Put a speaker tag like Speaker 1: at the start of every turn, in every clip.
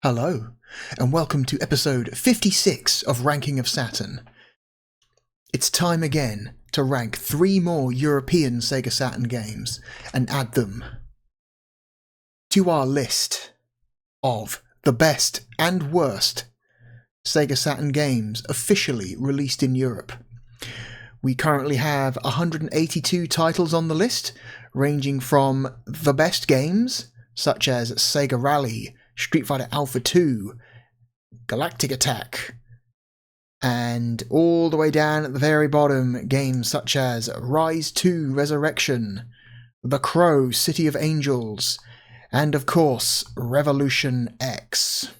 Speaker 1: Hello, and welcome to episode 56 of Ranking of Saturn. It's time again to rank 3 more European Sega Saturn games and add them to our list of the best and worst Sega Saturn games officially released in Europe. We currently have 182 titles on the list, ranging from the best games, such as Sega Rally, Street Fighter Alpha 2, Galactic Attack, and all the way down at the very bottom, games such as Rise 2 Resurrection, The Crow City of Angels, and of course, Revolution X.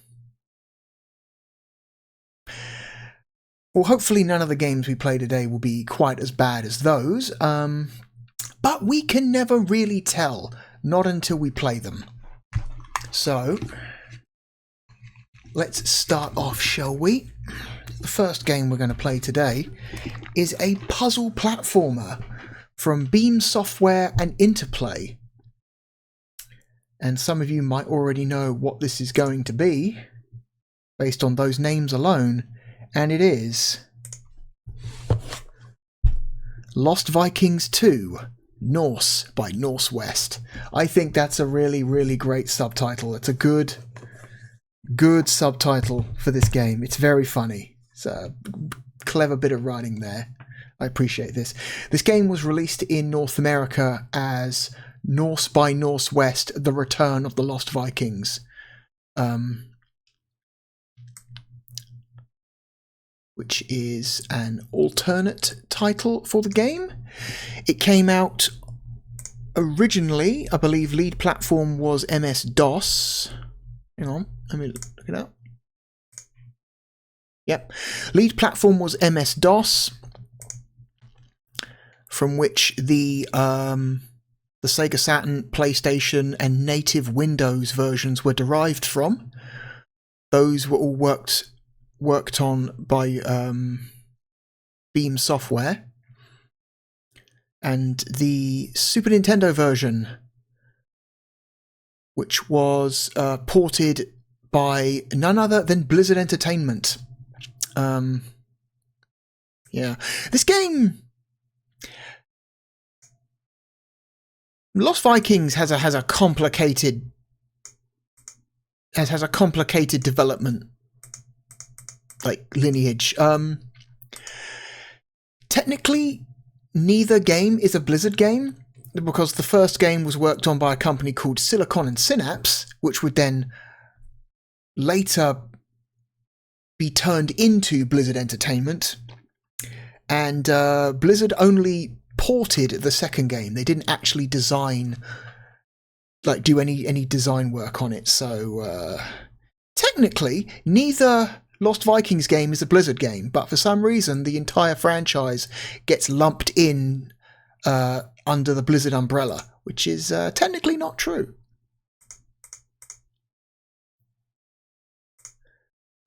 Speaker 1: Well, hopefully none of the games we play today will be quite as bad as those, but we can never really tell, not until we play them. So, let's start off, shall we? The first game we're going to play today is a puzzle platformer from Beam Software and Interplay. And some of you might already know what this is going to be, based on those names alone, and it is Lost Vikings 2. Norse by Northwest. I think that's a really great subtitle. It's a good subtitle for this game. It's very funny. It's a clever bit of writing there. I appreciate this. This game was released in North America as Norse by Northwest: The Return of the Lost Vikings. Which is an alternate title for the game. It came out originally, I believe lead platform was MS-DOS. Hang on, let me look it up. Yep, lead platform was MS-DOS, from which the Sega Saturn, PlayStation, and native Windows versions were derived from. Those were all worked on by Beam Software, and the Super Nintendo version, which was ported by none other than Blizzard Entertainment. This game, Lost Vikings, has a complicated development, like lineage. Technically, neither game is a Blizzard game, because the first game was worked on by a company called Silicon and Synapse, which would then later be turned into Blizzard Entertainment, and Blizzard only ported the second game. They didn't actually do any design work on it. So technically, neither Lost Vikings game is a Blizzard game, but for some reason the entire franchise gets lumped in under the Blizzard umbrella, which is technically not true.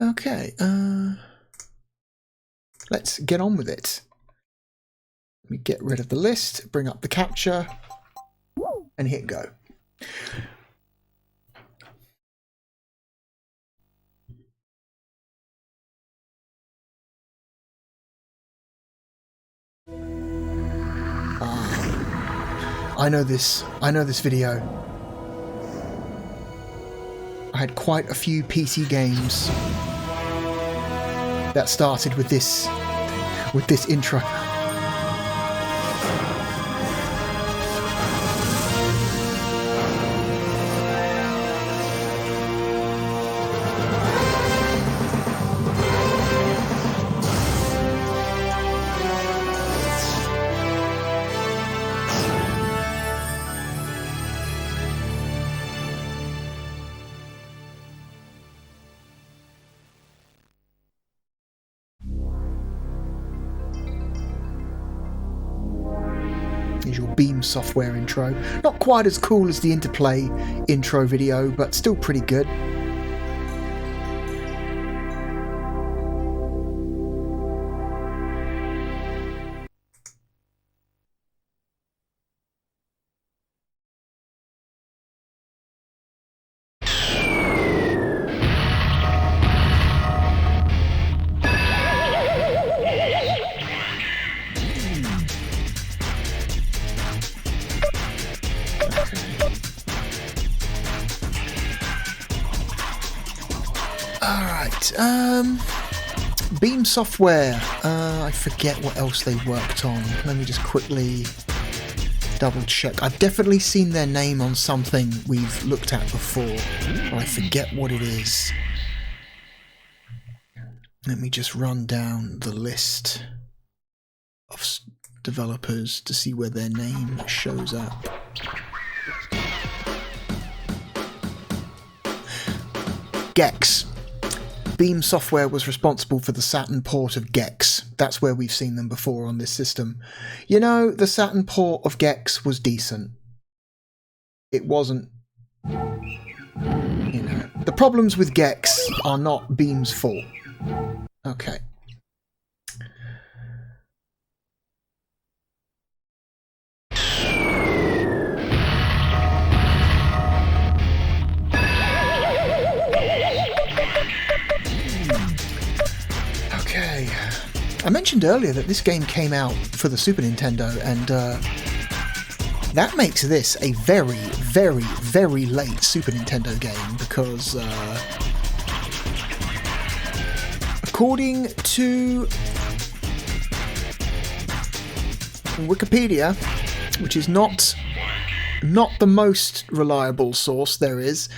Speaker 1: Okay, let's get on with it. Let me get rid of the list, bring up the capture, and hit go. I know this video. I had quite a few PC games that started with this intro. Here's your Beam Software intro. Not quite as cool as the Interplay intro video, but still pretty good. Alright, Beam Software. I forget what else they worked on. Let me just quickly double check. I've definitely seen their name on something we've looked at before, but I forget what it is. Let me just run down the list of developers to see where their name shows up. Gex. Beam Software was responsible for the Saturn port of Gex. That's where we've seen them before on this system. You know, the Saturn port of Gex was decent. It wasn't, you know. The problems with Gex are not Beam's fault. Okay. Okay. I mentioned earlier that this game came out for the Super Nintendo, and that makes this a very, very, very late Super Nintendo game because according to Wikipedia, which is not the most reliable source there is,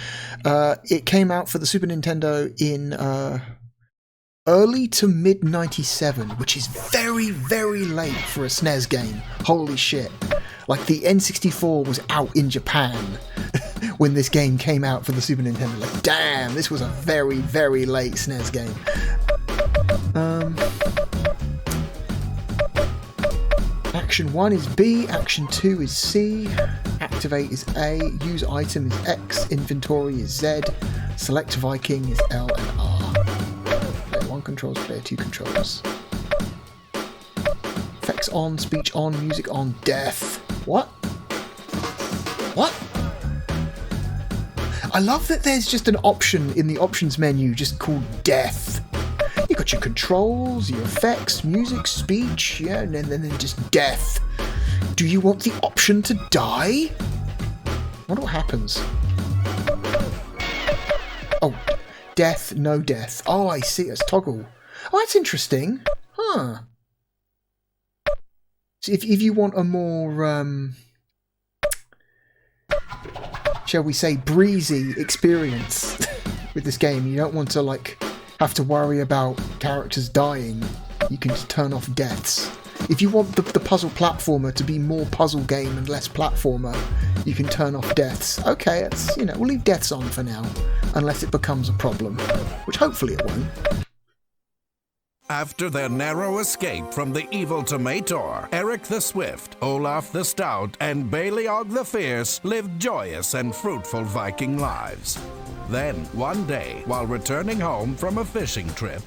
Speaker 1: it came out for the Super Nintendo in early to mid 97, which is very, very late for a SNES game. Holy shit. Like, the N64 was out in Japan when this game came out for the Super Nintendo. Like, damn, this was a very, very late SNES game. Action 1 is B, Action 2 is C, Activate is A, Use Item is X, Inventory is Z, Select Viking is L and R. Player 1 controls, Player 2 controls. Effects on, speech on, music on, death. What? What? I love that there's just an option in the options menu just called death. You got your controls, your effects, music, speech, yeah, and then just death. Do you want the option to die? I wonder what happens. Oh, death, no death. Oh, I see, it's toggle. Oh, that's interesting. Huh. So if you want a more, shall we say, breezy experience with this game, you don't want to, like, have to worry about characters dying, you can just turn off deaths. If you want the puzzle platformer to be more puzzle game and less platformer, you can turn off deaths. Okay, it's, you know, we'll leave deaths on for now, unless it becomes a problem, which hopefully it won't.
Speaker 2: After their narrow escape from the evil Tomator, Eric the Swift, Olaf the Stout, and Baleog the Fierce lived joyous and fruitful Viking lives. Then, one day, while returning home from a fishing trip...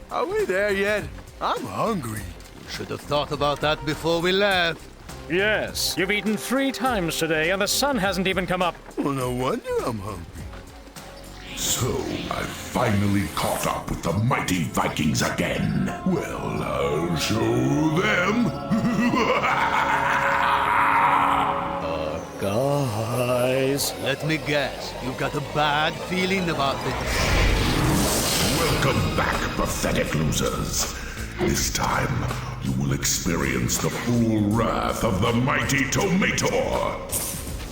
Speaker 3: Are we there yet? I'm hungry.
Speaker 4: Should have thought about that before we left.
Speaker 5: Yes, you've eaten 3 times today and the sun hasn't even come up.
Speaker 3: Well, no wonder I'm hungry.
Speaker 6: So, I finally caught up with the mighty Vikings again. Well, I'll show them.
Speaker 4: Guys, let me guess. You've got a bad feeling about this.
Speaker 6: Welcome back, pathetic losers. This time, you will experience the full wrath of the mighty Tomator.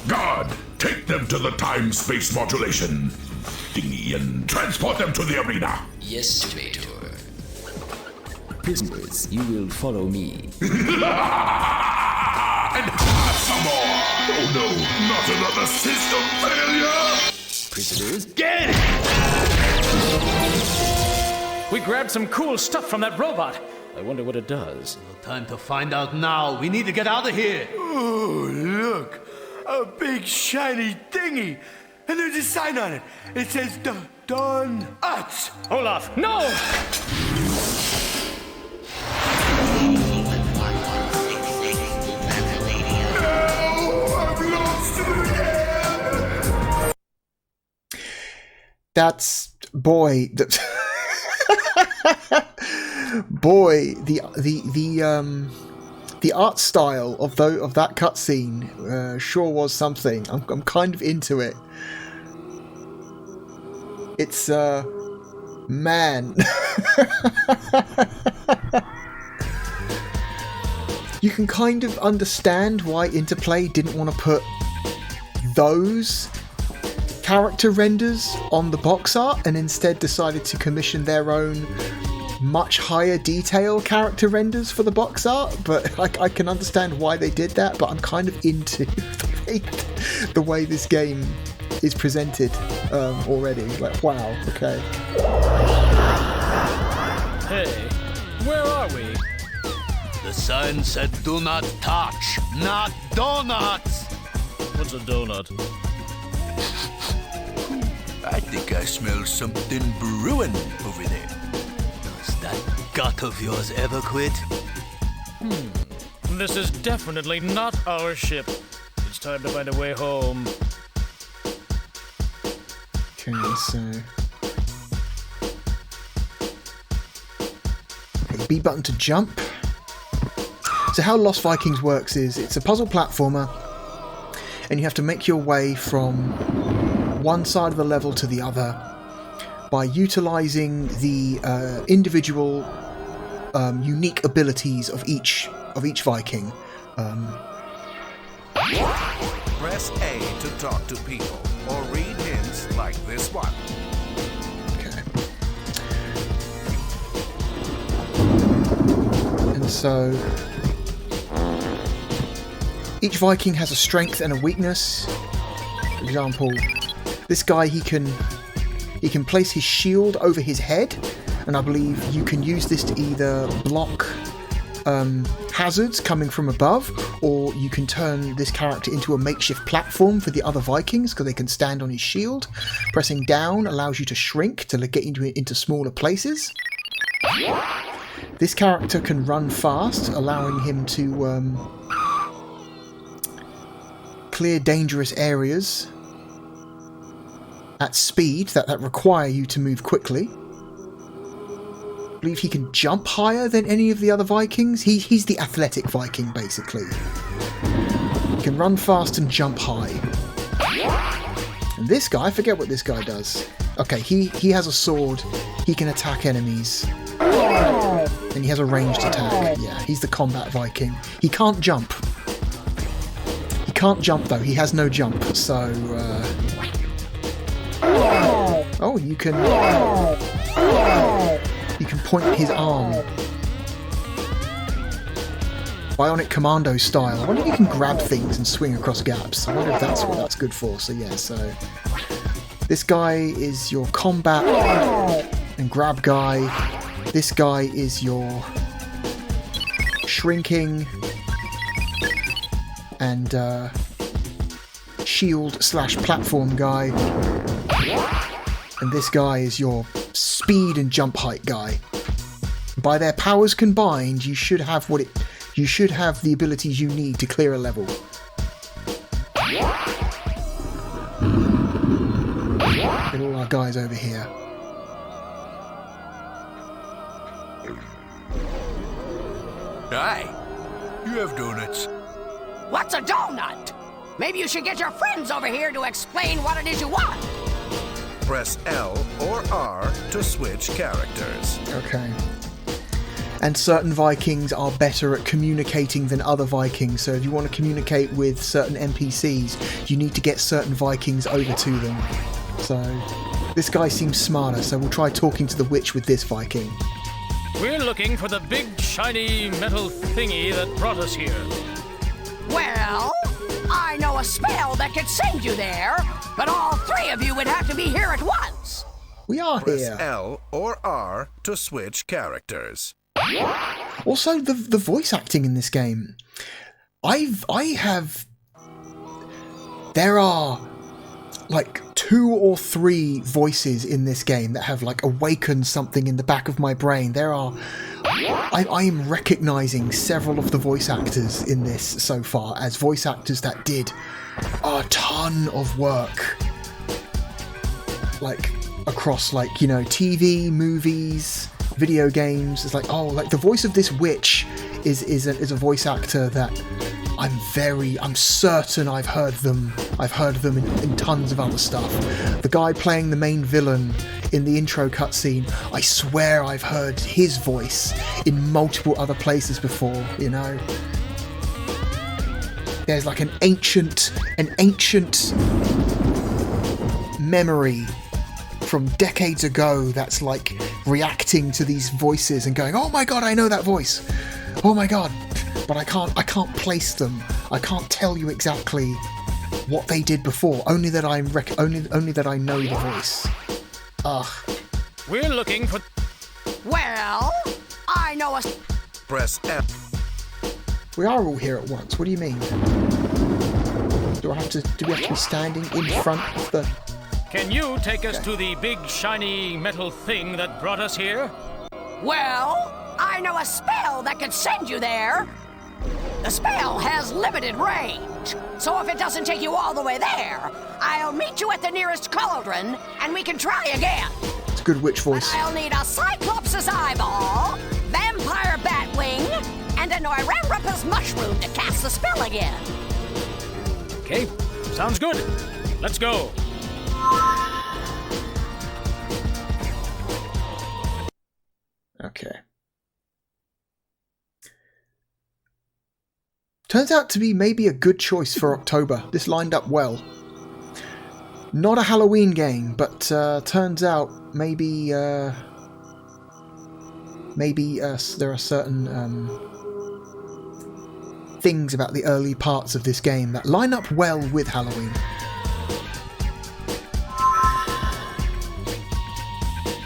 Speaker 6: God, take them to the time-space modulation thingy and transport them to the arena.
Speaker 7: Yes, Tomator. Prisoners, you will follow me.
Speaker 6: And have some more! Oh no, not another system failure!
Speaker 7: Prisoners,
Speaker 5: Get it! We grabbed some cool stuff from that robot. I wonder what it does.
Speaker 4: No time to find out now. We need to get out of here.
Speaker 3: Oh, look. A big shiny thingy. And there's a sign on it. It says Don Utz.
Speaker 5: Olaf, no!
Speaker 1: That's boy. Boy, the art style of that cutscene sure was something. I'm kind of into it. It's Man. You can kind of understand why Interplay didn't want to put those character renders on the box art and instead decided to commission their own much higher detail character renders for the box art, but I can understand why they did that, but I'm kind of into the way this game is presented already. Like, wow, okay.
Speaker 5: Hey, where are we?
Speaker 4: The sign said do not touch, not donuts!
Speaker 5: What's a donut?
Speaker 4: I think I smell something brewing over there. Does that gut of yours ever quit?
Speaker 5: This is definitely not our ship. It's time to find a way home.
Speaker 1: Okay, so... Okay, B button to jump. So how Lost Vikings works is it's a puzzle platformer, and you have to make your way from one side of the level to the other by utilising the individual unique abilities of each Viking.
Speaker 2: Press A to talk to people or read hints like this one.
Speaker 1: Okay. And so each Viking has a strength and a weakness. For example, this guy, he can place his shield over his head, and I believe you can use this to either block hazards coming from above, or you can turn this character into a makeshift platform for the other Vikings because they can stand on his shield. Pressing down allows you to shrink to get into smaller places. This character can run fast, allowing him to clear dangerous areas at speed that require you to move quickly. I believe he can jump higher than any of the other Vikings. He's the athletic Viking, basically. He can run fast and jump high. And this guy, I forget what this guy does. Okay, he has a sword. He can attack enemies. And he has a ranged attack. Yeah, he's the combat Viking. He can't jump. He can't jump, though. He has no jump, so... Oh, you can point his arm. Bionic Commando style. I wonder if you can grab things and swing across gaps. I wonder if that's what that's good for. So yeah, so this guy is your combat and grab guy. This guy is your shrinking and shield/platform guy. And this guy is your speed and jump height guy. By their powers combined, you should have the abilities you need to clear a level. Get all our guys over here.
Speaker 4: Hi, you have donuts.
Speaker 8: What's a donut? Maybe you should get your friends over here to explain what it is you want.
Speaker 2: Press L or R to switch characters.
Speaker 1: Okay. And certain Vikings are better at communicating than other Vikings, so if you want to communicate with certain NPCs, you need to get certain Vikings over to them. So, this guy seems smarter, so we'll try talking to the witch with this Viking.
Speaker 5: We're looking for the big, shiny metal thingy that brought us here.
Speaker 8: Well, I know a spell that could send you there, but all three of you would have to be here at once.
Speaker 1: We are
Speaker 2: Press
Speaker 1: here.
Speaker 2: L or R to switch characters.
Speaker 1: Also, the voice acting in this game. There are like 2 or 3 voices in this game that have like awakened something in the back of my brain. I am recognizing several of the voice actors in this so far as voice actors that did a ton of work, like across TV, movies, video games. It's like, oh, like the voice of this witch is a voice actor that I'm certain I've heard them in tons of other stuff. The guy playing the main villain in the intro cutscene, I swear I've heard his voice in multiple other places before, you know. There's like an ancient memory from decades ago that's like reacting to these voices and going, oh my god, I know that voice. Oh my god. But I can't place them. I can't tell you exactly what they did before. Only that I know the voice. Ugh.
Speaker 5: We're looking for...
Speaker 8: Well, I know a...
Speaker 2: Press F.
Speaker 1: We are all here at once. What do you mean? Do we have to be standing in front of the...
Speaker 5: Can you take us to the big shiny metal thing that brought us here?
Speaker 8: Well, I know a spell that could send you there. The spell has limited range, so if it doesn't take you all the way there, I'll meet you at the nearest cauldron, and we can try again.
Speaker 1: It's a good witch voice.
Speaker 8: But I'll need a Cyclops' eyeball, vampire batwing, and a Noirambrapa's mushroom to cast the spell again.
Speaker 5: Okay, sounds good. Let's go.
Speaker 1: Okay. Turns out to be maybe a good choice for October. This lined up well. Not a Halloween game, but turns out maybe there are certain things about the early parts of this game that line up well with Halloween.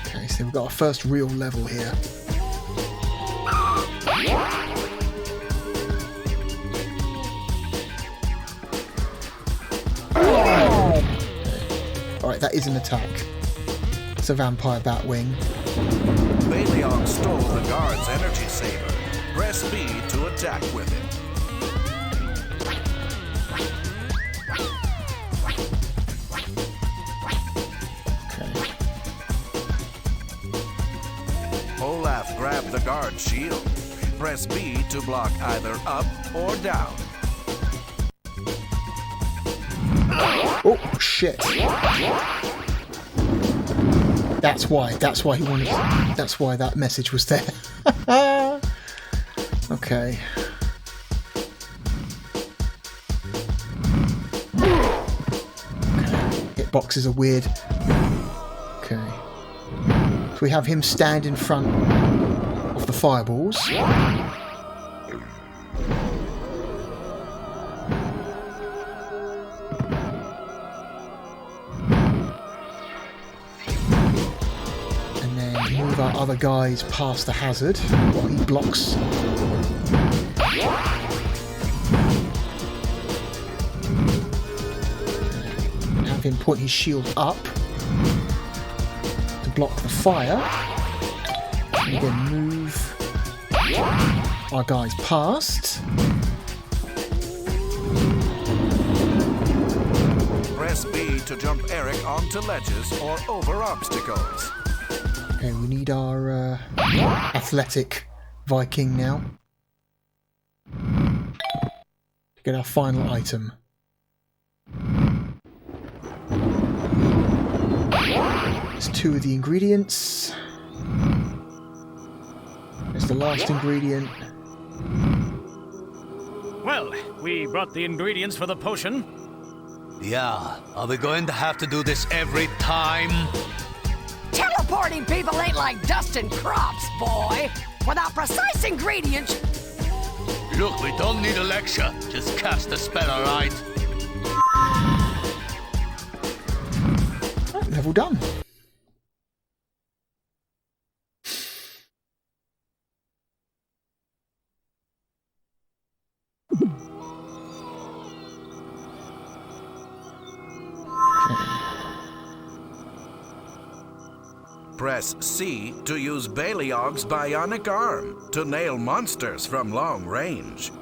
Speaker 1: Okay, so we've got our first real level here. Alright, that is an attack. It's a vampire batwing.
Speaker 2: Baleog stole the guard's energy saber. Press B to attack with it.
Speaker 1: Okay.
Speaker 2: Olaf grabbed the guard's shield. Press B to block either up or down.
Speaker 1: Oh shit! That's why he wanted. That's why that message was there. Okay. Hitboxes are weird. Okay. So we have him stand in front of the fireballs. Our other guys past the hazard while he blocks. Have him put his shield up to block the fire. And then move our guys past.
Speaker 2: Press B to jump Eric onto ledges or over obstacles.
Speaker 1: Okay, we need our athletic Viking now to get our final item. There's 2 of the ingredients. There's the last ingredient.
Speaker 5: Well, we brought the ingredients for the potion.
Speaker 4: Yeah, are we going to have to do this every time?
Speaker 8: Teleporting people ain't like dusting crops, boy. Without precise ingredients...
Speaker 4: Look, we don't need a lecture. Just cast the spell, alright?
Speaker 1: Level done.
Speaker 2: Press C to use Baleog's bionic arm to nail monsters from long range.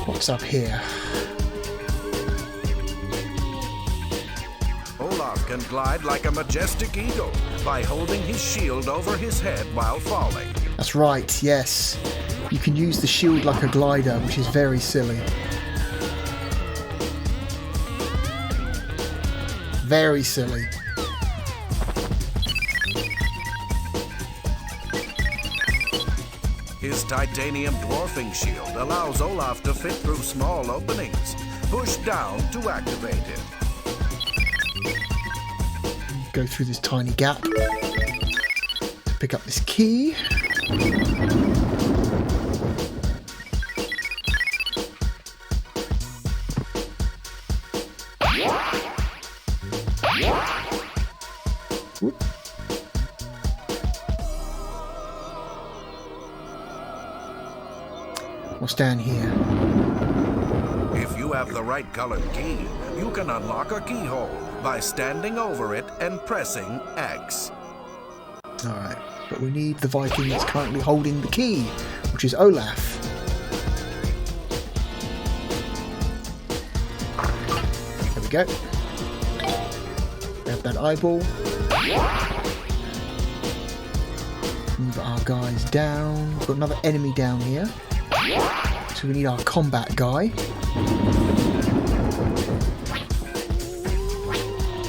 Speaker 1: What's up here?
Speaker 2: Olaf can glide like a majestic eagle by holding his shield over his head while falling.
Speaker 1: That's right, yes. You can use the shield like a glider, which is very silly. Very silly.
Speaker 2: His titanium dwarfing shield allows Olaf to fit through small openings. Push down to activate it.
Speaker 1: Go through this tiny gap. Pick up this key. Whoop. What's down here?
Speaker 2: If you have the right colored key, you can unlock a keyhole by standing over it and pressing X.
Speaker 1: Alright, but we need the Viking that's currently holding the key, which is Olaf. There we go. Grab that eyeball. Move our guys down. We've got another enemy down here. So we need our combat guy.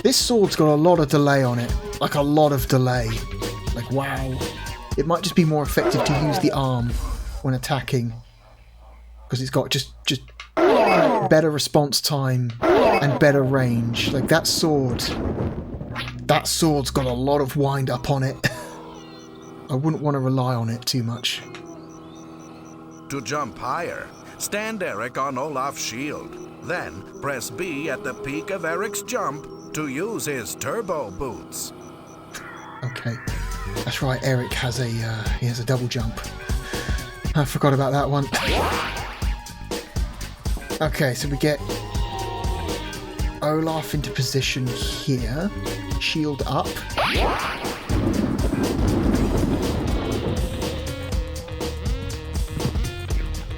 Speaker 1: This sword's got a lot of delay on it. Like a lot of delay. Like, wow. It might just be more effective to use the arm when attacking. Because it's got just better response time and better range. Like, that sword's got a lot of wind up on it. I wouldn't want to rely on it too much.
Speaker 2: To jump higher, stand Eric on Olaf's shield. Then press B at the peak of Eric's jump to use his turbo boots.
Speaker 1: Okay, that's right. Eric has a double jump. I forgot about that one. Okay, so we get Olaf into position here. Shield up.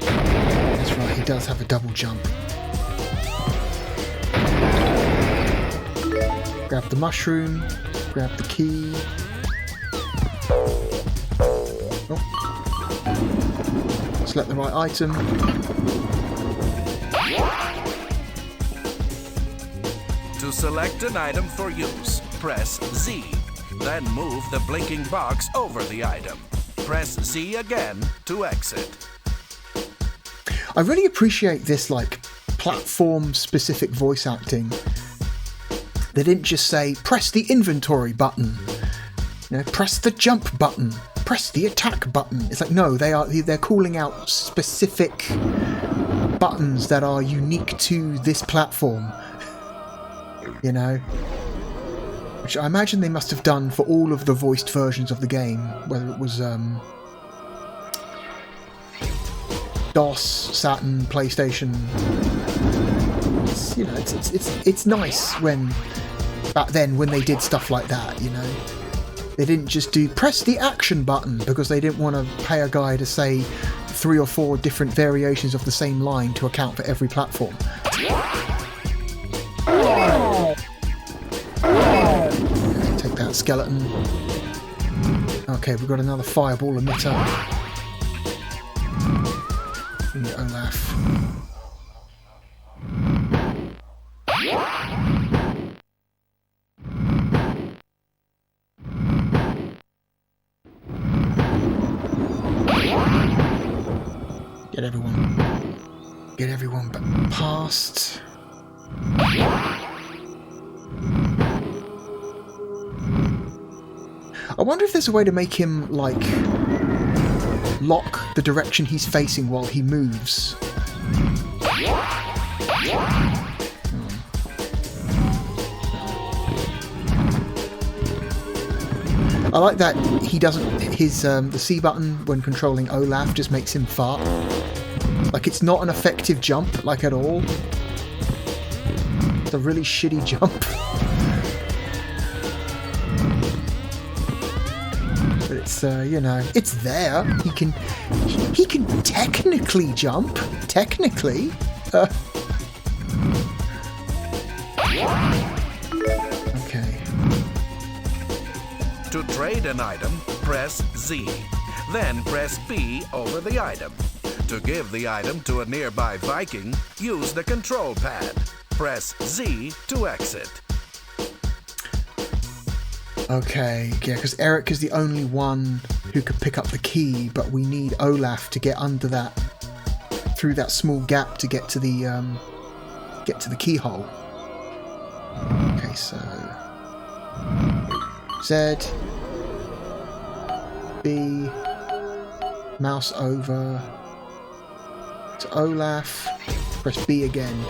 Speaker 1: That's right. He does have a double jump. Grab the mushroom, grab the key. Oh. Select the right item.
Speaker 2: To select an item for use, press Z. Then move the blinking box over the item. Press Z again to exit.
Speaker 1: I really appreciate this, like, platform-specific voice acting. They didn't just say, press the inventory button, you know, press the jump button, press the attack button. It's like, no, they're calling out specific buttons that are unique to this platform, you know, which I imagine they must have done for all of the voiced versions of the game, whether it was DOS, Saturn, PlayStation. It's, you know, it's nice when back then when they did stuff like that, you know. They didn't just do press the action button because they didn't want to pay a guy to say 3 or 4 different variations of the same line to account for every platform. Take that skeleton. Okay, we've got another fireball emitter. We need Olaf. Get everyone past. I wonder if there's a way to make him, like, lock the direction he's facing while he moves. I like that he doesn't, the C button when controlling Olaf just makes him fart. Like, it's not an effective jump, like, at all. It's a really shitty jump. But it's, you know, it's there. He can technically jump. Technically. Okay.
Speaker 2: To trade an item, press Z. Then press B over the item. To give the item to a nearby Viking, use the control pad. Press Z to exit.
Speaker 1: Okay, yeah, because Eric is the only one who could pick up the key, but we need Olaf to get under that, through that small gap to get to the keyhole. Okay, so Z, B, mouse over to Olaf, press B again.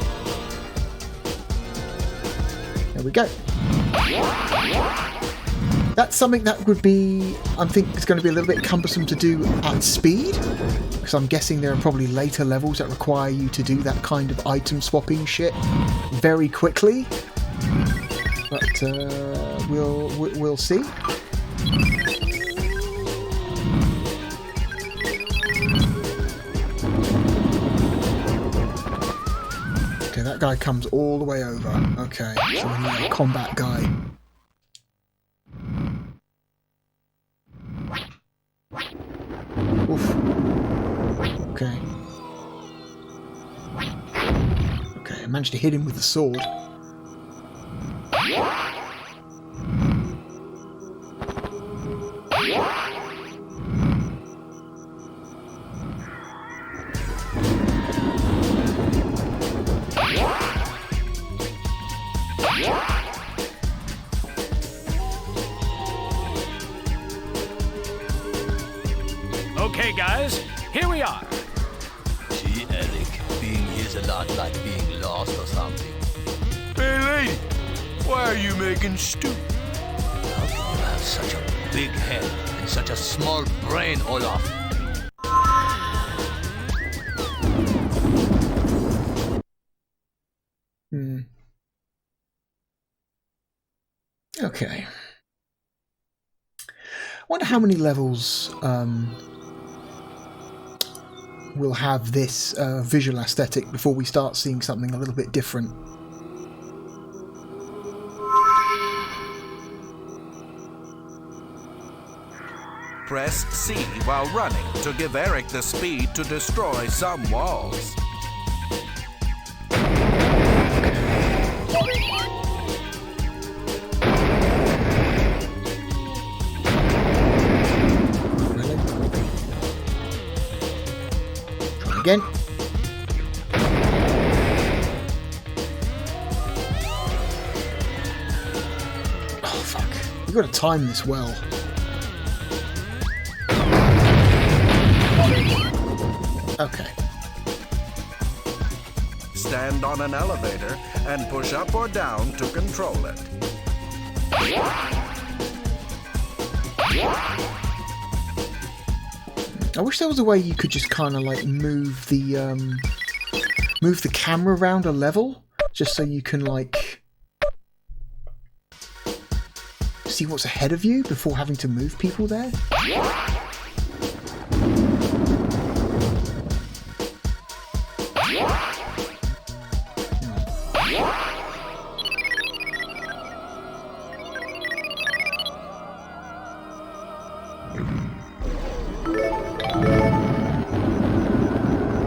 Speaker 1: There we go. That's something that would be, I think, is going to be a little bit cumbersome to do at speed, because I'm guessing there are probably later levels that require you to do that kind of item swapping shit very quickly. But we'll see. Okay, that guy comes all the way over. Okay, so we need a combat guy. Oof. Okay. Okay, I managed to hit him with the sword.
Speaker 5: Okay, guys, here we are.
Speaker 4: Gee, Eric, being here's a lot like being lost or something.
Speaker 3: Hey, lady, why are you making stew?
Speaker 4: How can you have such a big head and such a small brain, Olaf?
Speaker 1: Okay. I wonder how many levels we'll have this visual aesthetic before we start seeing something a little bit different.
Speaker 2: Press C while running to give Eric the speed to destroy some walls.
Speaker 1: Again. Oh fuck. You've got to time this well. Okay.
Speaker 2: Stand on an elevator and push up or down to control it.
Speaker 1: I wish there was a way you could just kind of like move the camera around a level, just so you can like see what's ahead of you before having to move people there.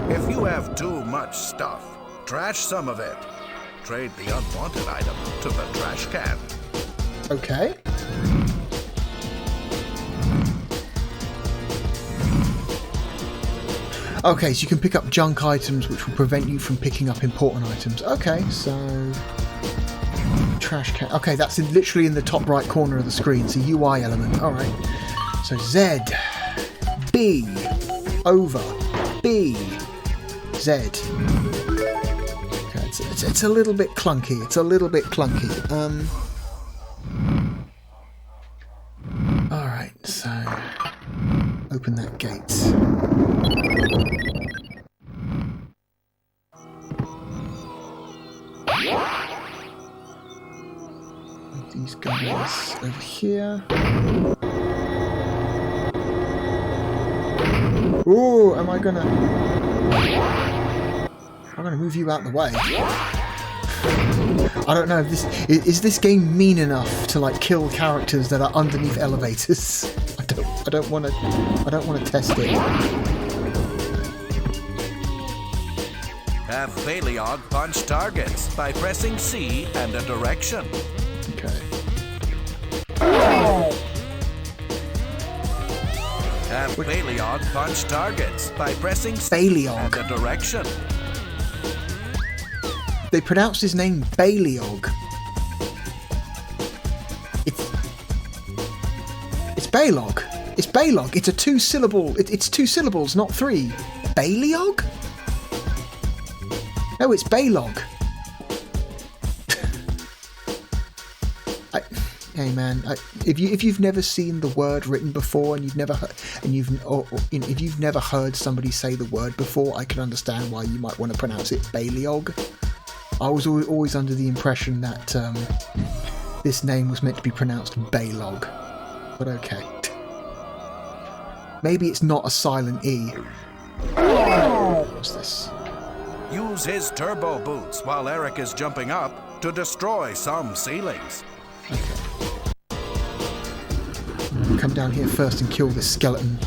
Speaker 2: If you have too much stuff, trash some of it. Trade the unwanted item to the trash can.
Speaker 1: Okay. Okay, so you can pick up junk items which will prevent you from picking up important items. Okay, so trash can. Okay, that's literally in the top right corner of the screen. It's a UI element. All right. So Z, B, over, B, Z. Okay, it's a little bit clunky. It's a little bit clunky. All right. So open that gate. These guys over here. Ooh, am I gonna... I'm gonna move you out the way. I don't know if this... Is this game mean enough to like kill characters that are underneath elevators? I don't want to test it.
Speaker 2: Have Baleog punch targets by pressing C and a direction.
Speaker 1: Okay.
Speaker 2: Have Baleog punch targets by pressing C
Speaker 1: Baleog.
Speaker 2: and a direction.
Speaker 1: They pronounce his name Baleog. It's Balog. It's Balog. It's a two-syllable. It's two syllables, not three. Baleog? No, it's Balog. Hey man, if you've never seen the word written before and if you've never heard somebody say the word before, I can understand why you might want to pronounce it Baleog. I was always under the impression that this name was meant to be pronounced Balog, but okay. Maybe it's not a silent E. What's this?
Speaker 2: Use his turbo boots while Eric is jumping up to destroy some ceilings.
Speaker 1: Okay. Come down here first and kill this skeleton.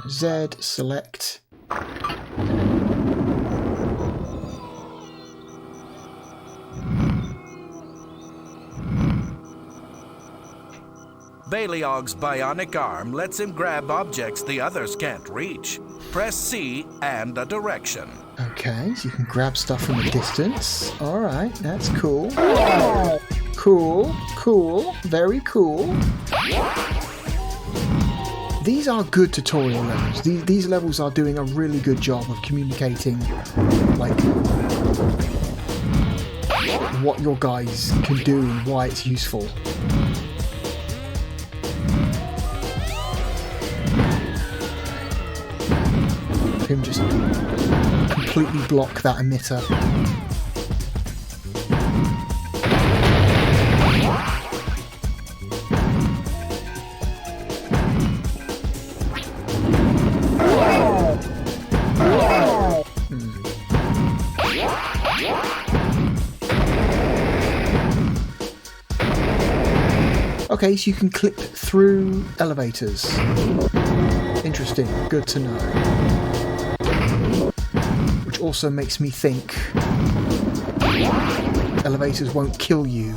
Speaker 1: Z, select.
Speaker 2: Baleog's bionic arm lets him grab objects the others can't reach. Press C and a direction.
Speaker 1: Okay, so you can grab stuff from a distance. Alright, that's cool. Cool, very cool. These are good tutorial levels. These levels are doing a really good job of communicating, like, what your guys can do and why it's useful. Him just completely block that emitter. Okay, so you can clip through elevators. Interesting, good to know. Which also makes me think elevators won't kill you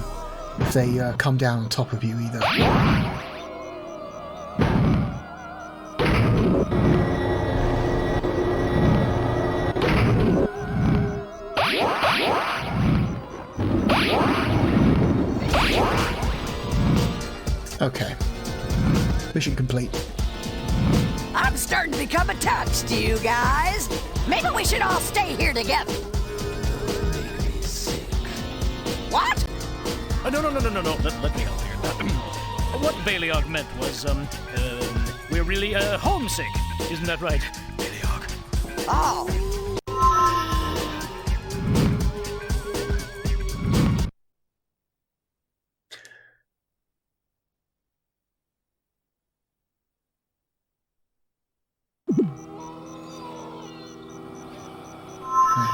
Speaker 1: if they come down on top of you either. Okay. Mission complete.
Speaker 8: I'm starting to become attached to you guys. Maybe we should all stay here together. What?
Speaker 5: No. Let me help here. What Baleog meant was, we're really, homesick. Isn't that right, Baleog?
Speaker 8: Oh.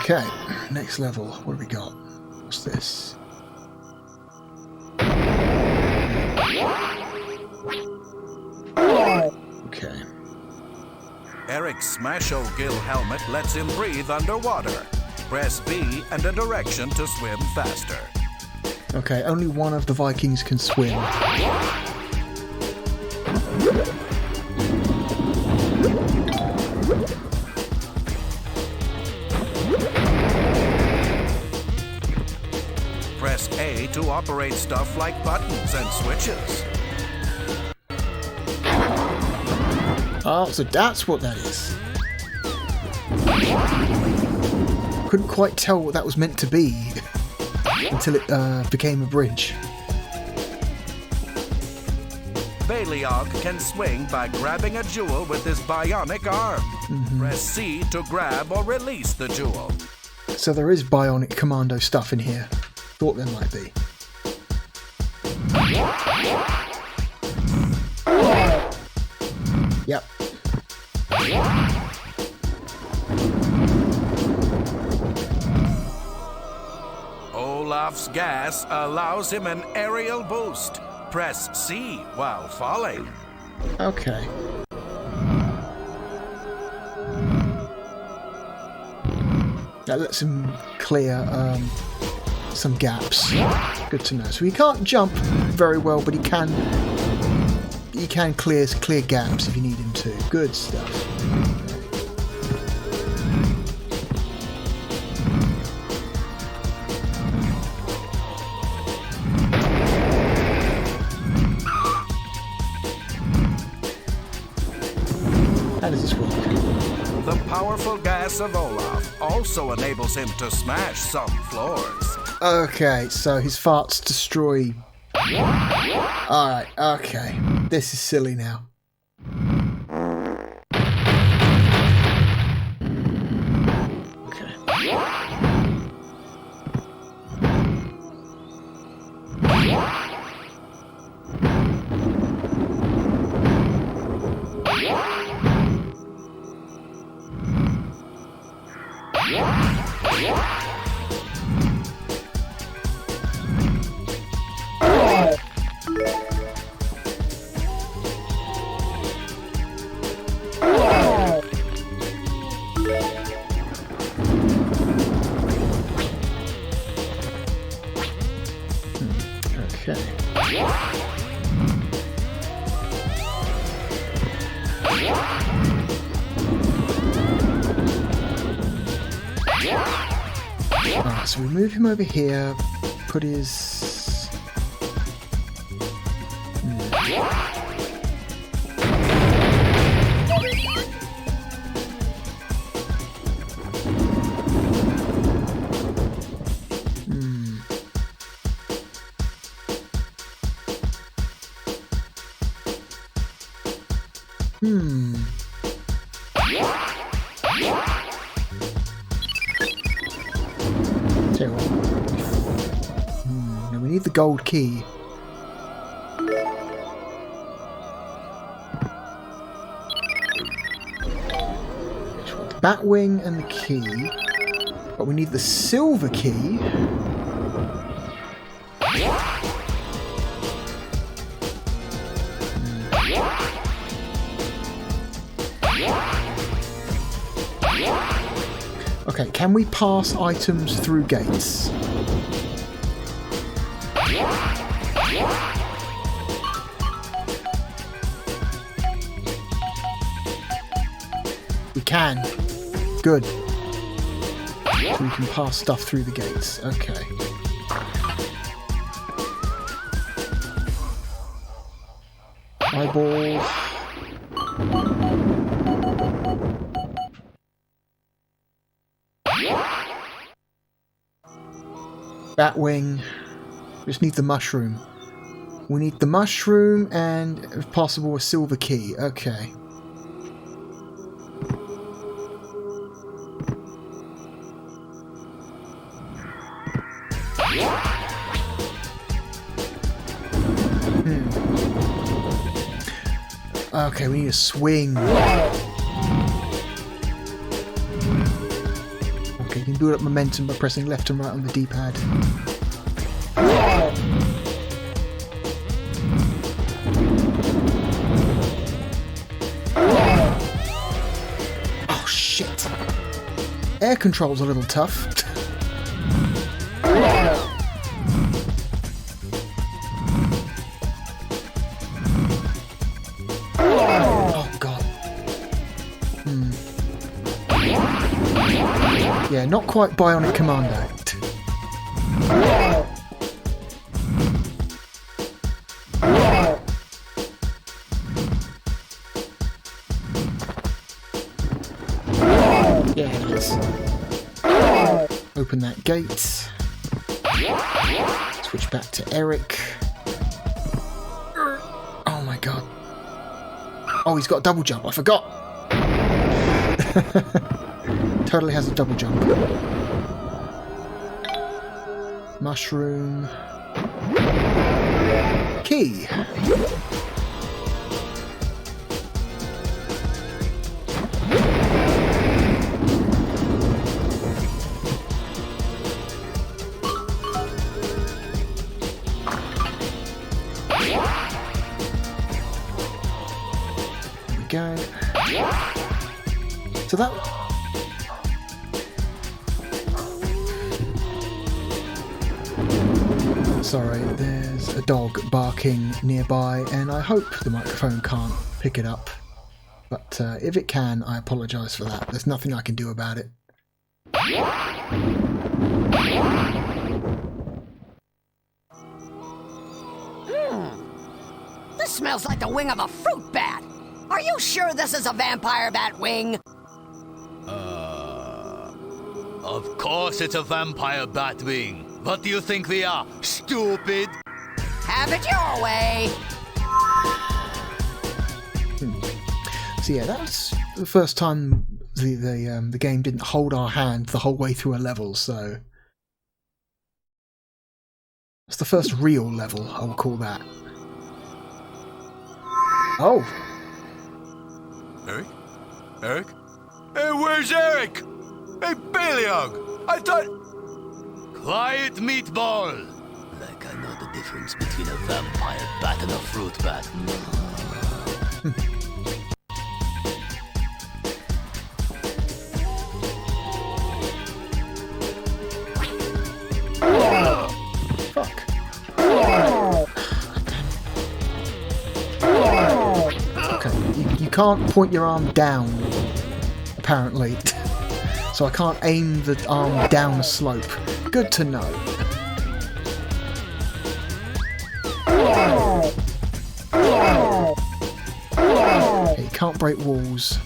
Speaker 1: Okay, next level. What have we got? What's this? Okay.
Speaker 2: Eric's Smash-O-Gill helmet lets him breathe underwater. Press B and a direction to swim faster.
Speaker 1: Okay, only one of the Vikings can swim.
Speaker 2: Press A to operate stuff like buttons and switches.
Speaker 1: Oh, so that's what that is. Couldn't quite tell what that was meant to be until it became a bridge.
Speaker 2: Baleog can swing by grabbing a jewel with his bionic arm. Press C to grab or release the jewel.
Speaker 1: So there is bionic commando stuff in here. Thought there might be. Yep.
Speaker 2: Olaf's gas allows him an aerial boost. Press C while falling.
Speaker 1: Okay. That lets him clear some gaps. Good to know. So he can't jump very well, but he can clear gaps if you need him to. Good stuff. How does this work?
Speaker 2: The powerful gas of Olaf also enables him to smash some floors.
Speaker 1: Okay, so his farts destroy... Alright, okay. This is silly now. Okay. Alright, so we move him over here, put his... Tell you what. Now we need the gold key. The Batwing and the key. But we need the silver key. Okay, can we pass items through gates? We can. Good. So we can pass stuff through the gates. Okay. Eyeball. Batwing. We just need the mushroom. We need the mushroom and, if possible, a silver key. Okay. Okay, we need a swing. Okay, you can build up momentum by pressing left and right on the D-pad. Oh shit! Air control's a little tough. Yeah, not quite bionic commando. Yeah, it is. Open that gate. Switch back to Eric. Oh my god. Oh, he's got a double jump. I forgot. Totally has a double jump. Mushroom. Key. Go. So that. Sorry, there's a dog barking nearby, and I hope the microphone can't pick it up. But if it can, I apologise for that. There's nothing I can do about it.
Speaker 8: This smells like the wing of a fruit bat. Are you sure this is a vampire bat wing?
Speaker 4: Of course it's a vampire bat wing. What do you think we are, stupid?
Speaker 8: Have it your way.
Speaker 1: So yeah, that's the first time the game didn't hold our hand the whole way through a level, so it's the first real level, I will call that. Oh!
Speaker 3: Eric? Eric? Hey, where's Eric? Hey, Baleog! I thought...
Speaker 4: Quiet, meatball! Like I know the difference between a vampire bat and a fruit bat.
Speaker 1: Fuck. Okay, you can't point your arm down, apparently. So I can't aim the arm down a slope. Good to know. Okay, you can't break walls.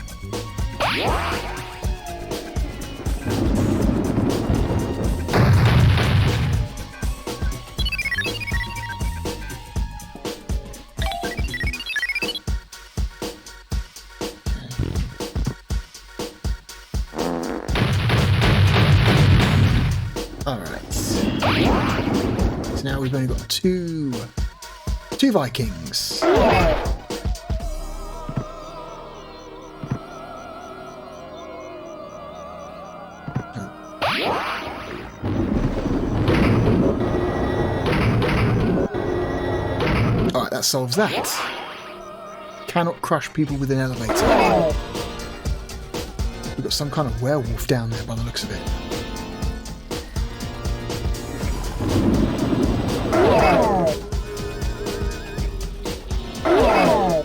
Speaker 1: Now we've only got two Vikings. Alright, that solves that. Cannot crush people with an elevator. We've got some kind of werewolf down there by the looks of it.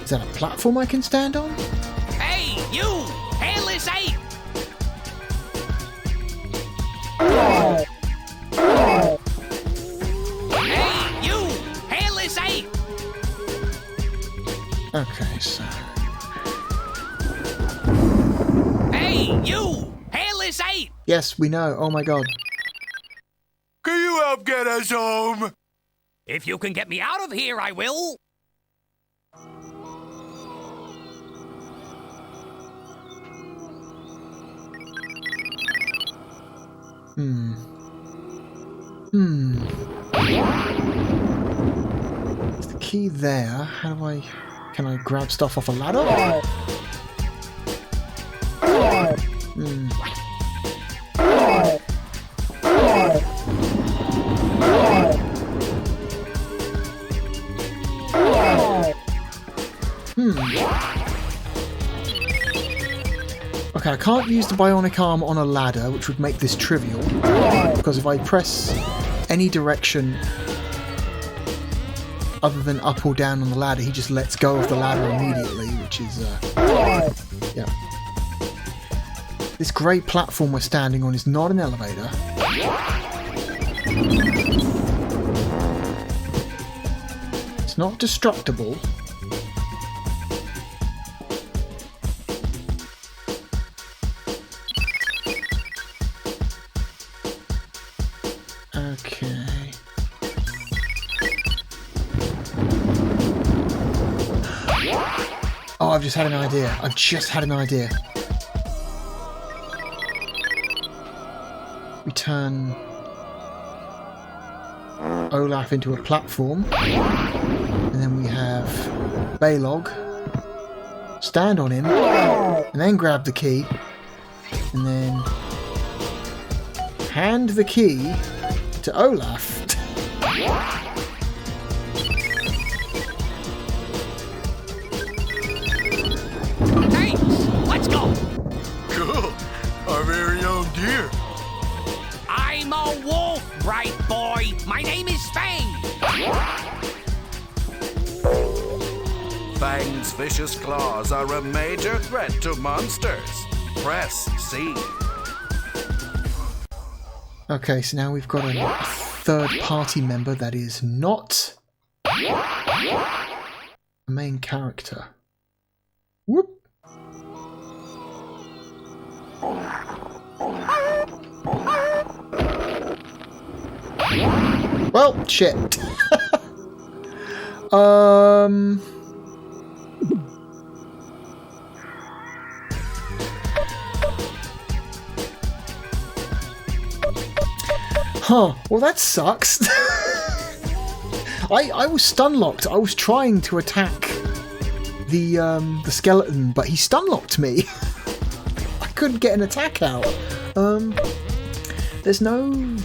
Speaker 1: Is that a platform I can stand on?
Speaker 8: Hey, you! Hairless ape! Hey, you! Hairless ape!
Speaker 1: Okay, so...
Speaker 8: Hey, you! Hairless ape!
Speaker 1: Yes, we know. Oh my god.
Speaker 3: Can you help get us home?
Speaker 8: If you can get me out of here, I will!
Speaker 1: Is the key there? How do I... Can I grab stuff off a ladder? Okay, I can't use the bionic arm on a ladder, which would make this trivial, because if I press any direction other than up or down on the ladder, he just lets go of the ladder immediately, which is, yeah. This grey platform we're standing on is not an elevator. It's not destructible. Okay. Oh, I've just had an idea. I've just had an idea. We turn Olaf into a platform, and then we have Balog stand on him, and then grab the key, and then hand the key to Olaf.
Speaker 8: Thanks! Let's go!
Speaker 3: Cool. Our very own deer.
Speaker 8: I'm a wolf, bright boy. My name is Fang.
Speaker 2: Fang's vicious claws are a major threat to monsters. Press C.
Speaker 1: Okay, so now we've got a third party member that is not a main character. Whoop. Well, shit. Huh, well that sucks. I was stun locked. I was trying to attack the skeleton, but he stun locked me. I couldn't get an attack out. There's no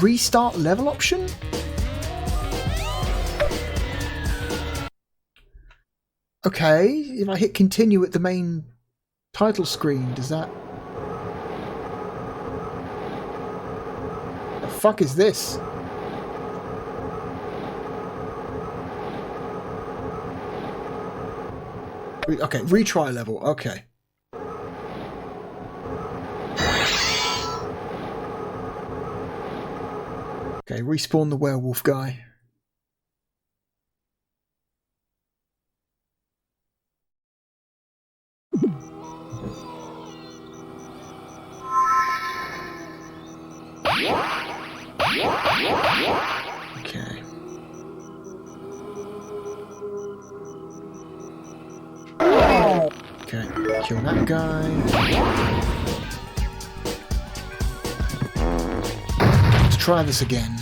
Speaker 1: restart level option? Okay, if I hit continue at the main title screen, does that... The fuck is this? Okay, retry level, okay. Okay, respawn the werewolf guy. Okay. Okay, kill that guy. Let's try this again.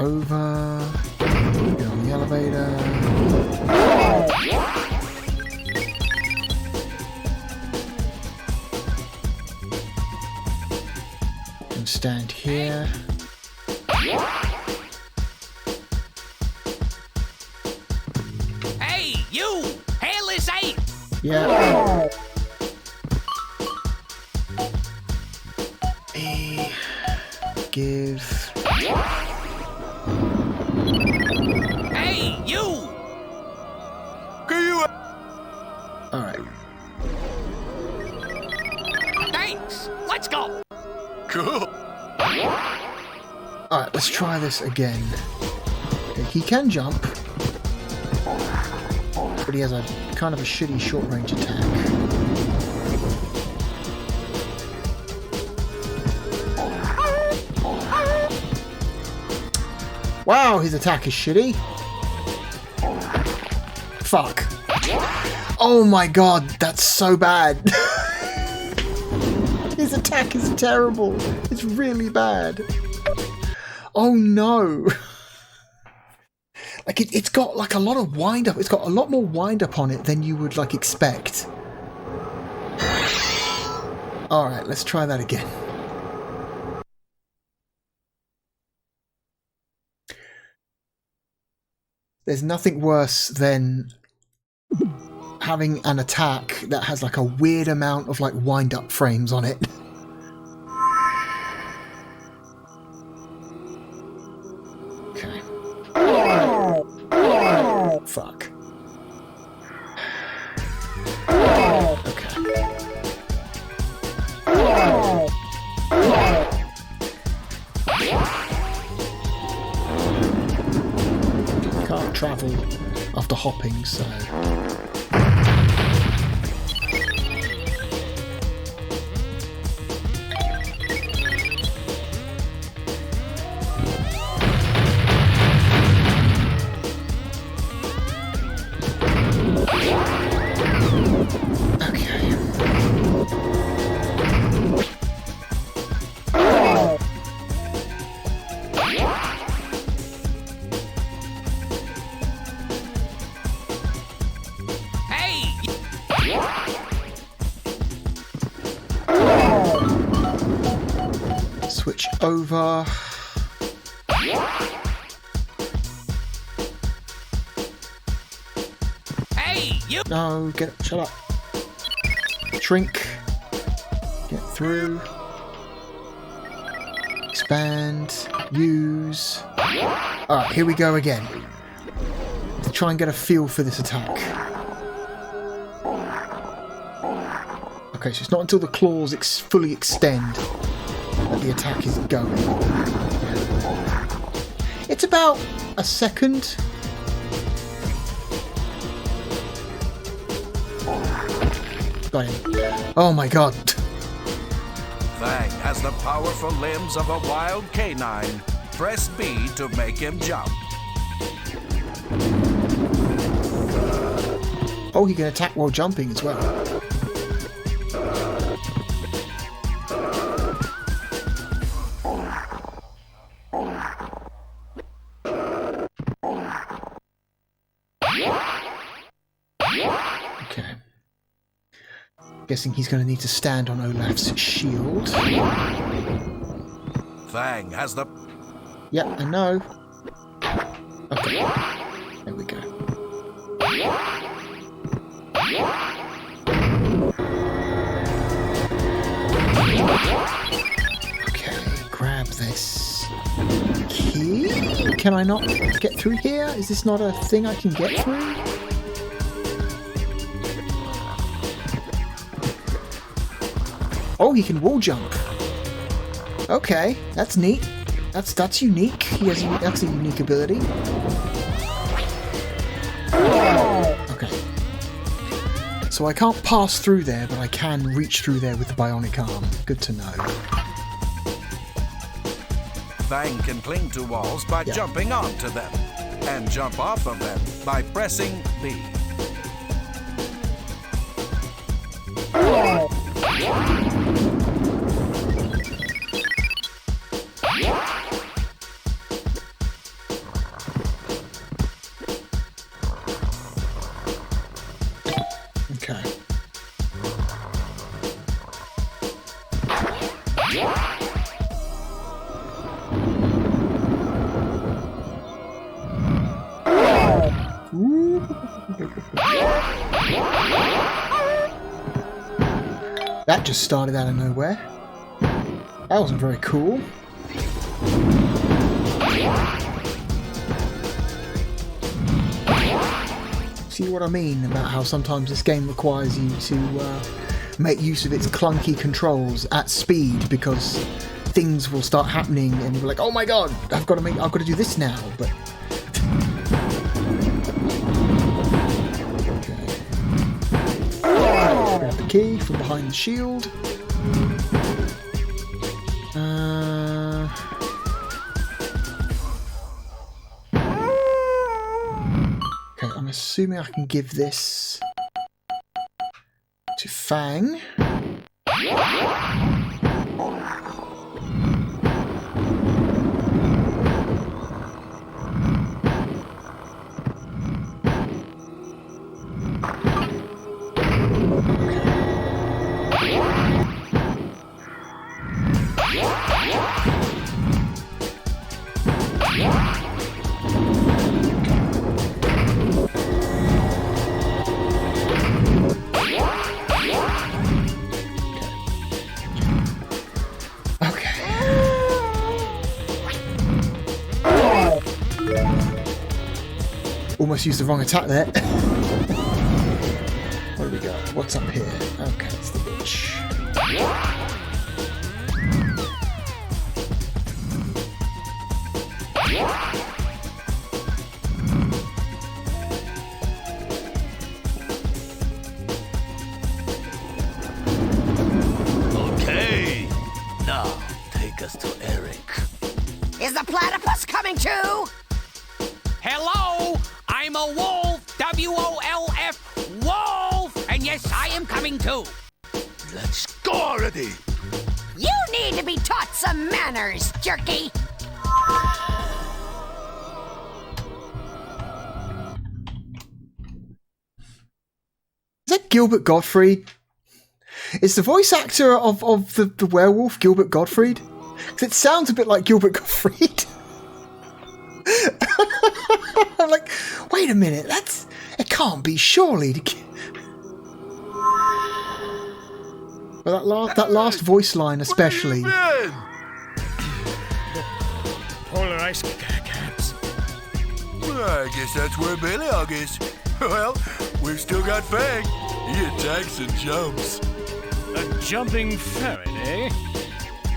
Speaker 1: Over, get on the elevator. And stand here.
Speaker 8: Hey, you! Hairless ape!
Speaker 1: Yeah. Give.
Speaker 8: Hey, you!
Speaker 1: Alright.
Speaker 8: Thanks! Let's go!
Speaker 3: Cool.
Speaker 1: Alright, let's try this again. Okay, he can jump, but he has a kind of a shitty short range attack. Wow, his attack is shitty. Fuck. Oh my god, that's so bad. His attack is terrible. It's really bad. Oh no. Like it's got like a lot of wind up. It's got a lot more wind up on it than you would like expect. Alright, let's try that again. There's nothing worse than having an attack that has like a weird amount of like wind up frames on it. Okay. Fuck. Okay. jumping, so... Switch over.
Speaker 2: Hey, you!
Speaker 1: No, get it. Shut up. Shrink. Get through. Expand. Use. Alright, here we go again. To try and get a feel for this attack. Okay, so it's not until the claws fully extend that the attack is going. It's about a second. Got him. Oh my god.
Speaker 2: Fang has the powerful limbs of a wild canine. Press B to make him jump.
Speaker 1: Oh, he can attack while jumping as well. Okay. Guessing he's going to need to stand on Olaf's shield.
Speaker 2: Fang has the...
Speaker 1: Yep, I know. Okay. There we go. Okay, grab this key. Can I not get through here? Is this not a thing I can get through? Oh, he can wall jump. Okay, that's neat. That's unique. That's a unique ability. Okay. So I can't pass through there, but I can reach through there with the bionic arm. Good to know.
Speaker 2: Fang can cling to walls by jumping onto them, and jump off of them by pressing B.
Speaker 1: Okay. That just started out of nowhere. That wasn't very cool. See what I mean about how sometimes this game requires you to make use of its clunky controls at speed, because things will start happening and you're like, oh my god, I've got to do this now. But grab the key from behind the shield. Okay, I'm assuming I can give this to Fang. Almost used the wrong attack there. What do we got? What's up here? Okay, it's the witch.
Speaker 8: to...
Speaker 9: Hello, I'm a wolf, W-O-L-F, wolf, and yes, I am coming too.
Speaker 3: Let's go already.
Speaker 8: You need to be taught some manners, jerky.
Speaker 1: Is that Gilbert Gottfried? Is the voice actor of the werewolf Gilbert Gottfried? 'Cause it sounds a bit like Gilbert Gottfried. I'm like, wait a minute, it can't be, surely. Well, that last voice line especially.
Speaker 5: Polar ice caps.
Speaker 3: I guess that's where Beliog is. Well, we've still got Fang. He attacks and jumps.
Speaker 5: A jumping ferret, eh?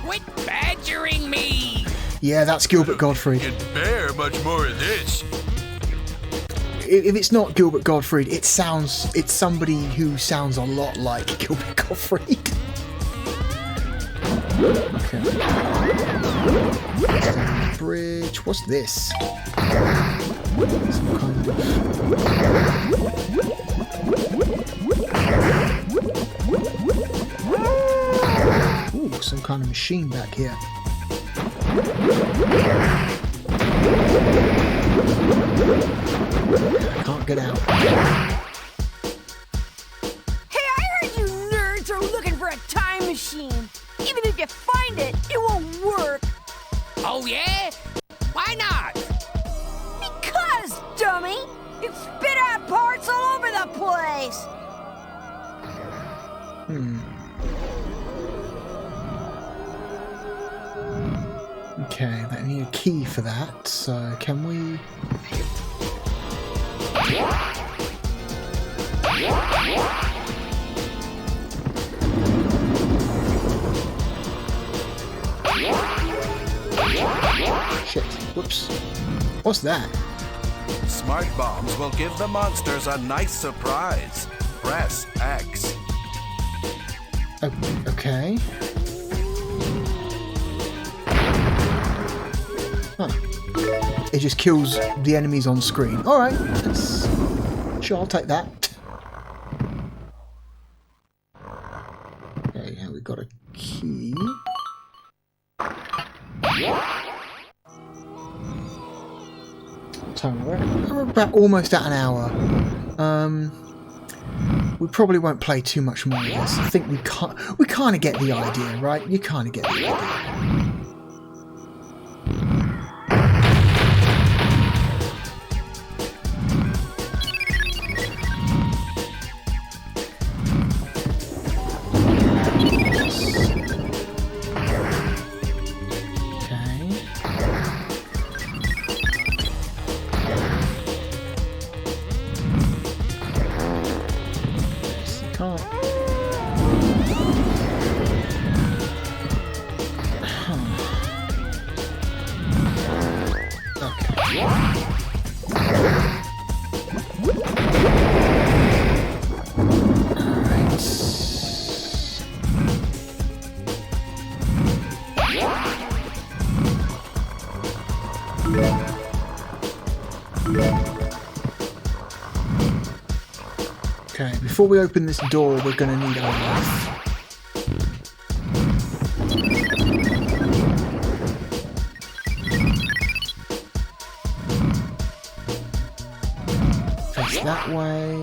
Speaker 9: Quit badgering me.
Speaker 1: Yeah, that's Gilbert Gottfried.
Speaker 3: Can bear much more of this.
Speaker 1: If it's not Gilbert Gottfried, it's somebody who sounds a lot like Gilbert Gottfried. Okay. Bridge. What's this? Some kind of... Ooh, some kind of machine back here. Can't get out.
Speaker 8: Hey, I heard you nerds are looking for a time machine. Even if you find it, it won't work.
Speaker 9: Oh, yeah? Why not?
Speaker 8: Because, dummy, it spit out parts all over the place.
Speaker 1: Okay, I need a key for that, so can we... Shit, whoops. What's that?
Speaker 2: Smart bombs will give the monsters a nice surprise. Press X.
Speaker 1: Okay. Huh. It just kills the enemies on screen. Alright, sure, I'll take that. Okay, now we've got a key. We're about almost at an hour. We probably won't play too much more of this. I think we kind of get the idea, right? You kind of get the idea. Okay, before we open this door, we're going to need Olaf. Face that way.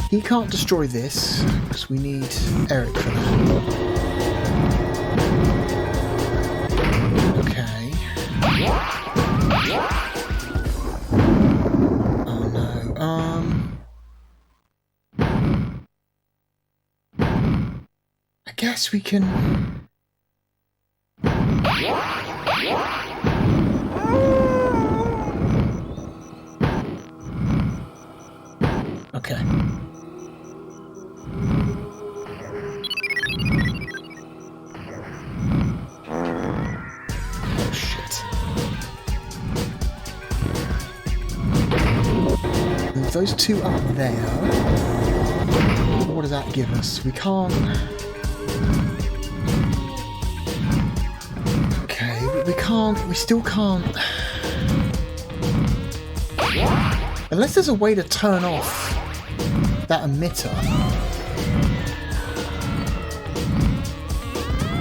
Speaker 1: He can't destroy this, because we need Eric for that. Okay. Oh no, I guess we can... Okay. Oh shit. Move those two up there. What does that give us? We can't... Okay, we still can't... Unless there's a way to turn off that emitter.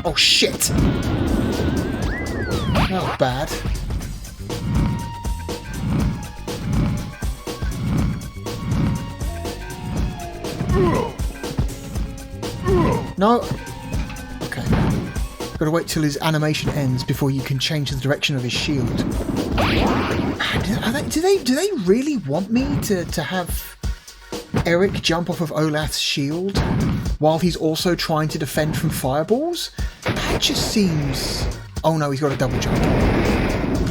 Speaker 1: Oh shit! That was bad. No! Okay. Gotta wait till his animation ends before you can change the direction of his shield. Do they really want me to have Eric jump off of Olaf's shield while he's also trying to defend from fireballs? That just seems... Oh no, he's got a double jump.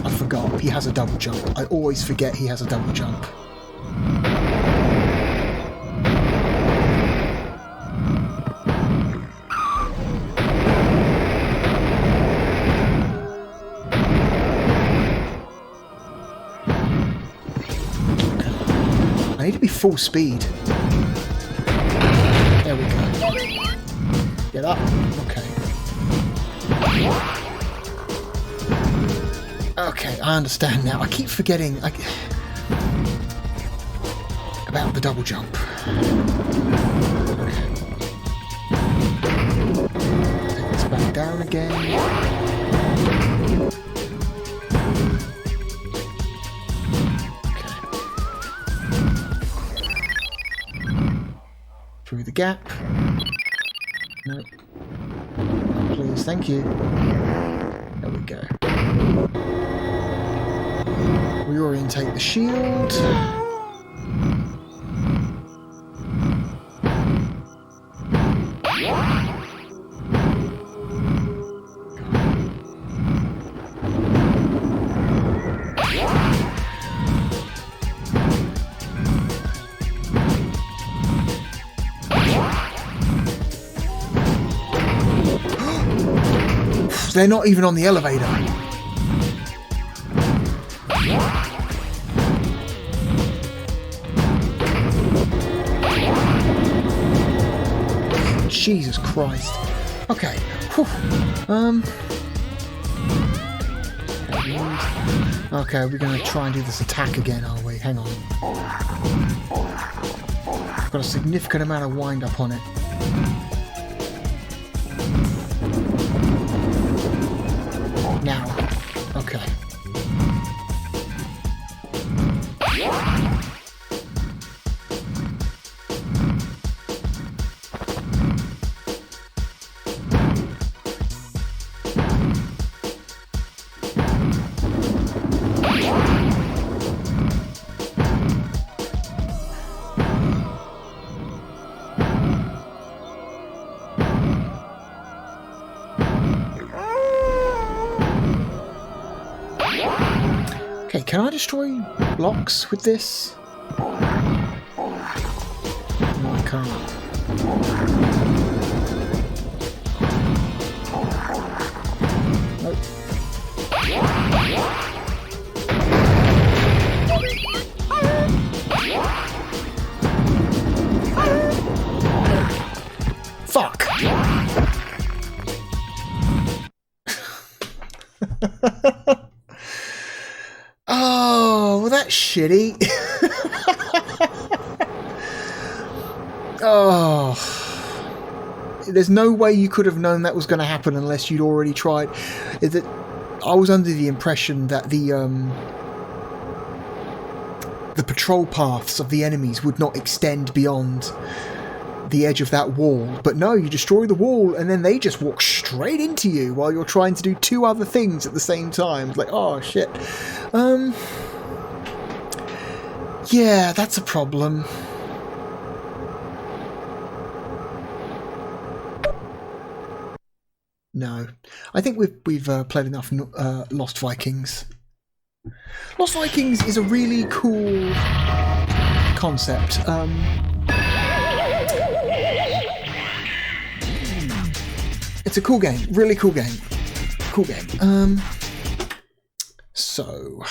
Speaker 1: I forgot, he has a double jump. I always forget he has a double jump. I need to be full speed. There we go. Get up. Okay. Okay, I understand now. I keep forgetting about the double jump. Okay. Take this back down again. Through the gap. No. Please, thank you. There we go. Reorientate the shield. They're not even on the elevator. Jesus Christ. Okay. Whew. Okay, we're going to try and do this attack again, are we? Hang on. Got a significant amount of wind up on it. Now. Okay. Okay, can I destroy blocks with this? No, I can't. Nope. Fuck! Oh, well, that's shitty. Oh. There's no way you could have known that was going to happen unless you'd already tried. I was under the impression that the patrol paths of the enemies would not extend beyond the edge of that wall, but no, you destroy the wall and then they just walk straight into you while you're trying to do two other things at the same time. It's like, oh shit. Yeah, that's a problem. No, I think we've played enough Lost Vikings. Lost Vikings is a really cool concept. It's a cool game, really cool game. Cool game. So,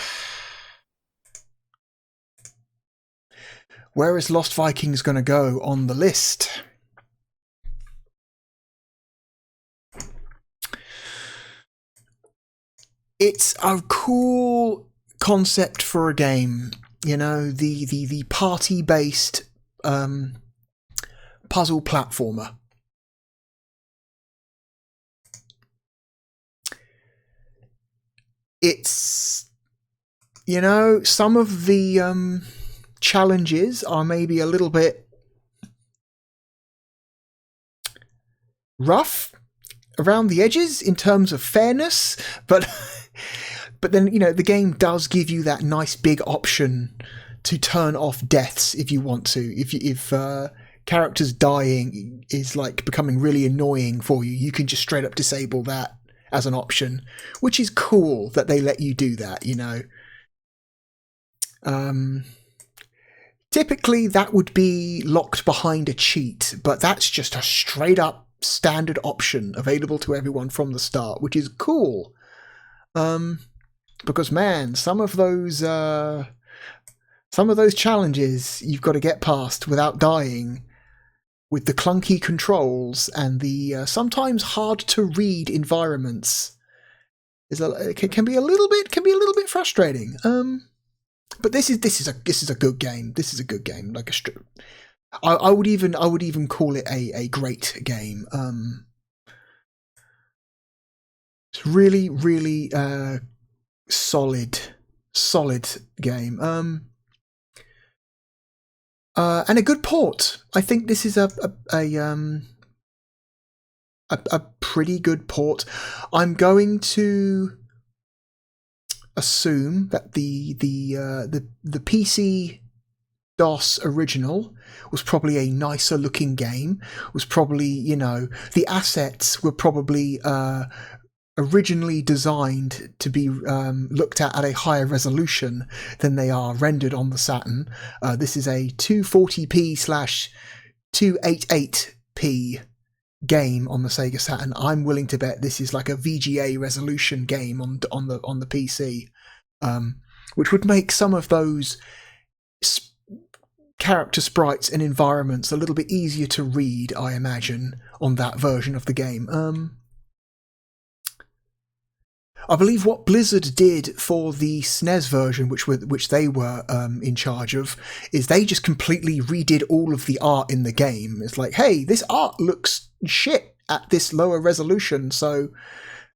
Speaker 1: where is Lost Vikings going to go on the list? It's a cool concept for a game, you know, the party-based puzzle platformer. It's, you know, some of the challenges are maybe a little bit rough around the edges in terms of fairness, but then, you know, the game does give you that nice big option to turn off deaths if you want to. If characters dying is like becoming really annoying for you, you can just straight up disable that as an option, which is cool that they let you do that, you know. Typically that would be locked behind a cheat, but that's just a straight up standard option available to everyone from the start, which is cool. Because man, some of those challenges you've got to get past without dying, with the clunky controls and the sometimes hard to read environments, can be a little bit frustrating. But this is a good game. This is a good game. Like I would even call it a great game. It's really solid game. And a good port. I think this is a pretty good port. I'm going to assume that the PC DOS original was probably a nicer looking game. Was probably, you know, the assets were probably originally designed to be looked at a higher resolution than they are rendered on the Saturn. This is a 240p/288p game on the Sega Saturn. I'm willing to bet this is like a VGA resolution game on the PC, which would make some of those character sprites and environments a little bit easier to read, I imagine, on that version of the game. I believe what Blizzard did for the SNES version, which they were in charge of, is they just completely redid all of the art in the game. It's like, hey, this art looks shit at this lower resolution, so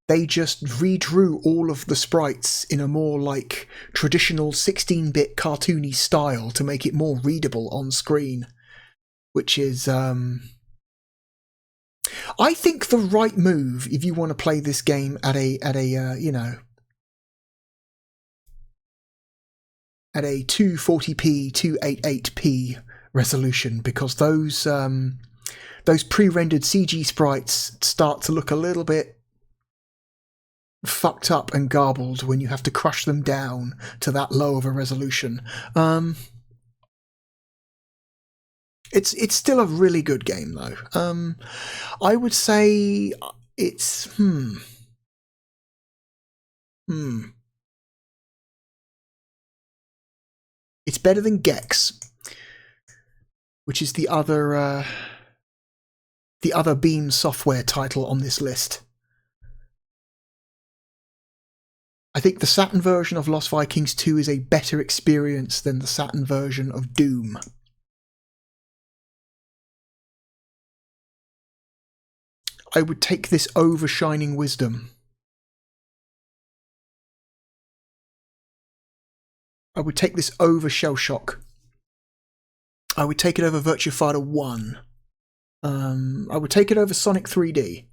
Speaker 1: they just redrew all of the sprites in a more like traditional 16-bit cartoony style to make it more readable on screen, which is I think the right move if you want to play this game at a 240p 288p resolution, because those pre-rendered CG sprites start to look a little bit fucked up and garbled when you have to crush them down to that low of a resolution. It's still a really good game though. I would say it's it's better than Gex, which is the other Beam Software title on this list. I think the Saturn version of Lost Vikings 2 is a better experience than the Saturn version of Doom. I would take this over Shining Wisdom. I would take this over Shell Shock. I would take it over Virtua Fighter 1. I would take it over Sonic 3D.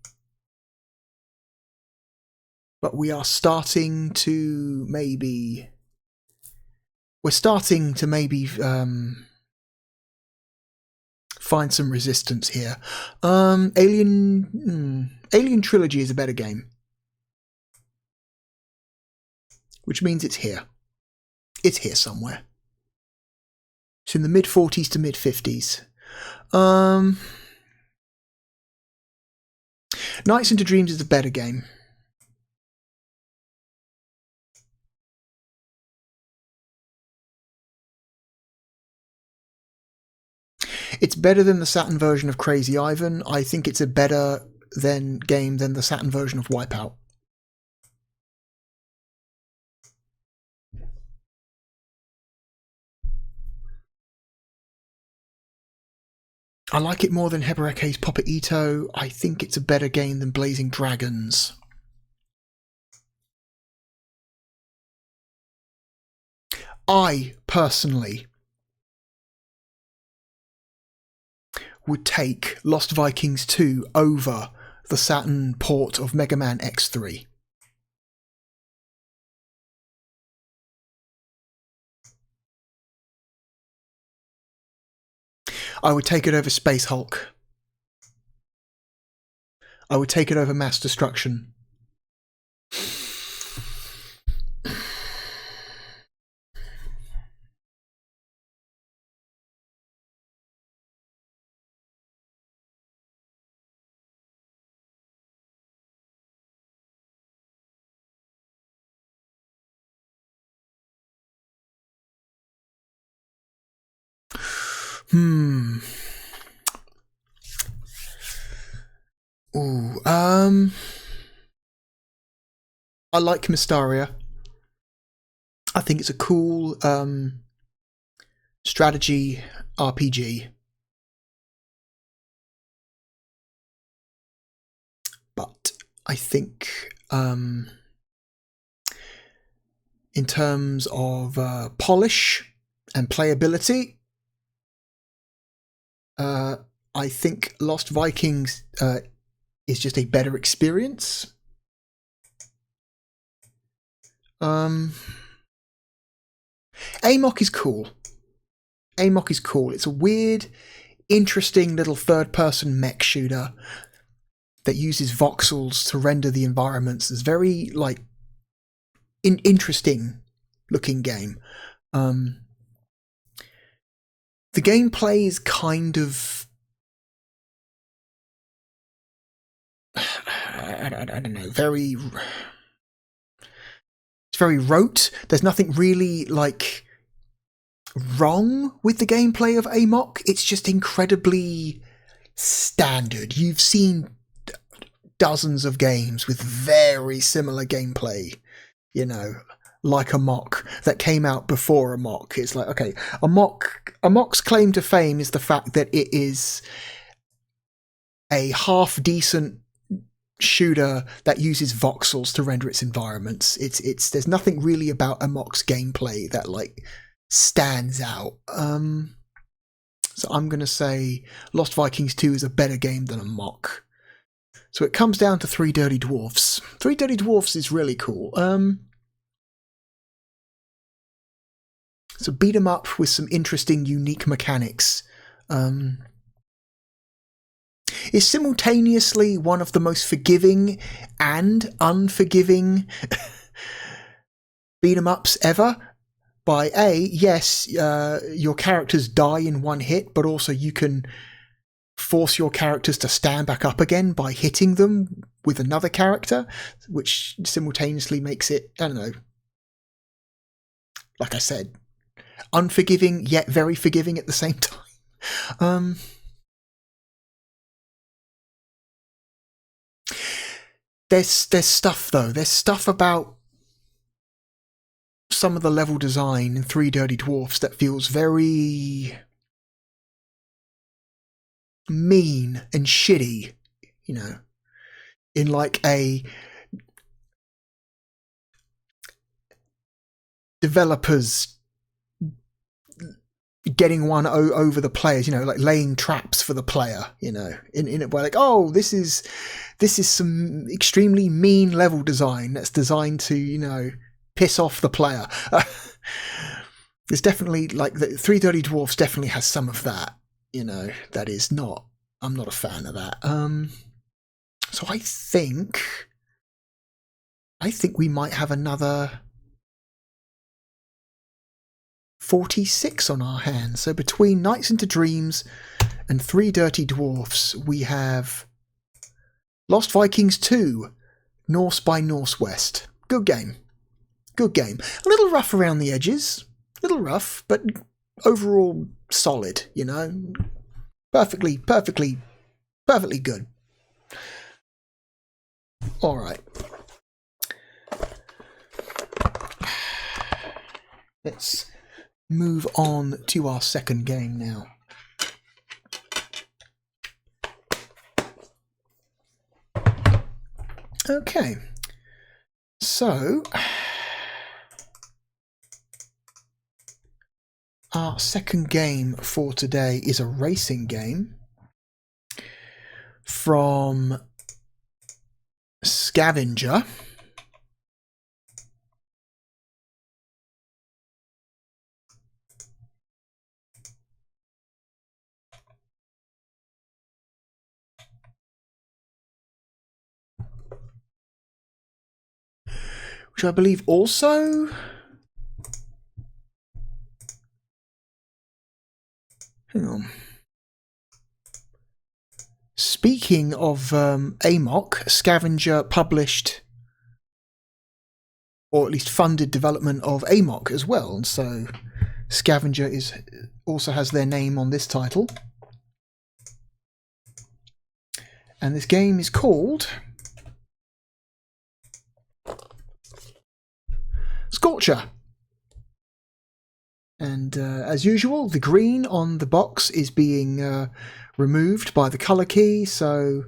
Speaker 1: But we are starting to maybe... find some resistance here. Alien Trilogy is a better game, which means it's here. It's here somewhere. It's in the mid-40s to mid-50s. Nights into Dreams is a better game. It's better than the Saturn version of Crazy Ivan. I think it's a better game than the Saturn version of Wipeout. I like it more than Hebereke's Papa Ito. I think it's a better game than Blazing Dragons. I, personally, would take Lost Vikings 2 over the Saturn port of Mega Man X3. I would take it over Space Hulk. I would take it over Mass Destruction. Ooh, I like Mystaria. I think it's a cool strategy RPG. But I think in terms of polish and playability, I think Lost Vikings is just a better experience. Amok is cool. Amok is cool. It's a weird, interesting little third-person mech shooter that uses voxels to render the environments. It's very, like, interesting looking game. The gameplay is kind of... I don't know, it's very rote. There's nothing really, like, wrong with the gameplay of Amok. It's just incredibly standard. You've seen dozens of games with very similar gameplay, you know, like Amok, that came out before Amok. It's like, okay, Amok's claim to fame is the fact that it is a half-decent shooter that uses voxels to render its environments. There's nothing really about Amok's gameplay that, like, stands out. So I'm going to say Lost Vikings 2 is a better game than Amok. So it comes down to Three Dirty Dwarfs. Three Dirty Dwarfs is really cool. So beat 'em up with some interesting, unique mechanics. Is simultaneously one of the most forgiving and unforgiving beat 'em ups ever. By yes, your characters die in one hit, but also you can force your characters to stand back up again by hitting them with another character, which simultaneously makes it, I don't know, like I said, unforgiving yet very forgiving at the same time. There's stuff though. There's stuff about some of the level design in Three Dirty Dwarfs that feels very mean and shitty, you know, in like a developers getting one over the players, you know, like laying traps for the player, you know, in it where like, oh, this is some extremely mean level design that's designed to, you know, piss off the player. There's definitely, like, the Three Dirty Dwarfs definitely has some of that, you know, that is not, I'm not a fan of that. So I think we might have another 46 on our hands. So between Nights into Dreams and Three Dirty Dwarfs, we have Lost Vikings 2, Norse by Northwest. Good game. Good game. A little rough around the edges. A little rough, but overall solid, you know. Perfectly good. Alright. Let's move on to our second game now. Okay, so our second game for today is a racing game from Scavenger. Which I believe also hang on. Speaking of AMOC, Scavenger published or at least funded development of AMOC as well, and so Scavenger also has their name on this title. And this game is called Scorcher. And as usual, the green on the box is being removed by the colour key, so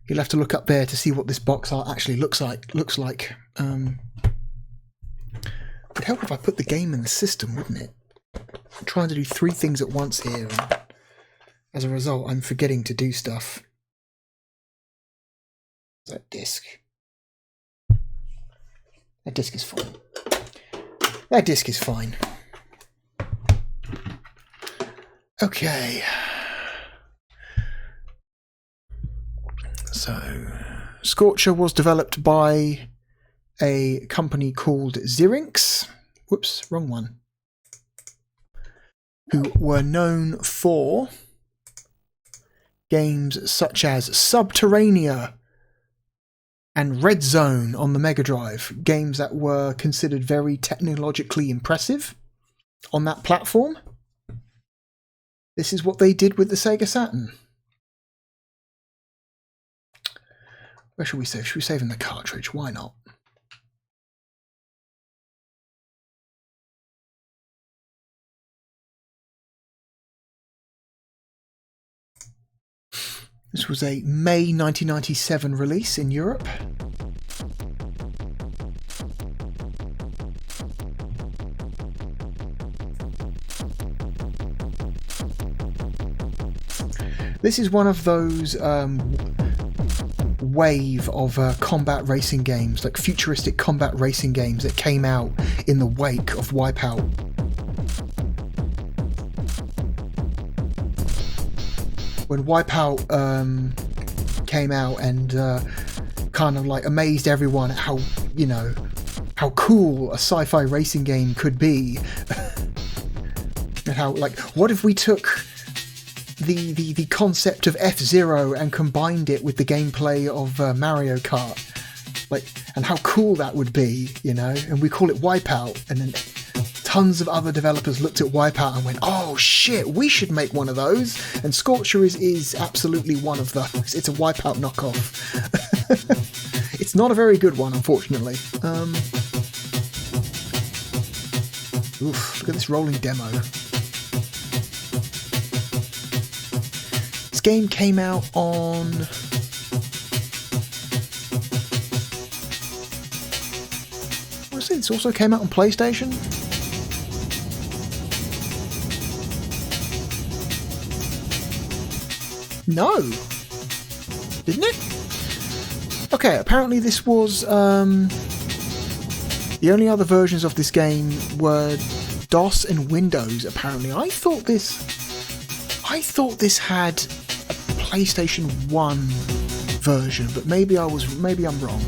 Speaker 1: you'll have to look up there to see what this box art actually looks like. Would help if I put the game in the system, wouldn't it? I'm trying to do 3 things at once here, and as a result, I'm forgetting to do stuff. That disc. That disc is fine. That disc is fine. Okay. So, Scorcher was developed by a company called Zyrinx. Whoops, wrong one. Who were known for games such as Subterranea and Red Zone on the Mega Drive, games that were considered very technologically impressive on that platform. This is what they did with the Sega Saturn. Where should we save? Should we save in the cartridge? Why not? This was a May 1997 release in Europe. This is one of those wave of combat racing games, like futuristic combat racing games that came out in the wake of Wipeout. When Wipeout came out and kind of like amazed everyone at how, you know, how cool a sci-fi racing game could be. And how, like, what if we took the concept of F-Zero and combined it with the gameplay of Mario Kart? Like, and how cool that would be, you know? And we call it Wipeout, and then tons of other developers looked at Wipeout and went, oh shit, we should make one of those. And Scorcher is absolutely one of those. It's a Wipeout knockoff. It's not a very good one, unfortunately. Oof, look at this rolling demo. This game came out on... what is it? This also came out on PlayStation? No, didn't it? Okay, apparently this was the only other versions of this game were DOS and Windows. Apparently, I thought this had a PlayStation 1 version, but maybe I'm wrong.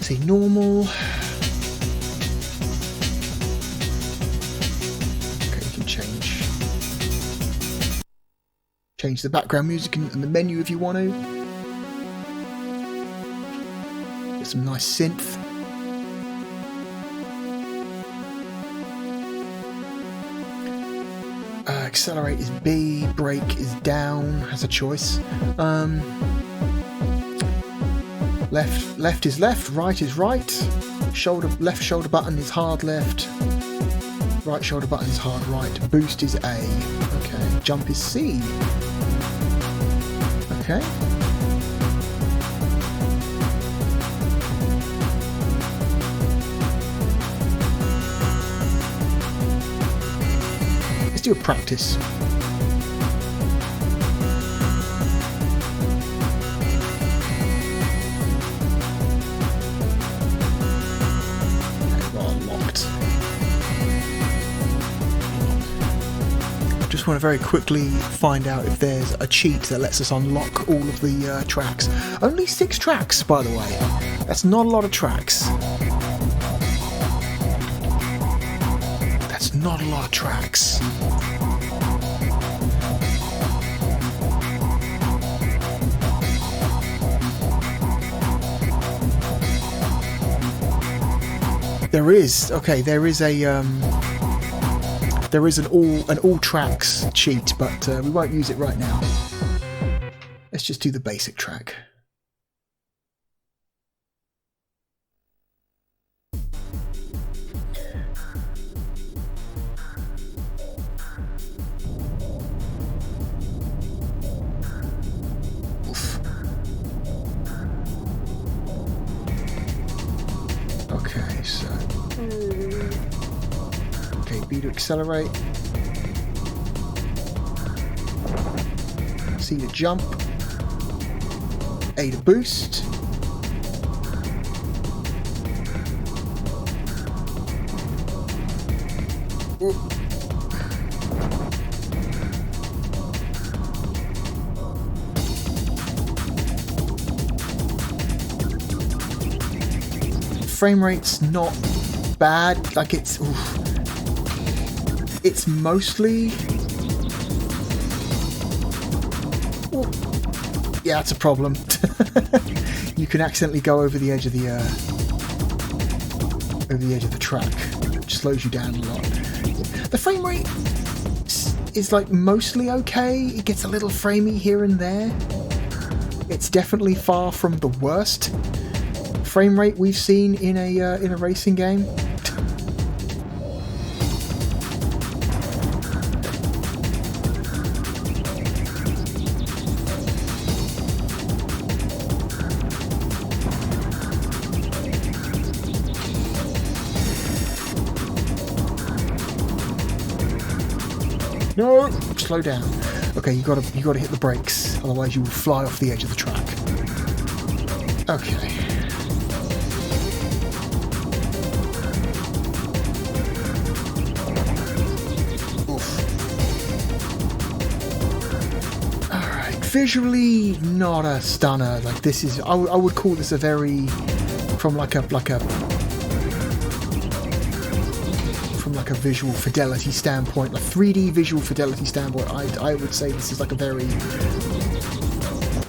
Speaker 1: See, normal. Okay, you can change the background music and the menu if you want to. Get some nice synth. Accelerate is B, brake is down, has a choice. Left is left, right is right. Left shoulder button is hard left. Right shoulder button is hard right. Boost is A. Okay. Jump is C. Okay. Let's do a practice. Just want to very quickly find out if there's a cheat that lets us unlock all of the tracks. Only 6 tracks, by the way. That's not a lot of tracks. That's not a lot of tracks. There is an all tracks cheat, but we won't use it right now. Let's just do the basic track. Oof. Okay, so B to accelerate, C to jump, A to boost, frame rate's not bad, like it's mostly... Ooh. Yeah, it's a problem. You can accidentally go over the edge of the track, which slows you down a lot. The frame rate is like mostly okay. It gets a little framey here and there. It's definitely far from the worst frame rate we've seen in a racing game. No, slow down. Okay, you gotta hit the brakes, otherwise you will fly off the edge of the track. Okay. Oof. Alright, visually not a stunner. Like this is, I would call this a very, from like a visual fidelity standpoint, like 3D visual fidelity standpoint, I would say this is like a very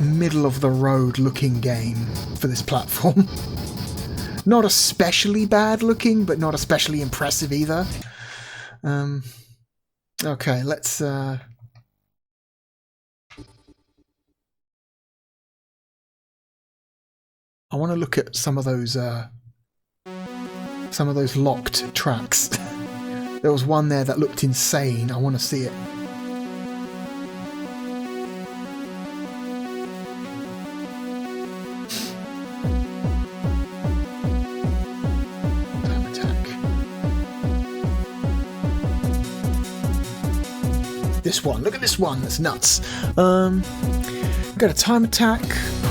Speaker 1: middle of the road looking game for this platform. Not especially bad looking, but not especially impressive either. Okay, let's I want to look at some of those locked tracks. There was one there that looked insane. I want to see it. Time attack. This one. Look at this one. That's nuts. Go to time attack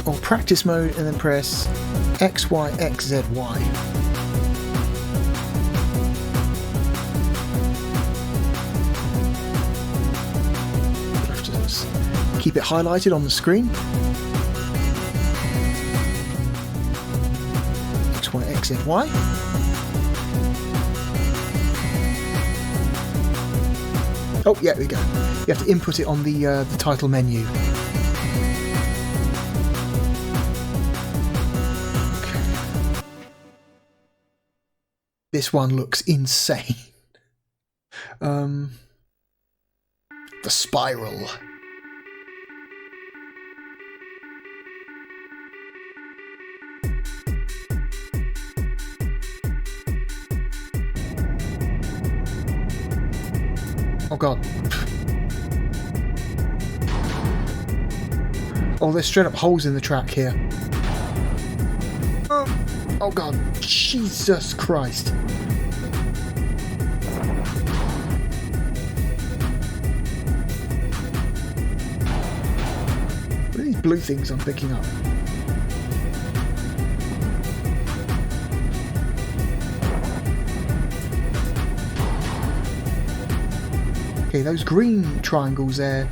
Speaker 1: or practice mode and then press X, Y, X, Z, Y. Keep it highlighted on the screen. X, Y, exit. Why? Oh, yeah, there we go. You have to input it on the title menu. Okay. This one looks insane. The spiral. Oh god. Oh, there's straight up holes in the track here. Oh god. Jesus Christ. What are these blue things I'm picking up? Okay, those green triangles there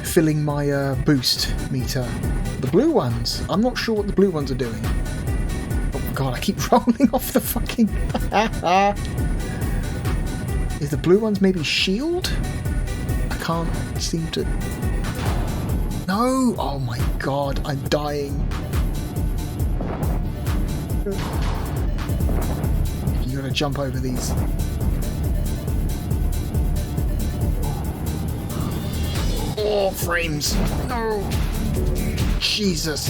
Speaker 1: filling my boost meter. The blue ones, I'm not sure what the blue ones are doing. Oh god, I keep rolling off the fucking... Is the blue ones maybe shield? I can't seem to... No! Oh my god, I'm dying. You gotta jump over these. Oh, frames. No. Jesus.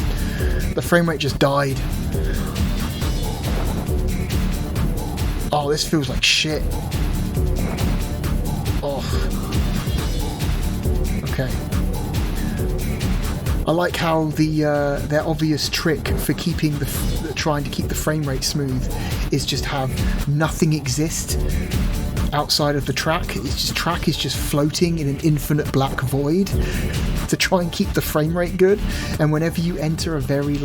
Speaker 1: The frame rate just died. Oh, this feels like shit. Oh. Okay. I like how their obvious trick for keeping trying to keep the frame rate smooth is just have nothing exist outside of the track. Track is just floating in an infinite black void to try and keep the frame rate good. And whenever you enter a very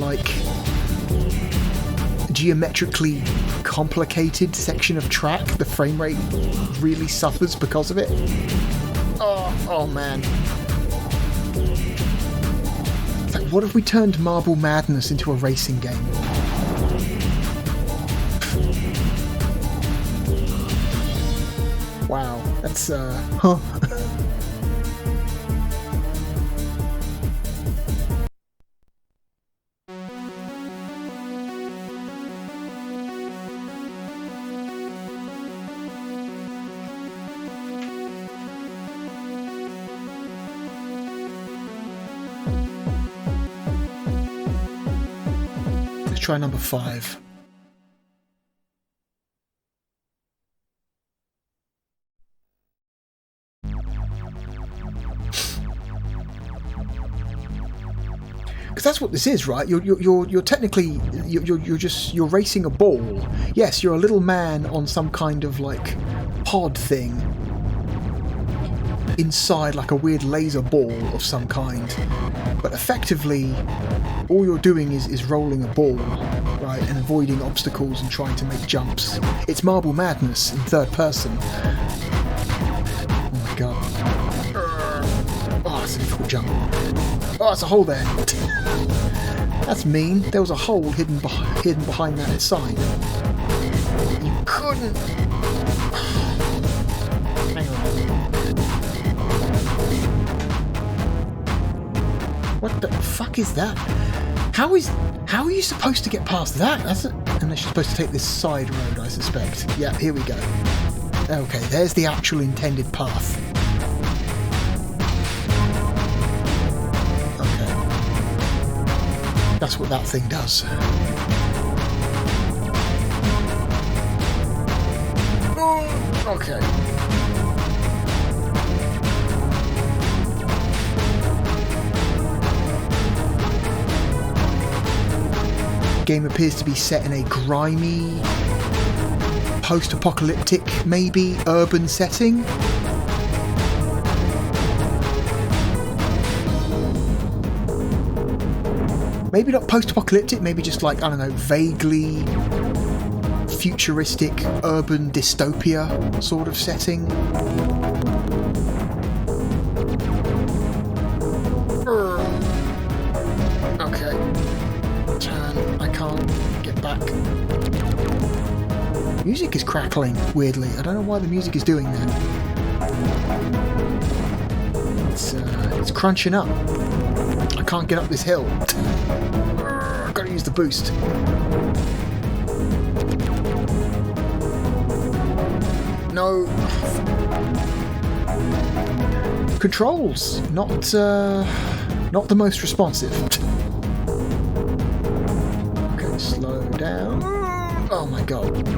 Speaker 1: geometrically complicated section of track, the frame rate really suffers because of it. Oh man. It's like, what if we turned Marble Madness into a racing game? Wow, that's huh. Let's try number 5. Because that's what this is, right? You're technically you're racing a ball. Yes, you're a little man on some kind of pod thing inside a weird laser ball of some kind. But effectively, all you're doing is rolling a ball, right, and avoiding obstacles and trying to make jumps. It's Marble Madness in third person. Oh my god. Oh, that's a difficult jump. Oh, there's a hole there. That's mean. There was a hole hidden behind that sign. You couldn't. Hang on. What the fuck is that? How are you supposed to get past that? Unless you're supposed to take this side road, I suspect. Yeah, here we go. Okay, there's the actual intended path. That's what that thing does. Oh, okay. The game appears to be set in a grimy, post-apocalyptic, maybe, urban setting. Maybe not post-apocalyptic, maybe just I don't know, vaguely futuristic urban dystopia sort of setting. Okay. Turn. I can't get back. track. Music is crackling weirdly. I don't know why the music is doing that. It's crunching up. I can't get up this hill. I've got to use the boost. No. Controls, not the most responsive. Okay, slow down. Oh my god.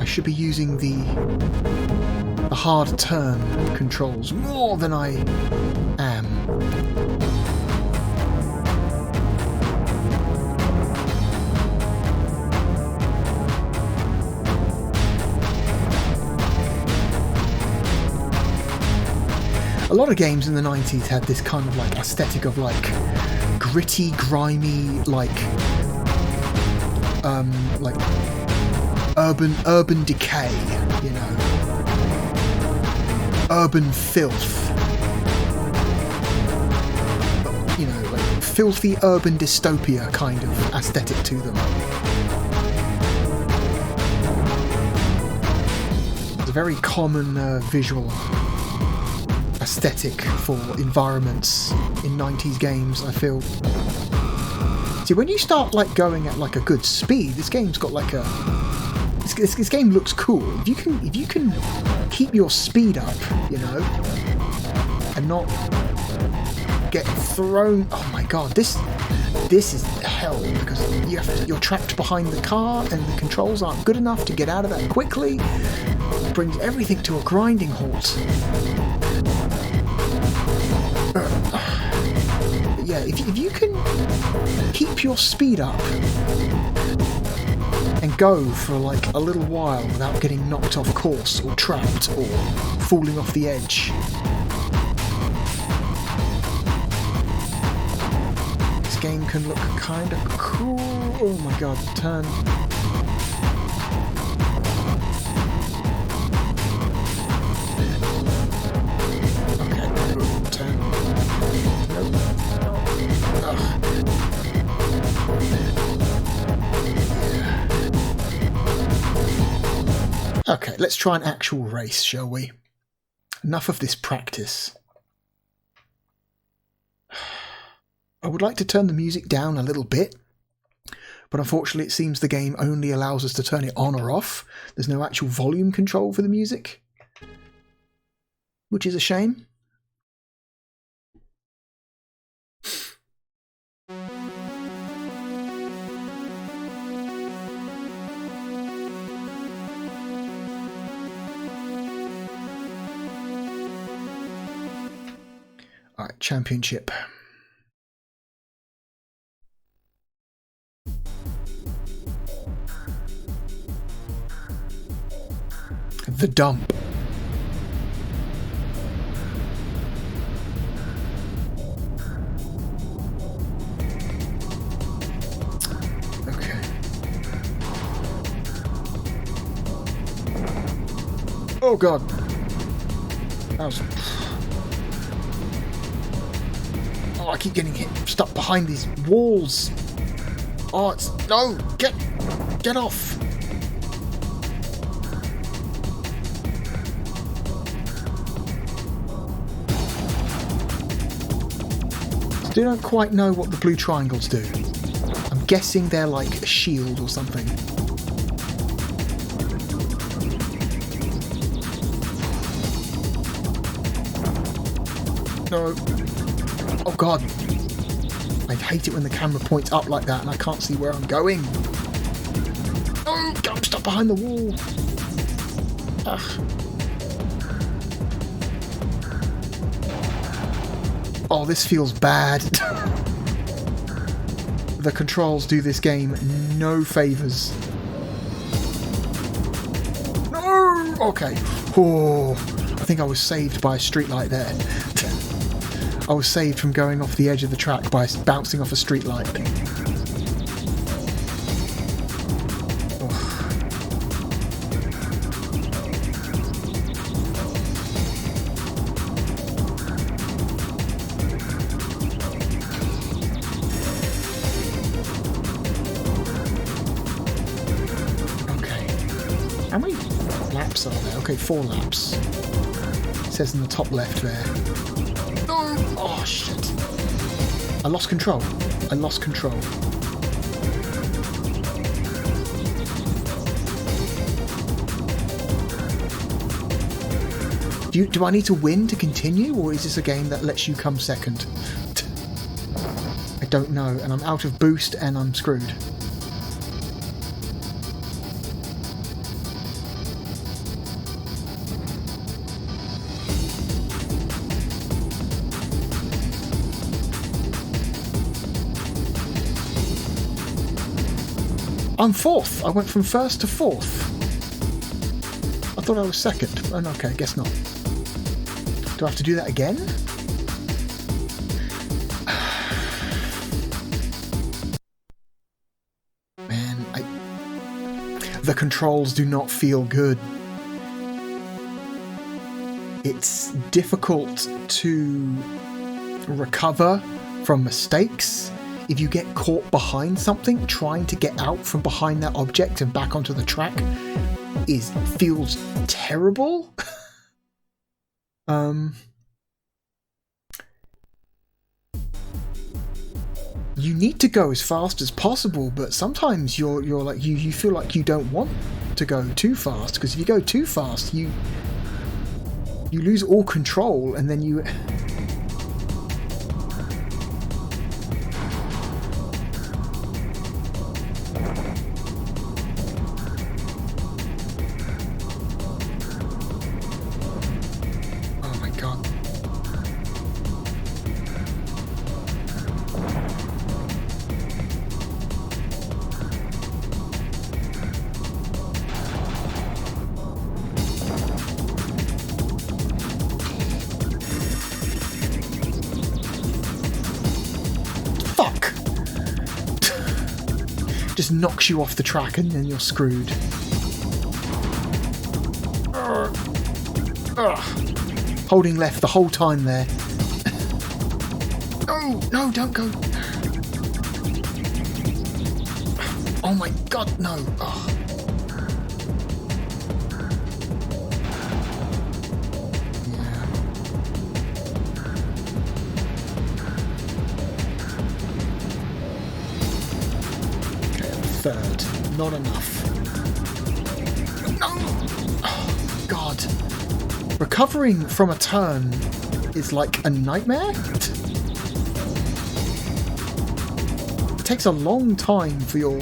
Speaker 1: I should be using the hard turn controls more than I am. A lot of games in the 90s had this kind of like aesthetic of like gritty, grimy, like urban decay, you know, urban filth, you know, like filthy urban dystopia kind of aesthetic to them. It's a very common visual aesthetic for environments in 90s games, I feel. See, when you start like going at like a good speed, this game's got like a this game looks cool. If you can keep your speed up, you know, and not get thrown. Oh my god, this is hell, because you're trapped behind the car and the controls aren't good enough to get out of that quickly. It brings everything to a grinding halt. Yeah, if you can keep your speed up and go for like a little while without getting knocked off course or trapped or falling off the edge, this game can look kind of cool. Oh my god, turn. Okay, let's try an actual race, shall we? Enough of this practice. I would like to turn the music down a little bit, but unfortunately it seems the game only allows us to turn it on or off. There's no actual volume control for the music, which is a shame. Alright, championship. The dump. Okay. Oh god. That was... Oh, I keep getting hit, stuck behind these walls. Oh, it's... No! Get off! Still don't quite know what the blue triangles do. I'm guessing they're like a shield or something. No. Oh god. I hate it when the camera points up like that and I can't see where I'm going. Oh, I'm stuck behind the wall. Ugh. Oh, this feels bad. The controls do this game no favours. No! Okay. Oh, I think I was saved by a streetlight there. I was saved from going off the edge of the track by bouncing off a streetlight. laps are there? Okay, 4 laps. It says in the top left there. No! Oh, shit. I lost control. Do I need to win to continue, or is this a game that lets you come second? I don't know, and I'm out of boost and I'm screwed. I'm 4th. I went from 1st to 4th. I thought I was 2nd. Oh, okay, I guess not. Do I have to do that again? Man, the controls do not feel good. It's difficult to recover from mistakes. If you get caught behind something, trying to get out from behind that object and back onto the track feels terrible. You need to go as fast as possible, but sometimes you're like you feel like you don't want to go too fast, because if you go too fast, you lose all control, and then you. Just knocks you off the track and then you're screwed. Holding left the whole time there. No, don't go. Oh my god, no. Oh. Third. Not enough. No! Oh, God. Recovering from a turn is like a nightmare. It takes a long time for your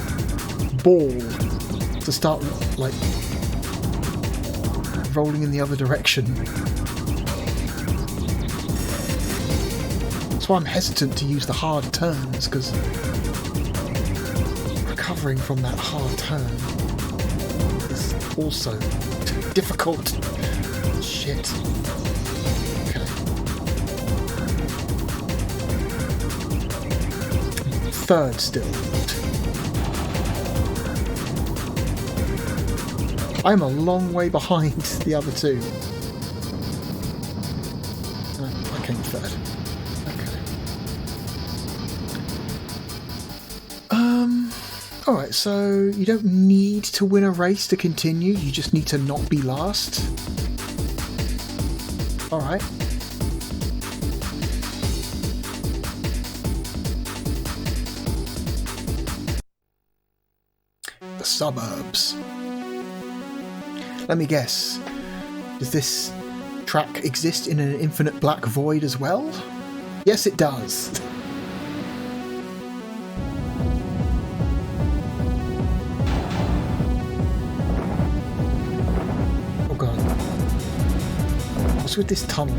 Speaker 1: ball to start, like, rolling in the other direction. That's why I'm hesitant to use the hard turns, because recovering from that hard turn is also difficult. Shit. Okay. Third still. I'm a long way behind the other two. I came third. Alright, so you don't need to win a race to continue, you just need to not be last. Alright. The suburbs. Let me guess. Does this track exist in an infinite black void as well? Yes, it does. With this tunnel.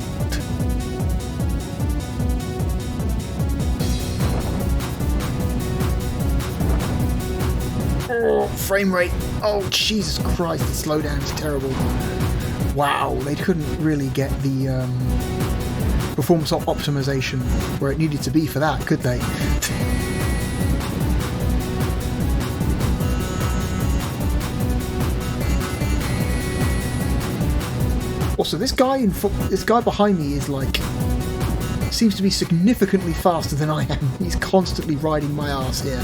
Speaker 1: Oh, frame rate. Oh, Jesus Christ, the slowdown is terrible. Wow, they couldn't really get the performance optimization where it needed to be for that, could they? Also, this guy behind me is like, seems to be significantly faster than I am. He's constantly riding my ass here.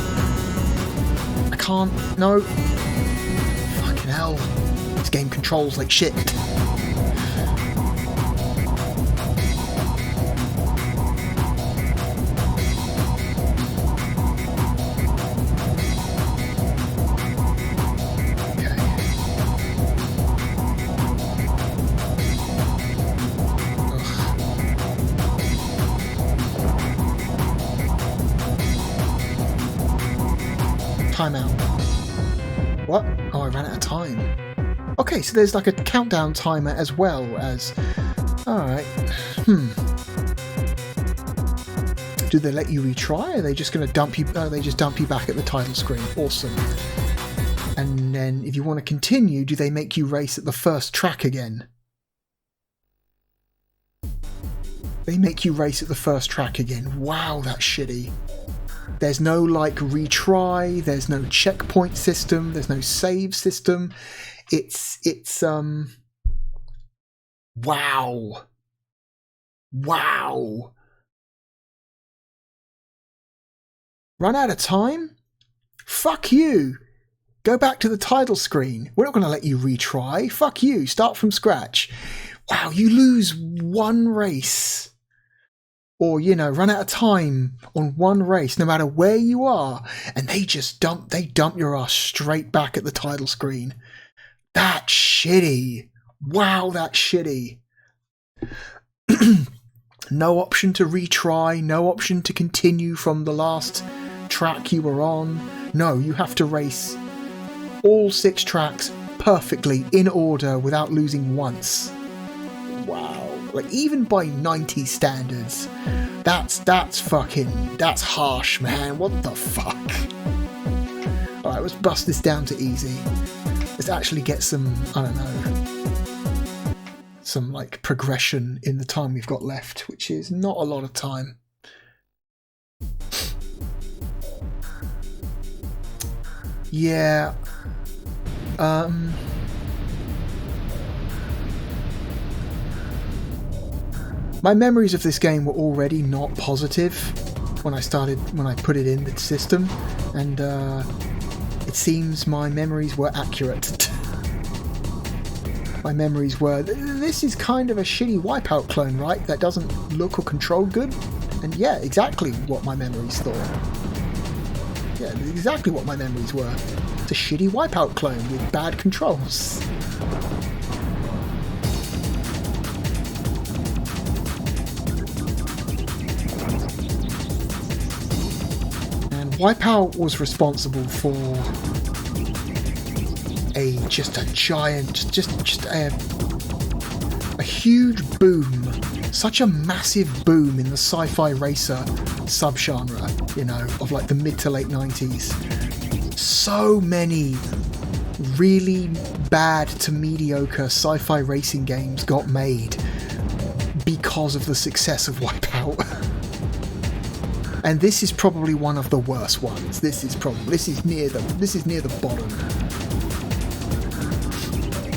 Speaker 1: I can't. No. Fucking hell. This game controls like shit. Timeout. What? Oh, I ran out of time. Okay, so there's like a countdown timer as well as... Alright. Do they let you retry? Are they just going to dump you... Oh, they just dump you back at the title screen. Awesome. And then if you want to continue, do they make you race at the first track again? They make you race at the first track again. Wow, that's shitty. There's no like retry, there's no checkpoint system, there's no save system. It's wow. Wow. Run out of time? Fuck you. Go back to the title screen. We're not going to let you retry. Fuck you. Start from scratch. Wow, you lose one race. Or, you know, run out of time on one race, no matter where you are, and they just dump your ass straight back at the title screen. That's shitty. Wow, that's shitty. No option to retry, no option to continue from the last track you were on. No, you have to race all 6 tracks perfectly in order without losing once. Wow. Like, even by 90 standards, that's harsh, man. What the fuck? Alright, let's bust this down to easy. Let's actually get some, I don't know, some like progression in the time we've got left, which is not a lot of time. Yeah. My memories of this game were already not positive when I put it in the system, and it seems my memories were accurate. My memories were, this is kind of a shitty Wipeout clone, right? That doesn't look or control good? And yeah, exactly what my memories thought. Yeah, exactly what my memories were. It's a shitty Wipeout clone with bad controls. Wipeout was responsible for a huge boom, such a massive boom in the sci-fi racer subgenre, you know, of like the mid to late 90s. So many really bad to mediocre sci-fi racing games got made because of the success of Wipeout. And this is probably one of the worst ones. This is near the bottom.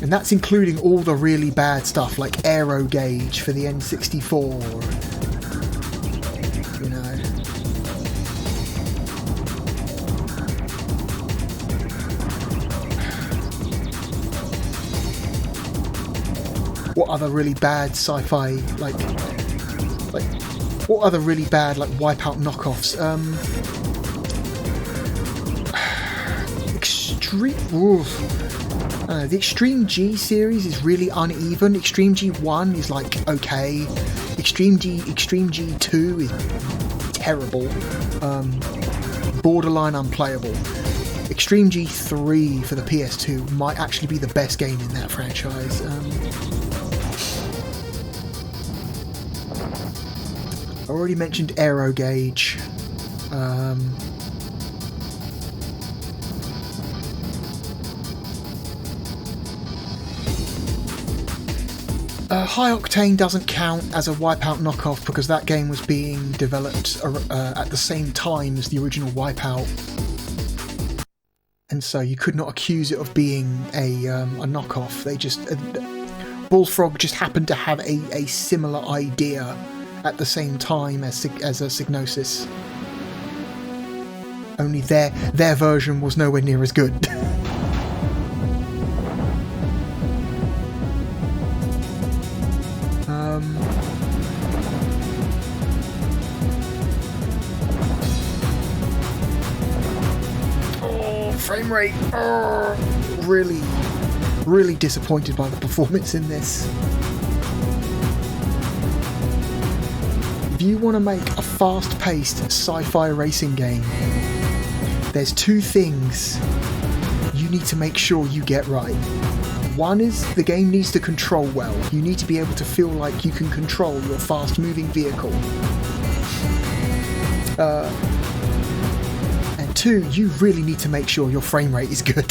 Speaker 1: And that's including all the really bad stuff like Aero Gauge for the N64. You know. What other really bad sci-fi what other really bad like Wipeout knockoffs? The Extreme G series is really uneven. Extreme G1 is like okay. Extreme G2 is terrible. Borderline unplayable. Extreme G3 for the PS2 might actually be the best game in that franchise. I already mentioned Aero Gauge. High Octane doesn't count as a Wipeout knockoff because that game was being developed at the same time as the original Wipeout, and so you could not accuse it of being a knockoff. They just Bullfrog just happened to have a similar idea at the same time as a Psygnosis. Only their version was nowhere near as good. frame rate. Oh, really disappointed by the performance in this. If you want to make a fast-paced sci-fi racing game, there's two things you need to make sure you get right. One is the game needs to control well. You need to be able to feel like you can control your fast-moving vehicle. And two, you really need to make sure your frame rate is good.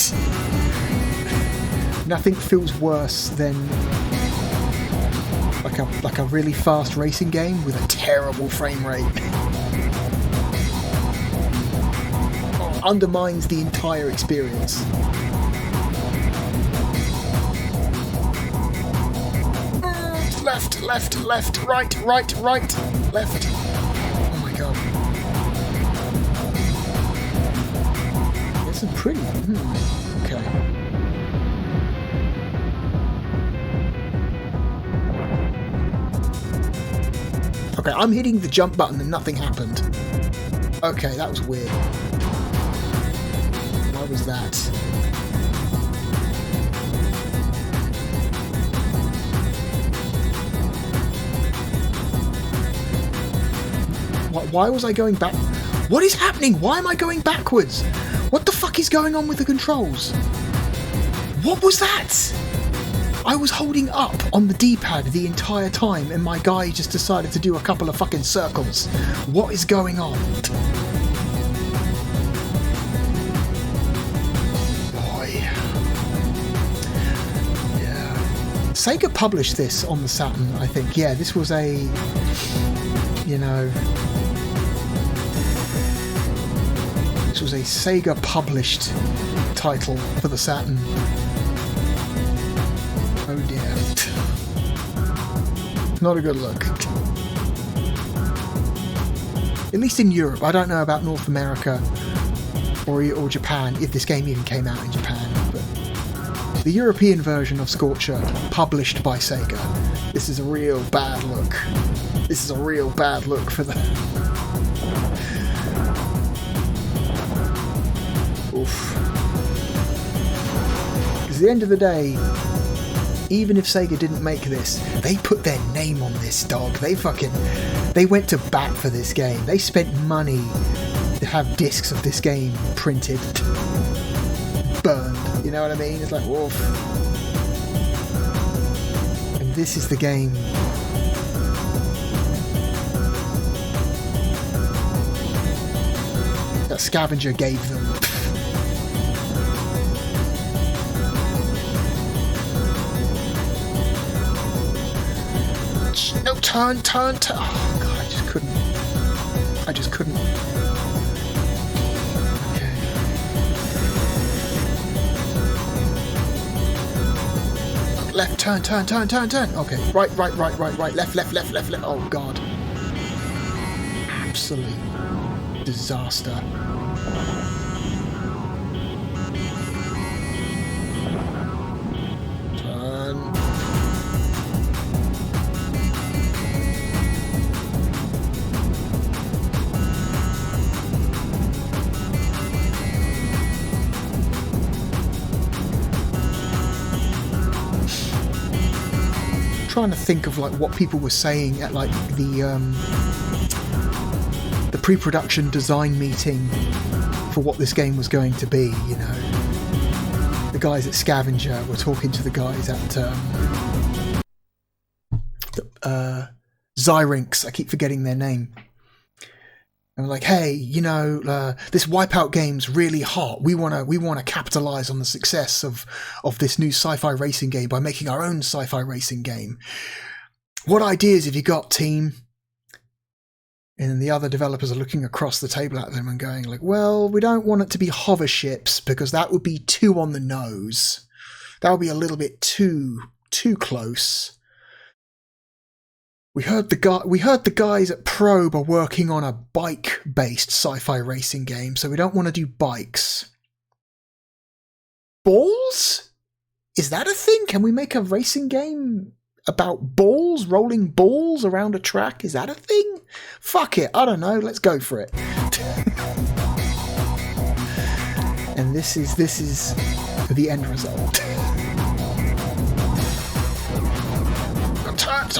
Speaker 1: Nothing feels worse than like a really fast racing game with a terrible frame rate. Undermines the entire experience. Left, right, left. Oh my god. It's a pretty. Okay. Okay, I'm hitting the jump button and nothing happened. Okay, that was weird. Why was that? Why was I going back? What is happening? Why am I going backwards? What the fuck is going on with the controls? What was that? I was holding up on the D-pad the entire time and my guy just decided to do a couple of fucking circles. What is going on? Boy. Yeah. Sega published this on the Saturn, I think. Yeah, this was a... You know... This was a Sega published title for the Saturn. Oh dear. Not a good look. At least in Europe. I don't know about North America or Japan, if this game even came out in Japan. But the European version of Scorcher, published by Sega. This is a real bad look. This is a real bad look for the... Oof. Because at the end of the day, even if Sega didn't make this, they put their name on this, dog. They went to bat for this game. They spent money to have discs of this game printed, burned. You know what I mean? It's like, woof. And this is the game. That Scavenger gave them. No, turn. Oh god, I just couldn't. Okay. Left, turn. Okay, right, left. Oh god. Absolute disaster. Trying to think of like what people were saying at like the pre-production design meeting for what this game was going to be. You know, the guys at Scavenger were talking to the guys at Zyrinx. I keep forgetting their name. And we're like, hey, you know, this Wipeout game's really hot. We wanna capitalize on the success of this new sci-fi racing game by making our own sci-fi racing game. What ideas have you got, team? And then the other developers are looking across the table at them and going like, well, we don't want it to be hover ships because that would be too on the nose. That would be a little bit too close. We heard the guys at Probe are working on a bike-based sci-fi racing game, so we don't want to do bikes. Balls? Is that a thing? Can we make a racing game about balls, rolling balls around a track? Is that a thing? Fuck it, I don't know, let's go for it. And this is the end result.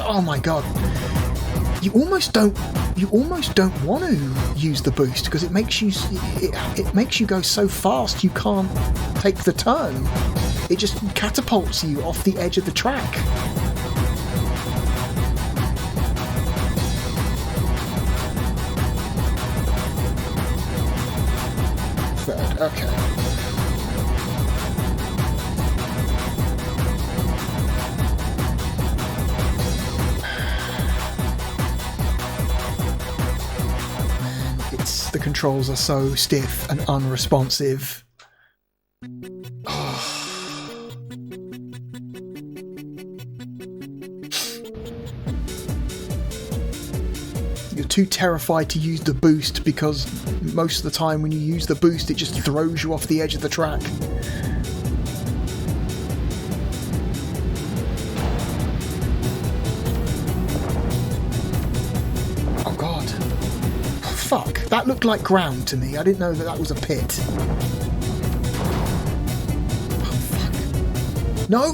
Speaker 1: Oh my god. You almost don't want to use the boost because it makes you go so fast you can't take the turn. It just catapults you off the edge of the track. Third, okay. The controls are so stiff and unresponsive. Oh. You're too terrified to use the boost because most of the time when you use the boost it just throws you off the edge of the track. Fuck, that looked like ground to me. I didn't know that was a pit. Oh, fuck. No!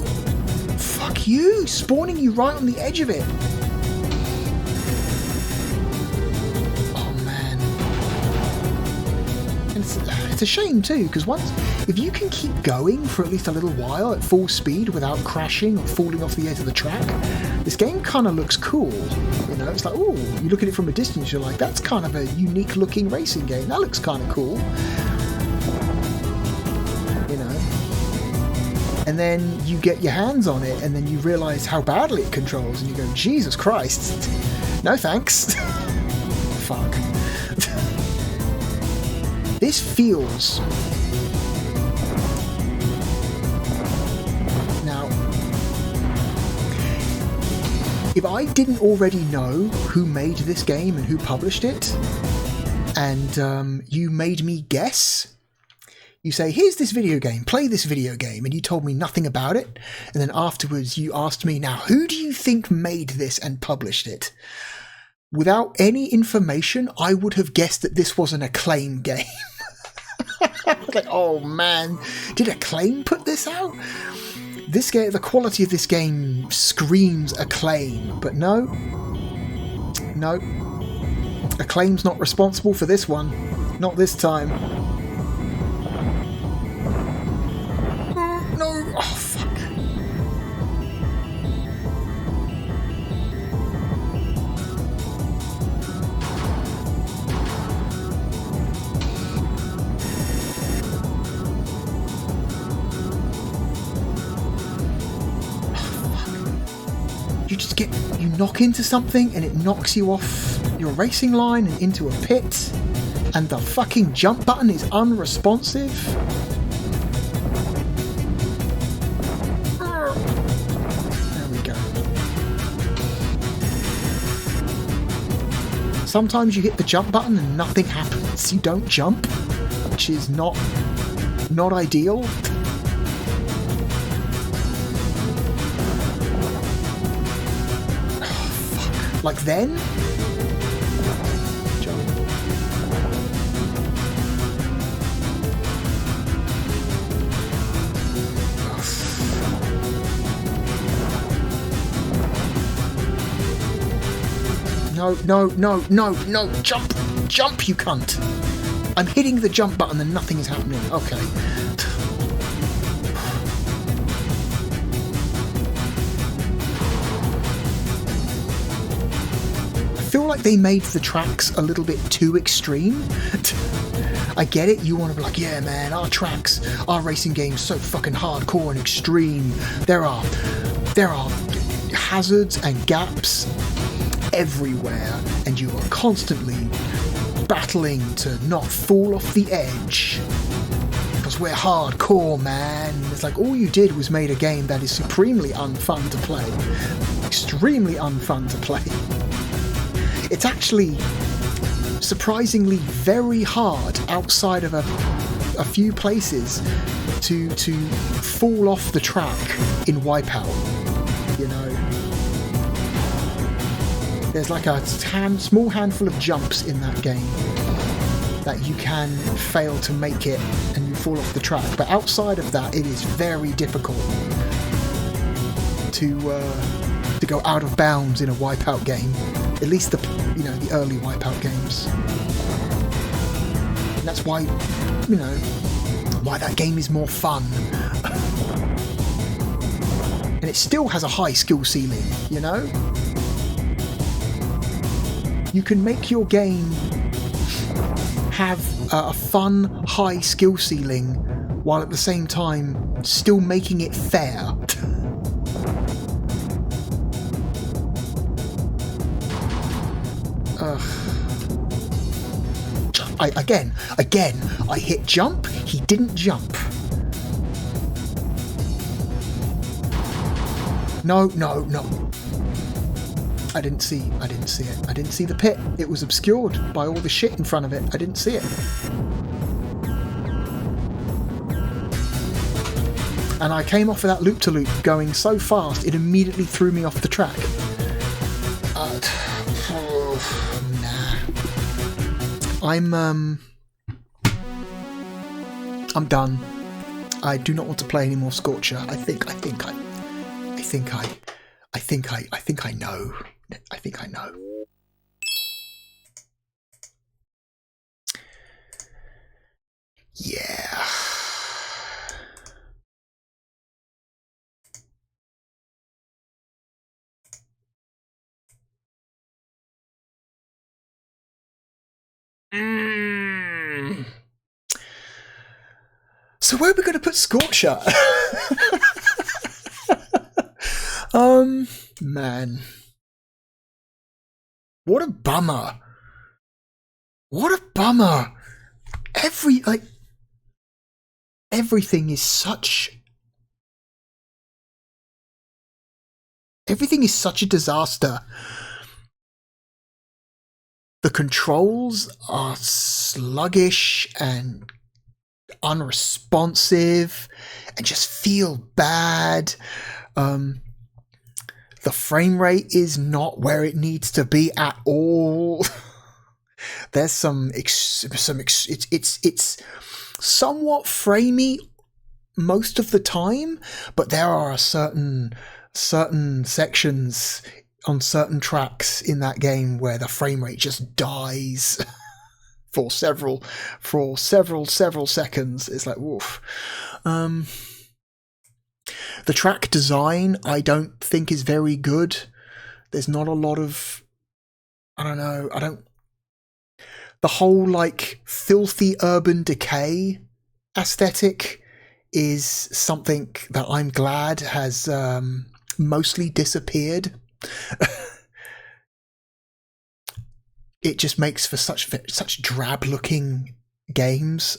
Speaker 1: Fuck you! Spawning you right on the edge of it. Oh, man. And it's a shame, too, because if you can keep going for at least a little while at full speed without crashing or falling off the edge of the track, this game kind of looks cool. You know, it's like, oh, you look at it from a distance, you're like, that's kind of a unique looking racing game. That looks kind of cool. You know. And then you get your hands on it and then you realise how badly it controls and you go, Jesus Christ. No thanks. Fuck. This feels... Now... If I didn't already know who made this game and who published it, and you made me guess, you say, here's this video game, play this video game, and you told me nothing about it, and then afterwards you asked me, now who do you think made this and published it? Without any information, I would have guessed that this was an Acclaim game. Like, oh man, did Acclaim put this out? This game, the quality of this game screams Acclaim, but no. Acclaim's not responsible for this one. Not this time. No. Oh, fuck. You knock into something and it knocks you off your racing line and into a pit, and the fucking jump button is unresponsive. There we go. Sometimes you hit the jump button and nothing happens. You don't jump, which is not ideal. Like then? Jump. No, jump, you cunt. I'm hitting the jump button and nothing is happening. Okay. I feel like they made the tracks a little bit too extreme. I get it, you want to be like, yeah man, our tracks, our racing game's so fucking hardcore and extreme. There are hazards and gaps everywhere, and you are constantly battling to not fall off the edge. Because we're hardcore, man. It's like all you did was made a game that is supremely unfun to play. Extremely unfun to play. It's actually surprisingly very hard outside of a few places to fall off the track in Wipeout. You know, there's like a small handful of jumps in that game that you can fail to make it and you fall off the track. But outside of that, it is very difficult to go out of bounds in a Wipeout game. At least the early Wipeout games. And that's why, why that game is more fun. And it still has a high skill ceiling, you know? You can make your game have a fun, high skill ceiling while at the same time still making it fair. I hit jump, he didn't jump. No. I didn't see it. I didn't see the pit. It was obscured by all the shit in front of it. I didn't see it. And I came off of that loop-to-loop going so fast, it immediately threw me off the track. I'm done. I do not want to play any more Scorcher. I think I know. I think I know. Yeah. So where are we going to put Scorcher? Man. What a bummer. What a bummer. Everything is such a disaster. The controls are sluggish and unresponsive and just feel bad. The frame rate is not where it needs to be at all. There's it's somewhat framey most of the time, but there are certain sections on certain tracks in that game where the frame rate just dies for several seconds. It's like, woof. The track design I don't think is very good. There's not a lot of, the whole like filthy urban decay aesthetic is something that I'm glad has mostly disappeared. It just makes for such drab looking games.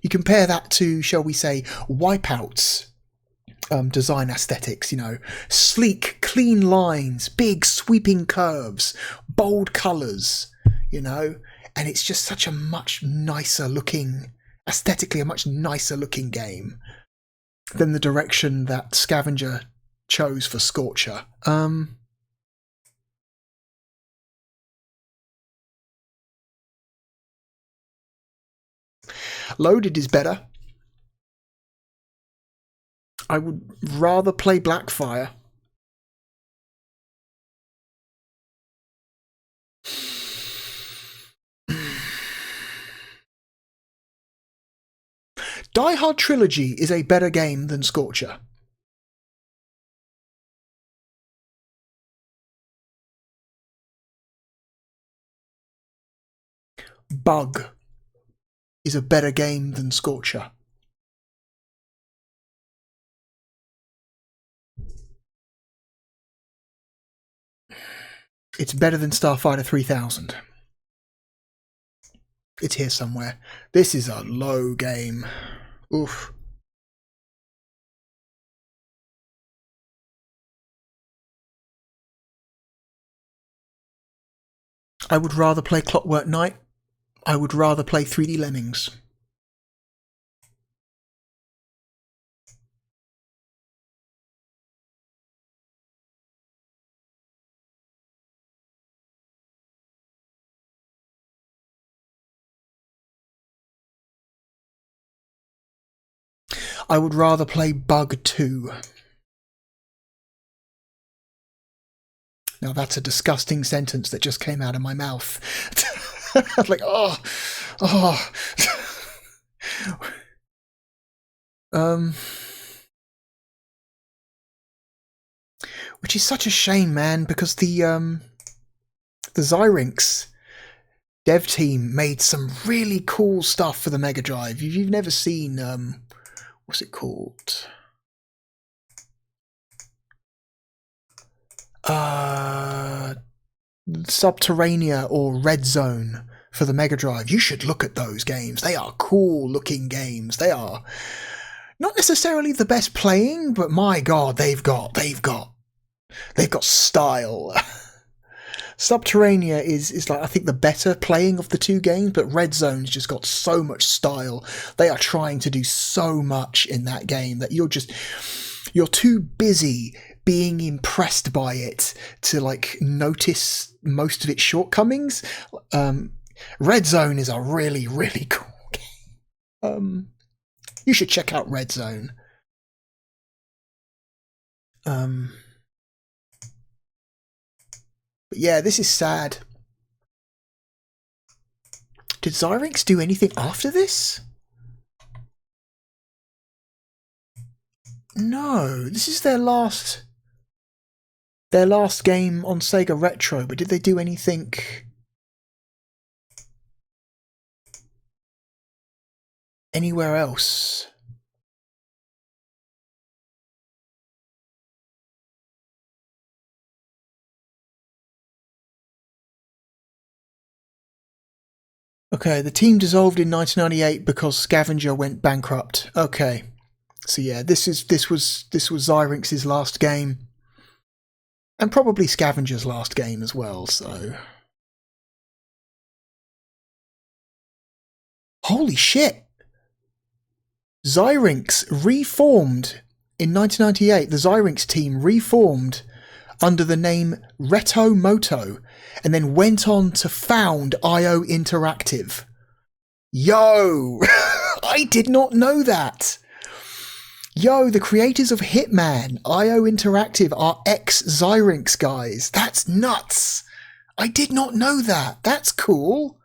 Speaker 1: You compare that to, shall we say, Wipeout's design aesthetics, sleek, clean lines, big sweeping curves, bold colours, and it's just such a much nicer looking, aesthetically a much nicer looking game than the direction that Scavenger chose for Scorcher. Loaded is better. I would rather play Blackfire. Die Hard Trilogy is a better game than Scorcher. Bug is a better game than Scorcher. It's better than Starfighter 3000. It's here somewhere. This is a low game. Oof. I would rather play Clockwork Knight. I would rather play 3D Lemmings. I would rather play Bug 2. Now that's a disgusting sentence that just came out of my mouth. Like, oh. Which is such a shame, man, because the Zyrinx dev team made some really cool stuff for the Mega Drive. If you've never seen, what's it called? Subterranea or Red Zone for the Mega Drive. You should look at those games. They are cool looking games. They are not necessarily the best playing, but my god, they've got style. Subterranea is like, I think, the better playing of the two games, but Red Zone's just got so much style. They are trying to do so much in that game that you're too busy being impressed by it to like notice most of its shortcomings. Red Zone is a really, really cool game. You should check out Red Zone. But yeah, this is sad. Did Zyrinx do anything after this? No, this is their last game on Sega Retro, but did they do anything anywhere else? Okay, the team dissolved in 1998 because Scavenger went bankrupt. Okay, so yeah, this was Zyrinx's last game, and probably Scavenger's last game as well. So, holy shit! Zyrinx reformed in 1998. The Zyrinx team reformed under the name Reto Moto, and then went on to found IO Interactive. Yo! I did not know that! Yo, the creators of Hitman, IO Interactive, are ex-Zyrinx guys. That's nuts! I did not know that. That's cool.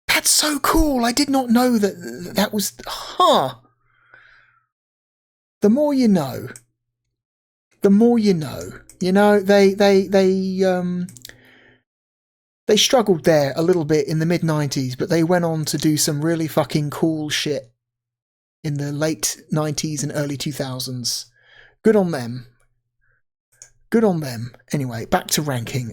Speaker 1: That's so cool. I did not know that was... Huh. The more you know. The more you know. You know, they struggled there a little bit in the mid-90s, but they went on to do some really fucking cool shit in the late 90s and early 2000s. Good on them. Good on them. Anyway, back to ranking.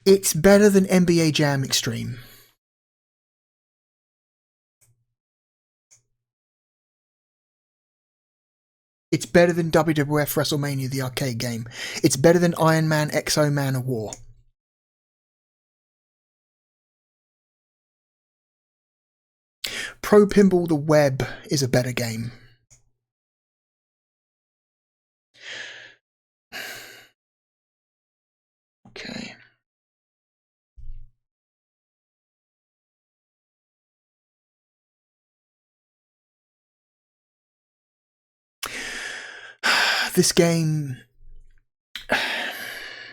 Speaker 1: It's better than NBA Jam Extreme. It's better than WWF WrestleMania, the arcade game. It's better than Iron Man, Exo Man of War. Pro Pinball The Web is a better game. Okay. This game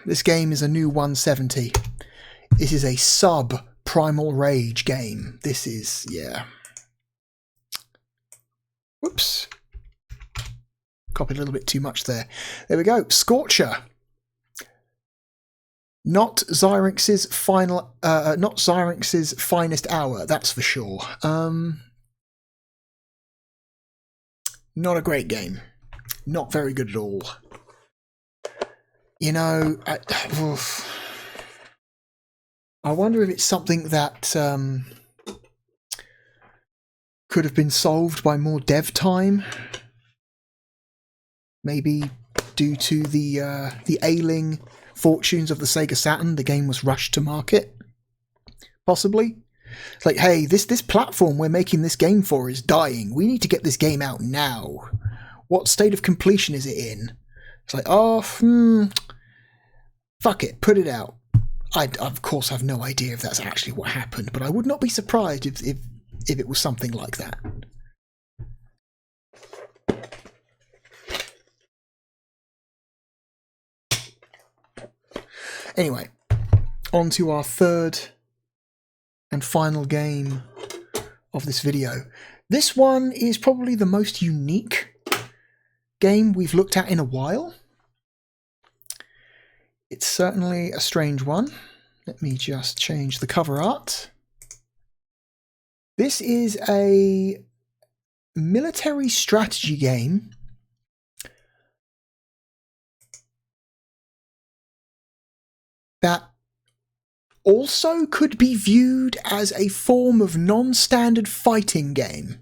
Speaker 1: is a new 170. This is a sub Primal Rage game. This is, yeah. Whoops. Copied a little bit too much there. There we go. Scorcher. Not Zyrinx's finest hour, that's for sure. Not a great game. Not very good at all. You know, I wonder if it's something that could have been solved by more dev time. Maybe due to the ailing fortunes of the Sega Saturn, the game was rushed to market. Possibly. It's like, hey, this platform we're making this game for is dying. We need to get this game out now. What state of completion is it in? It's like, fuck it, put it out. I, of course, have no idea if that's actually what happened, but I would not be surprised if it was something like that. Anyway, on to our third and final game of this video. This one is probably the most unique game we've looked at in a while. It's certainly a strange one. Let me just change the cover art. This is a military strategy game that also could be viewed as a form of non-standard fighting game.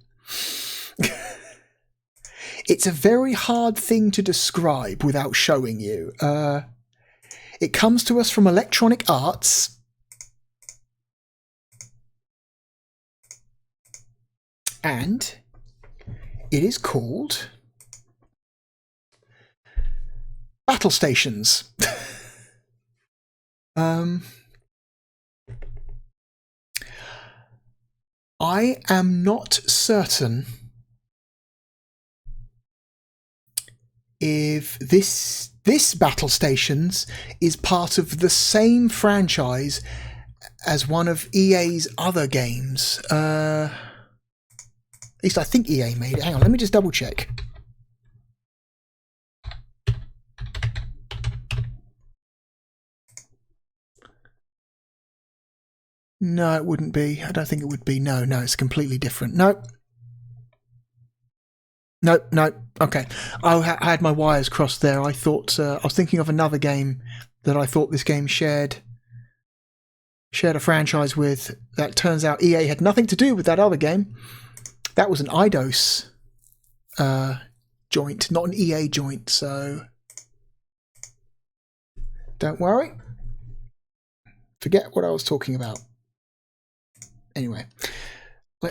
Speaker 1: It's a very hard thing to describe without showing you. It comes to us from Electronic Arts. And it is called Battle Stations. I am not certain if this Battle Stations is part of the same franchise as one of EA's other games. At least I think EA made it. Hang on, let me just double check. No, it wouldn't be. I don't think it would be. No, it's completely different. No. Okay. I had my wires crossed there. I thought I was thinking of another game that I thought this game shared a franchise with. That turns out EA had nothing to do with that other game. That was an Eidos joint, not an EA joint. So don't worry. Forget what I was talking about. Anyway, I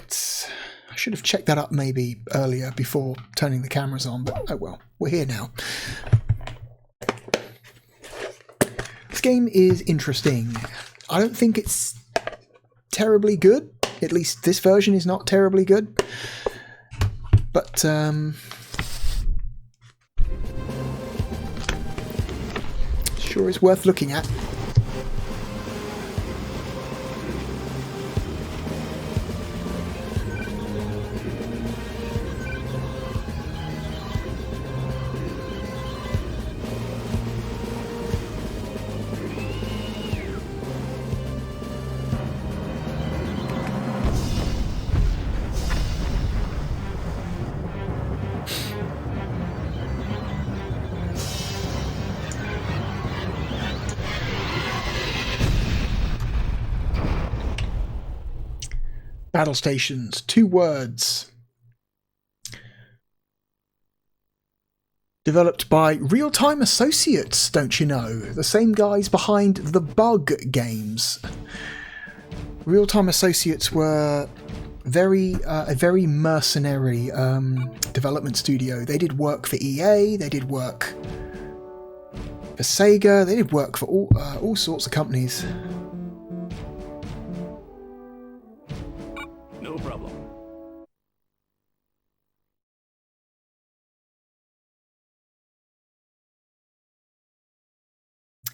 Speaker 1: should have checked that up maybe earlier before turning the cameras on, but oh well, we're here now. This game is interesting. I don't think it's terribly good. At least this version is not terribly good. But sure is worth looking at. Battle Stations, 2 words. Developed by Real Time Associates, don't you know? The same guys behind the Bug games. Real Time Associates were a very mercenary development studio. They did work for EA, they did work for Sega, they did work for all sorts of companies.
Speaker 5: No problem.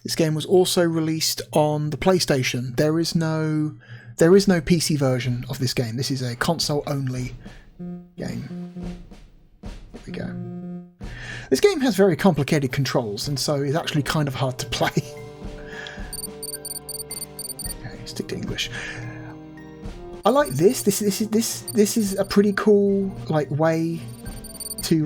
Speaker 1: This game was also released on the PlayStation. There is no PC version of this game. This is a console-only game. Here we go. This game has very complicated controls, and so is actually kind of hard to play. Okay, stick to English. I like this. This is a pretty cool way to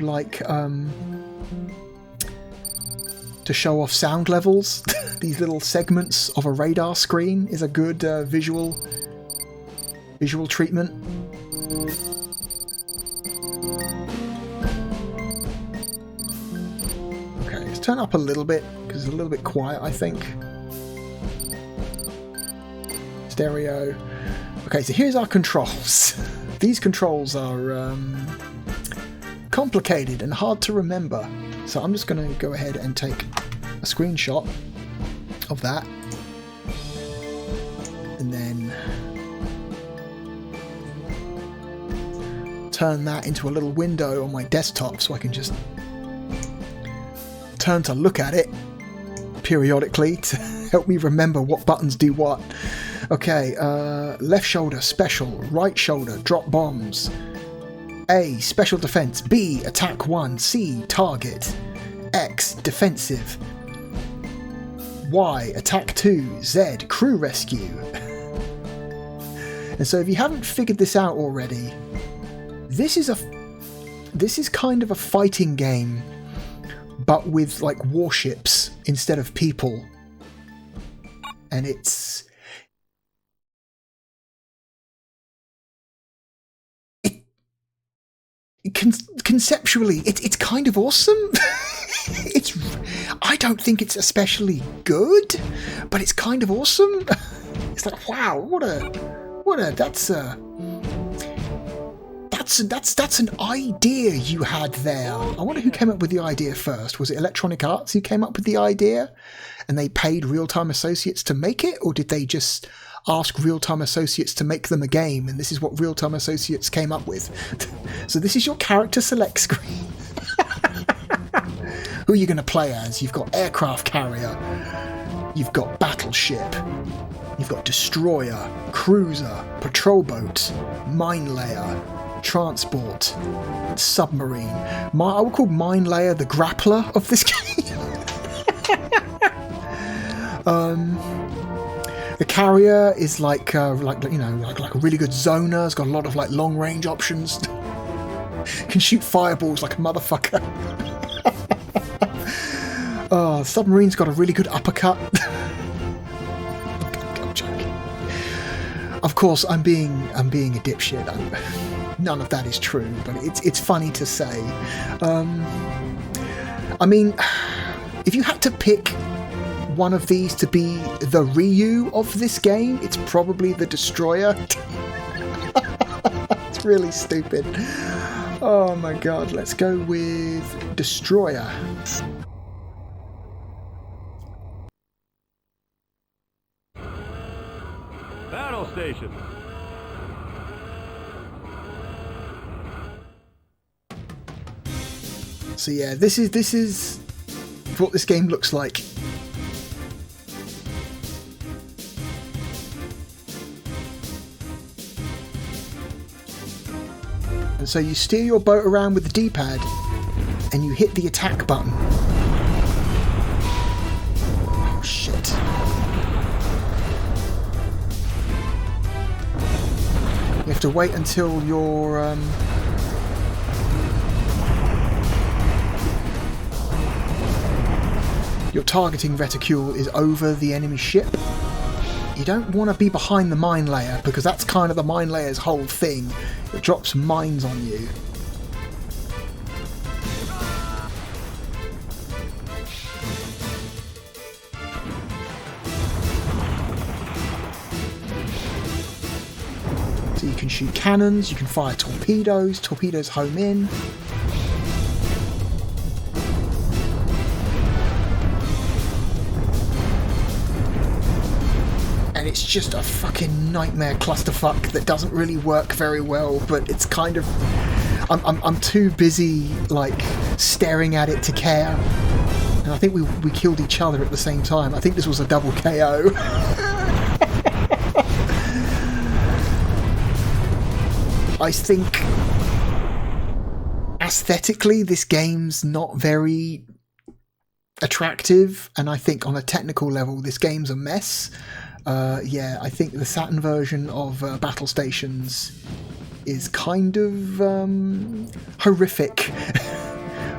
Speaker 1: to show off sound levels. These little segments of a radar screen is a good visual treatment. Okay, let's turn up a little bit because it's a little bit quiet, I think. Stereo. Okay, so here's our controls. These controls are complicated and hard to remember. So I'm just going to go ahead and take a screenshot of that. And then turn that into a little window on my desktop so I can just turn to look at it periodically to help me remember what buttons do what. Okay, left shoulder, special. Right shoulder, drop bombs. A, special defense. B, attack 1. C, target. X, defensive. Y, attack 2. Z, crew rescue. And so if you haven't figured this out already, this is kind of a fighting game, but with like warships instead of people. And conceptually, it's kind of awesome. I don't think it's especially good, but it's kind of awesome. It's like, wow, that's an idea you had there. I wonder who came up with the idea first. Was it Electronic Arts who came up with the idea and they paid Real Time Associates to make it, or did they just ask Real Time Associates to make them a game and this is what Real Time Associates came up with? So this is your character select screen. Who are you going to play as? You've got aircraft carrier, you've got battleship, you've got destroyer, cruiser, patrol boat, mine layer, transport, submarine. I would call mine layer the grappler of this game. The carrier is like a really good zoner. It's got a lot of like long range options. Can shoot fireballs like a motherfucker. Submarine's got a really good uppercut. I'm joking. Of course, I'm being a dipshit. None of that is true, but it's funny to say. I mean, if you had to pick one of these to be the Ryu of this game, it's probably the Destroyer. It's really stupid. Oh my god, let's go with Destroyer.
Speaker 10: Battle station.
Speaker 1: So yeah, this is what this game looks like. And so you steer your boat around with the D-pad and you hit the attack button. Oh shit. You have to wait until your targeting reticule is over the enemy ship. You don't want to be behind the mine layer because that's kind of the mine layer's whole thing. It drops mines on you. So you can shoot cannons, you can fire torpedoes, torpedoes home in. It's just a fucking nightmare clusterfuck that doesn't really work very well, but it's kind of... I'm too busy, like, staring at it to care. And I think we killed each other at the same time. I think this was a double KO. I think aesthetically this game's not very attractive, and I think on a technical level this game's a mess. Yeah, I think the Saturn version of Battle Stations is kind of horrific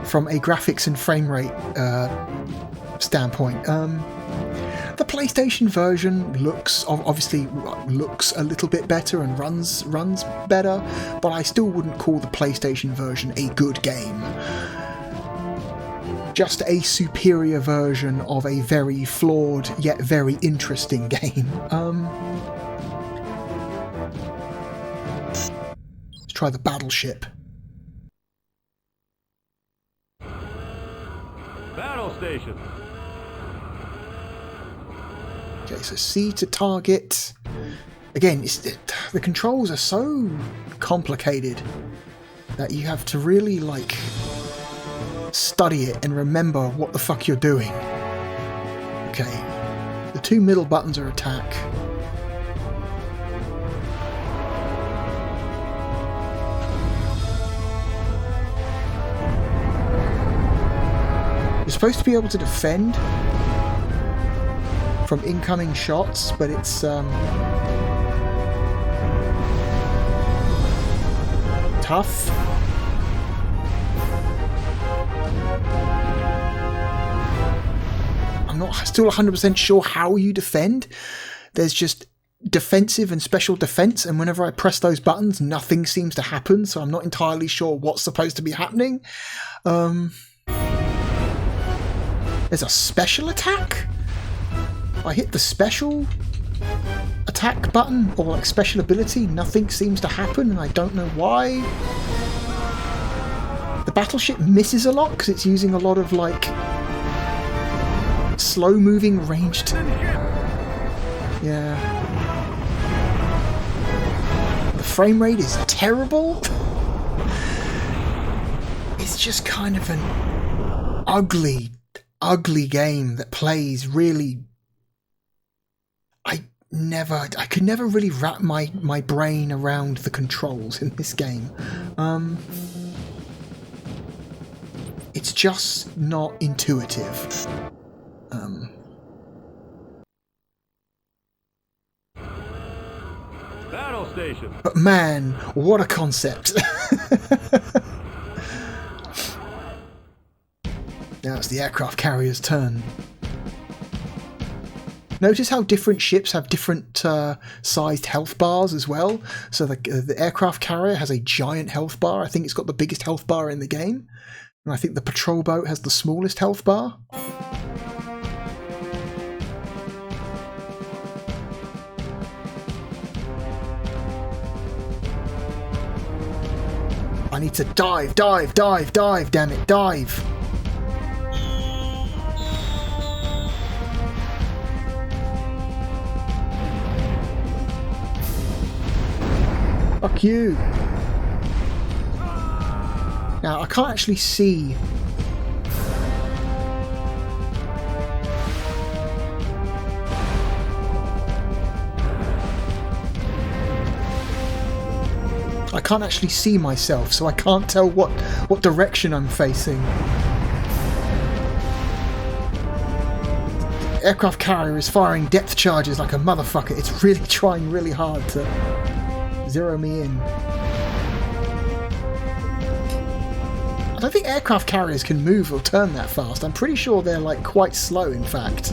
Speaker 1: from a graphics and frame rate standpoint. The PlayStation version obviously looks a little bit better and runs better, but I still wouldn't call the PlayStation version a good game. Just a superior version of a very flawed yet very interesting game. try the battleship.
Speaker 10: Battle station.
Speaker 1: Okay, so C to target. Again, the controls are so complicated that you have to really, like, study it and remember what the fuck you're doing. Okay, the two middle buttons are attack. You're supposed to be able to defend from incoming shots, but it's tough. I'm not still 100% sure how you defend. There's just defensive and special defense, and whenever I press those buttons, nothing seems to happen, so I'm not entirely sure what's supposed to be happening. There's a special attack? I hit the special attack button, or like special ability, nothing seems to happen, and I don't know why. The battleship misses a lot because it's using a lot of like slow moving ranged. Yeah. The frame rate is terrible. It's just kind of an ugly game that plays really. I could never really wrap my brain around the controls in this game. It's just not intuitive.
Speaker 10: Battle station.
Speaker 1: But man, what a concept. Now it's the aircraft carrier's turn. Notice how different ships have different sized health bars as well. So the aircraft carrier has a giant health bar. I think it's got the biggest health bar in the game. And I think the patrol boat has the smallest health bar. I need to dive, damn it, dive! Fuck you! Now, I can't actually see. I can't actually see myself, so I can't tell what direction I'm facing. The aircraft carrier is firing depth charges like a motherfucker. It's really trying really hard to zero me in. I don't think aircraft carriers can move or turn that fast. I'm pretty sure they're like quite slow, in fact.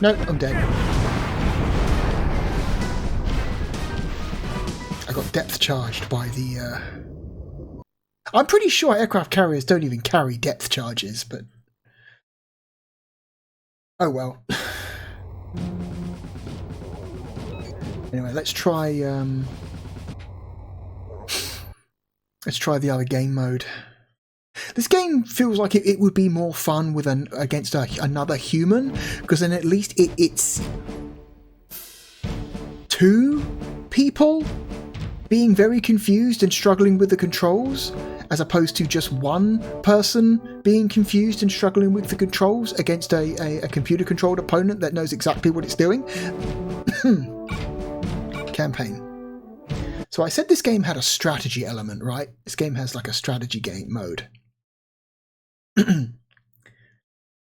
Speaker 1: No, I'm dead. I got depth charged by the... I'm pretty sure aircraft carriers don't even carry depth charges, but... Oh well. Anyway, let's try... Let's try the other game mode. This game feels like it would be more fun with against another human, because then at least it's two people being very confused and struggling with the controls, as opposed to just one person being confused and struggling with the controls against a computer-controlled opponent that knows exactly what it's doing. Campaign. So I said this game had a strategy element, right? This game has like a strategy game mode. And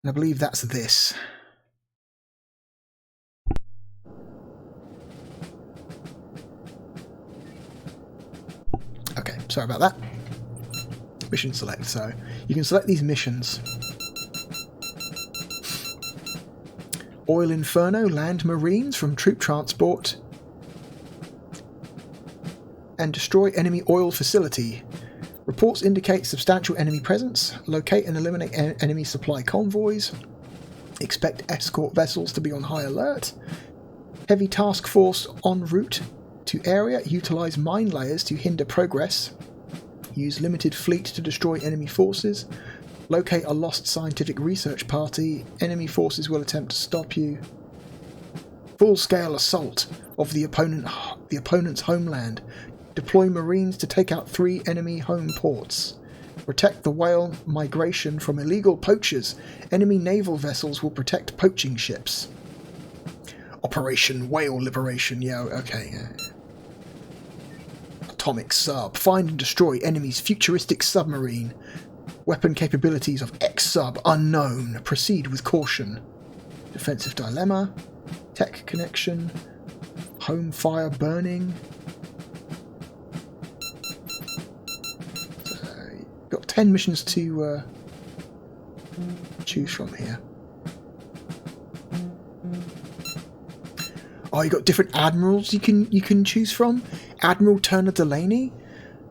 Speaker 1: I believe that's this. Okay, sorry about that. Mission select. So you can select these missions. Oil Inferno, land marines from troop transport. and destroy enemy oil facility. Reports indicate substantial enemy presence. Locate and eliminate enemy supply convoys. Expect escort vessels to be on high alert. Heavy task force en route to area. Utilize mine layers to hinder progress. Use limited fleet to destroy enemy forces. Locate a lost scientific research party. Enemy forces will attempt to stop you. Full-scale assault of the opponent's homeland. Deploy marines to take out 3 enemy home ports. Protect the whale migration from illegal poachers. Enemy naval vessels will protect poaching ships. Operation Whale Liberation. Yeah, okay. Atomic sub. Find and destroy enemy's futuristic submarine. Weapon capabilities of X-sub unknown. Proceed with caution. Defensive dilemma. Tech connection. Home fire burning. Got 10 missions to choose from here. Oh, you got different admirals you can choose from. Admiral Turner Delaney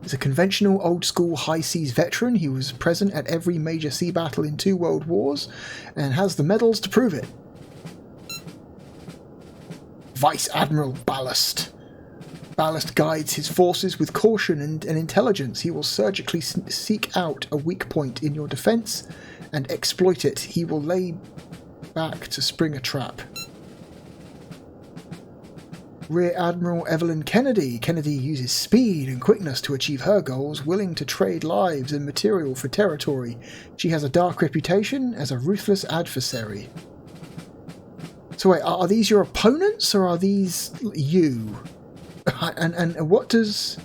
Speaker 1: is a conventional old-school high seas veteran. He was present at every major sea battle in 2 world wars and has the medals to prove it. Vice Admiral Ballast. Ballast guides his forces with caution and intelligence. He will surgically seek out a weak point in your defense and exploit it. He will lay back to spring a trap. Rear Admiral Evelyn Kennedy. Kennedy uses speed and quickness to achieve her goals, willing to trade lives and material for territory. She has a dark reputation as a ruthless adversary. So wait, are these your opponents or are these you? And what does...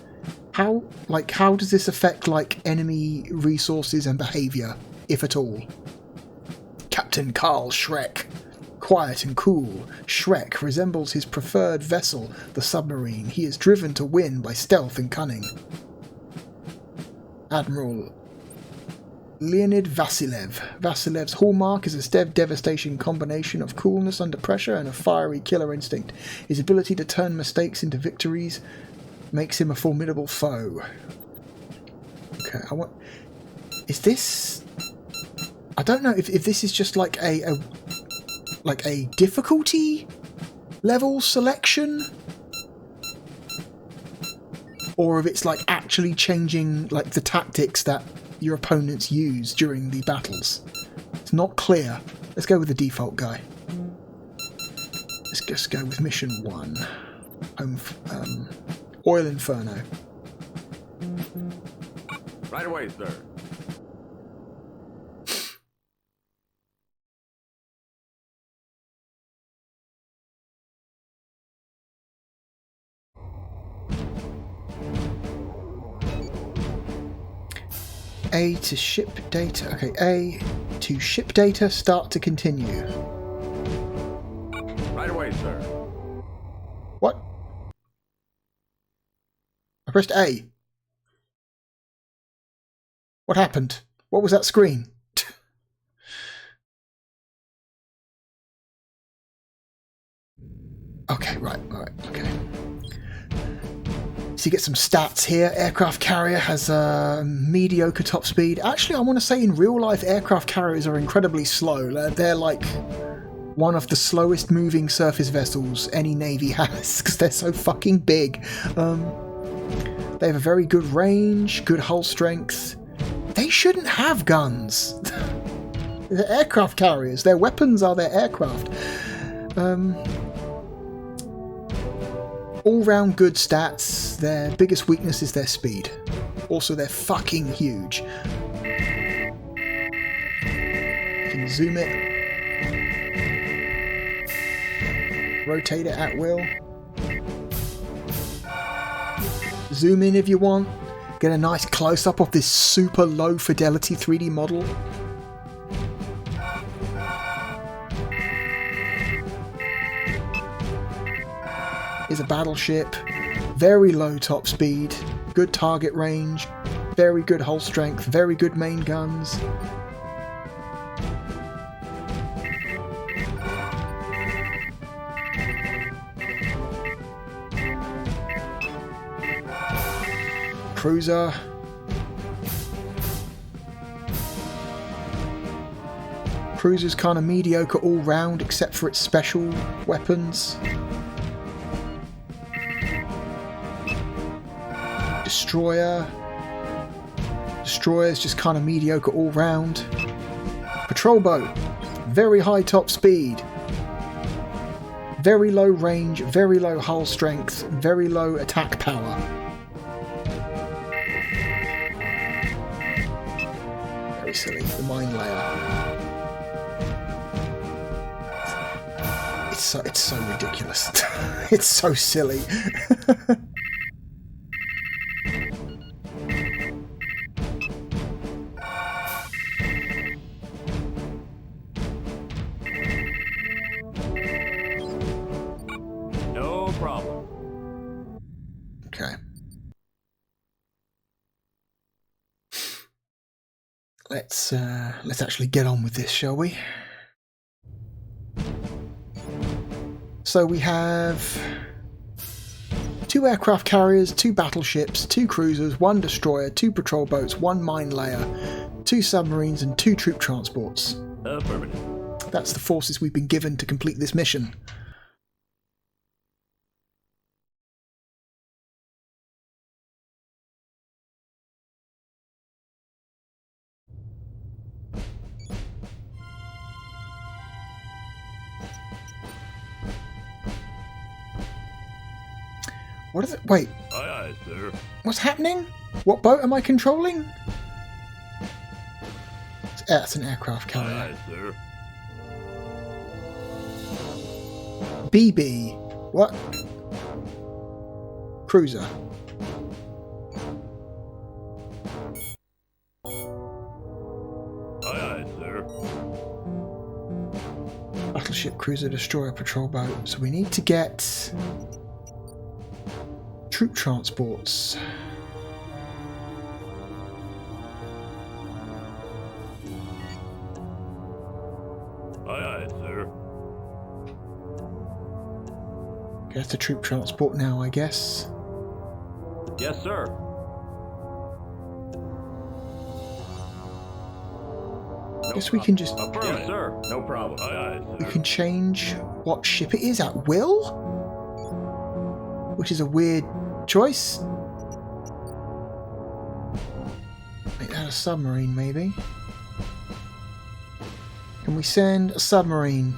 Speaker 1: How does this affect, like, enemy resources and behaviour, if at all? Captain Carl Shrek. Quiet and cool, Shrek resembles his preferred vessel, the submarine. He is driven to win by stealth and cunning. Admiral Leonid Vasilev. Vasilev's hallmark is a devastation combination of coolness under pressure and a fiery killer instinct. His ability to turn mistakes into victories makes him a formidable foe. Okay, is this... I don't know if this is just like a difficulty level selection, or if it's like actually changing like the tactics that your opponents use during the battles. It's not clear. Let's go with the default guy. Let's just go with mission 1. Oil Inferno.
Speaker 10: Right away, sir.
Speaker 1: A to ship data. Okay, A to ship data, start to continue.
Speaker 10: Right away, sir.
Speaker 1: What? I pressed A. What happened? What was that screen? Okay, right, okay. So you get some stats here. Aircraft carrier has a mediocre top speed. Actually, I want to say in real life, aircraft carriers are incredibly slow. They're like one of the slowest moving surface vessels any navy has because they're so fucking big. They have a very good range, good hull strength. They shouldn't have guns. They're aircraft carriers. Their weapons are their aircraft. All-round good stats. Their biggest weakness is their speed. Also, they're fucking huge. You can zoom it. Rotate it at will. Zoom in if you want. Get a nice close-up of this super low-fidelity 3D model. Is a battleship, very low top speed, good target range, very good hull strength, very good main guns. cruiser. Cruiser's kind of mediocre all round except for its special weapons. Destroyer. Destroyer's just kind of mediocre all round. Patrol boat. Very high top speed. Very low range, very low hull strength, very low attack power. Very silly. The mine layer. It's so ridiculous. It's so silly.
Speaker 10: No problem.
Speaker 1: Okay. Let's actually get on with this, shall we? So we have 2 aircraft carriers, 2 battleships, 2 cruisers, 1 destroyer, 2 patrol boats, 1 mine layer, 2 submarines and 2 troop transports.
Speaker 10: Affirmative.
Speaker 1: That's the forces we've been given to complete this mission. What is it? Wait.
Speaker 10: Aye, aye, sir.
Speaker 1: What's happening? What boat am I controlling? It's an aircraft carrier.
Speaker 10: Aye, aye, sir.
Speaker 1: BB. What? Cruiser.
Speaker 10: Aye, aye, sir.
Speaker 1: Battleship, cruiser, destroyer, patrol boat. So we need to get troop transports.
Speaker 10: Aye, aye, sir.
Speaker 1: Get the troop transport now, I guess.
Speaker 10: Yes, sir.
Speaker 1: I guess we can just...
Speaker 10: Yes, sir. No problem. Aye, aye,
Speaker 1: We
Speaker 10: sir.
Speaker 1: can change what ship it is at will? Which is a weird choice. Make that a submarine, maybe. Can we send a submarine?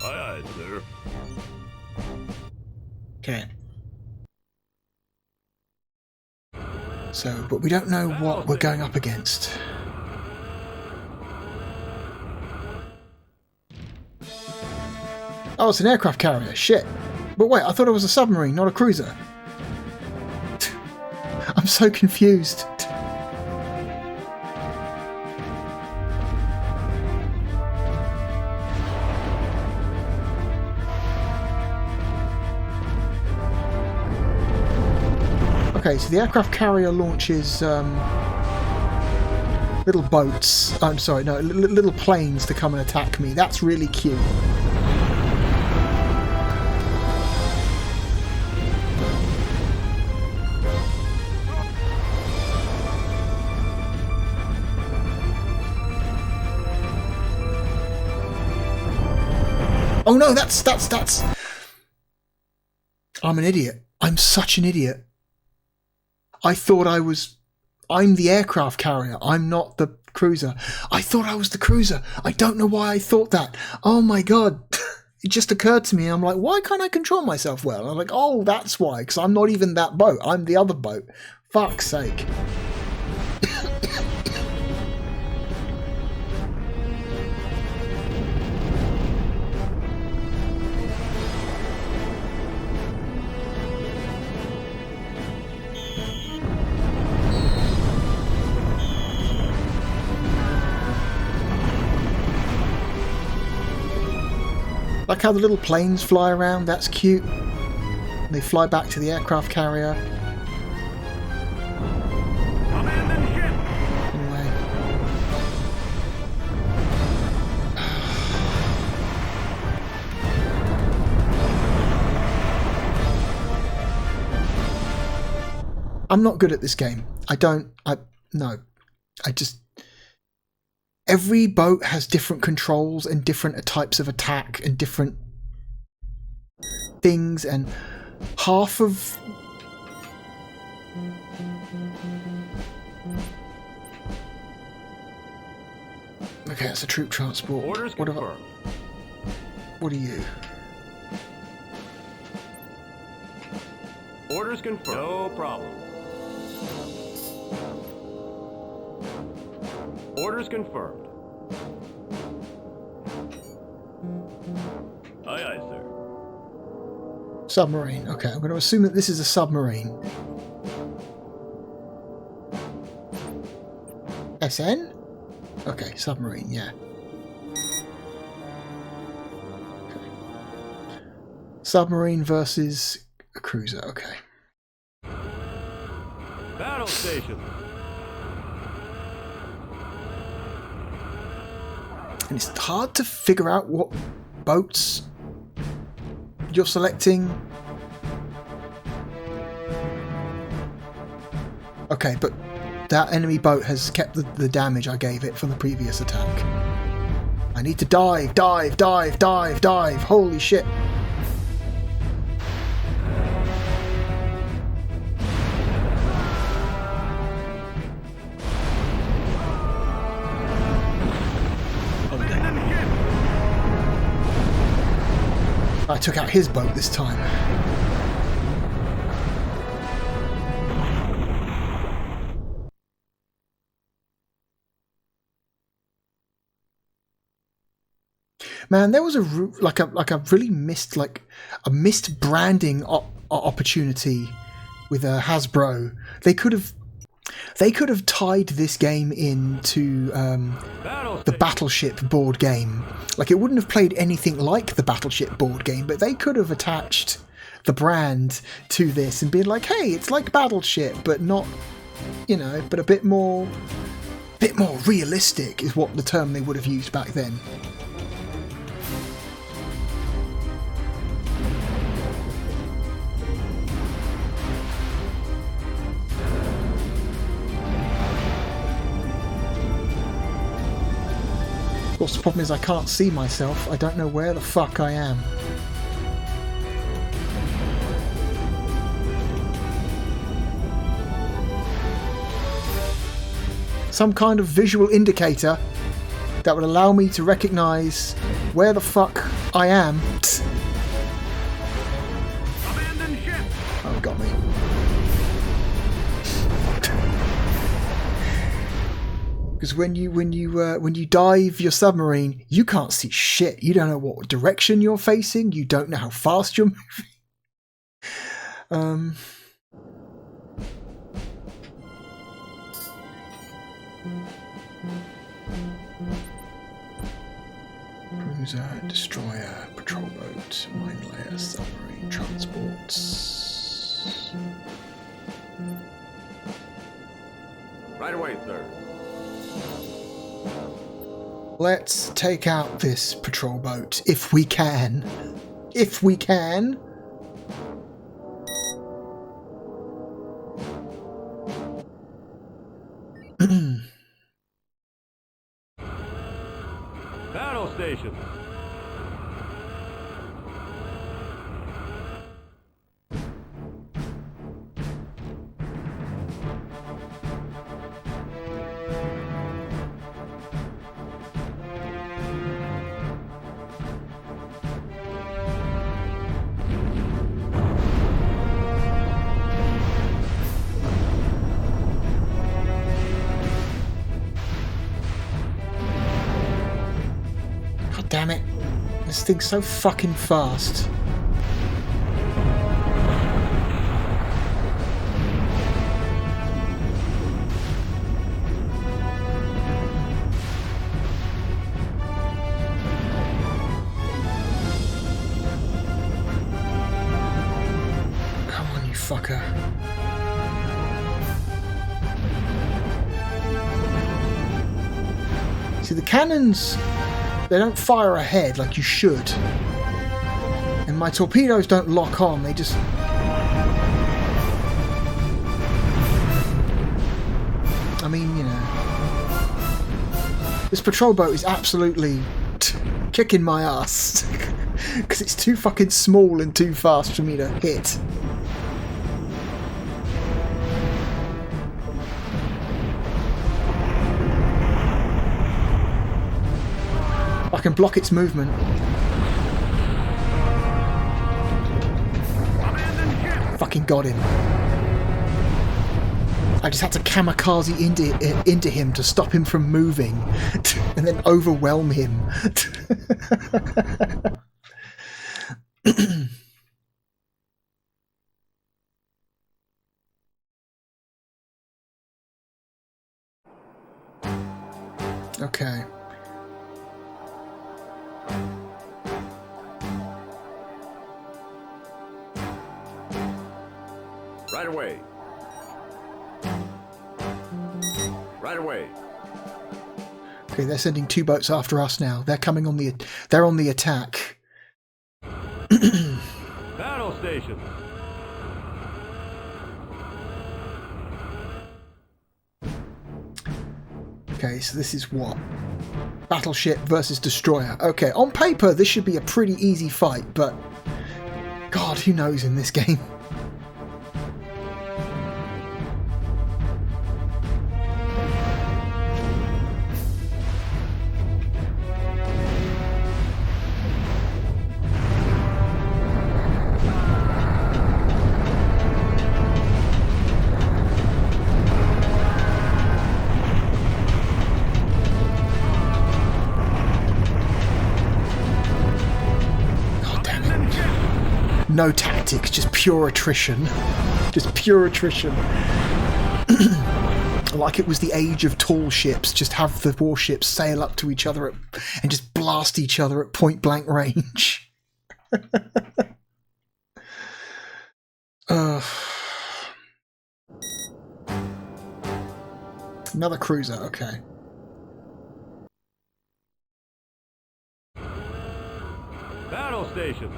Speaker 10: Aye, aye, sir.
Speaker 1: Okay. So, but we don't know what we're going up against. Oh, it's an aircraft carrier. Shit. But wait, I thought it was a submarine, not a cruiser. I'm so confused. Okay, so the aircraft carrier launches little boats. I'm sorry, no, little planes to come and attack me. That's really cute. Oh no, that's... I'm an idiot. I'm such an idiot. I thought I'm the aircraft carrier. I'm not the cruiser. I thought I was the cruiser. I don't know why I thought that. Oh my god. It just occurred to me. I'm like, why can't I control myself well? I'm like, oh, that's why. Because I'm not even that boat. I'm the other boat. Fuck's sake. Like how the little planes fly around, that's cute. They fly back to the aircraft carrier. Anyway. I'm not good at this game. Every boat has different controls and different types of attack and different things, and half of... Okay, that's a troop transport.
Speaker 10: Orders confirmed.
Speaker 1: What are you?
Speaker 10: Orders confirmed. No problem. Orders confirmed. Aye, aye, sir.
Speaker 1: Submarine. Okay, I'm going to assume that this is a submarine. SN? Okay, submarine, yeah. Okay. Submarine versus a cruiser, okay.
Speaker 10: Battle station.
Speaker 1: And it's hard to figure out what boats you're selecting. Okay, but that enemy boat has kept the damage I gave it from the previous attack. I need to dive, dive, dive, dive, dive. Holy shit. I took out his boat this time. Man, there was a really missed branding opportunity with Hasbro. They could have tied this game into the Battleship board game. Like, it wouldn't have played anything like the Battleship board game, but they could have attached the brand to this and been like, hey, it's like Battleship, but not, but a bit more realistic is what the term they would have used back then. Of course, the problem is I can't see myself. I don't know where the fuck I am. Some kind of visual indicator that would allow me to recognise where the fuck I am.
Speaker 10: Abandon ship.
Speaker 1: Oh, got me. Because when you dive your submarine, you can't see shit. You don't know what direction you're facing. You don't know how fast you're moving. Cruiser, destroyer, patrol boat, mine layer, submarine, transports.
Speaker 10: Right away, sir.
Speaker 1: Let's take out this patrol boat, if we can. If we can.
Speaker 10: Battle station.
Speaker 1: Damn it. This thing's so fucking fast. Come on, you fucker. See, the cannons, they don't fire ahead like you should. And my torpedoes don't lock on, they just... mean, you know, this patrol boat is absolutely kicking my ass because it's too fucking small and too fast for me to hit. I can block its movement. Fucking got him. I just had to kamikaze into him to stop him from moving and then overwhelm him. Okay.
Speaker 10: Right away. Right away.
Speaker 1: Okay, they're sending 2 boats after us now. They're coming on the. They're on the attack.
Speaker 10: Battle stations.
Speaker 1: Okay, so this is what? Battleship versus destroyer. Okay, on paper this should be a pretty easy fight, but God, who knows in this game? No tactics, just pure attrition. Just pure attrition. Like it was the age of tall ships, just have the warships sail up to each other and just blast each other at point blank range. Another cruiser, okay.
Speaker 10: Battle station.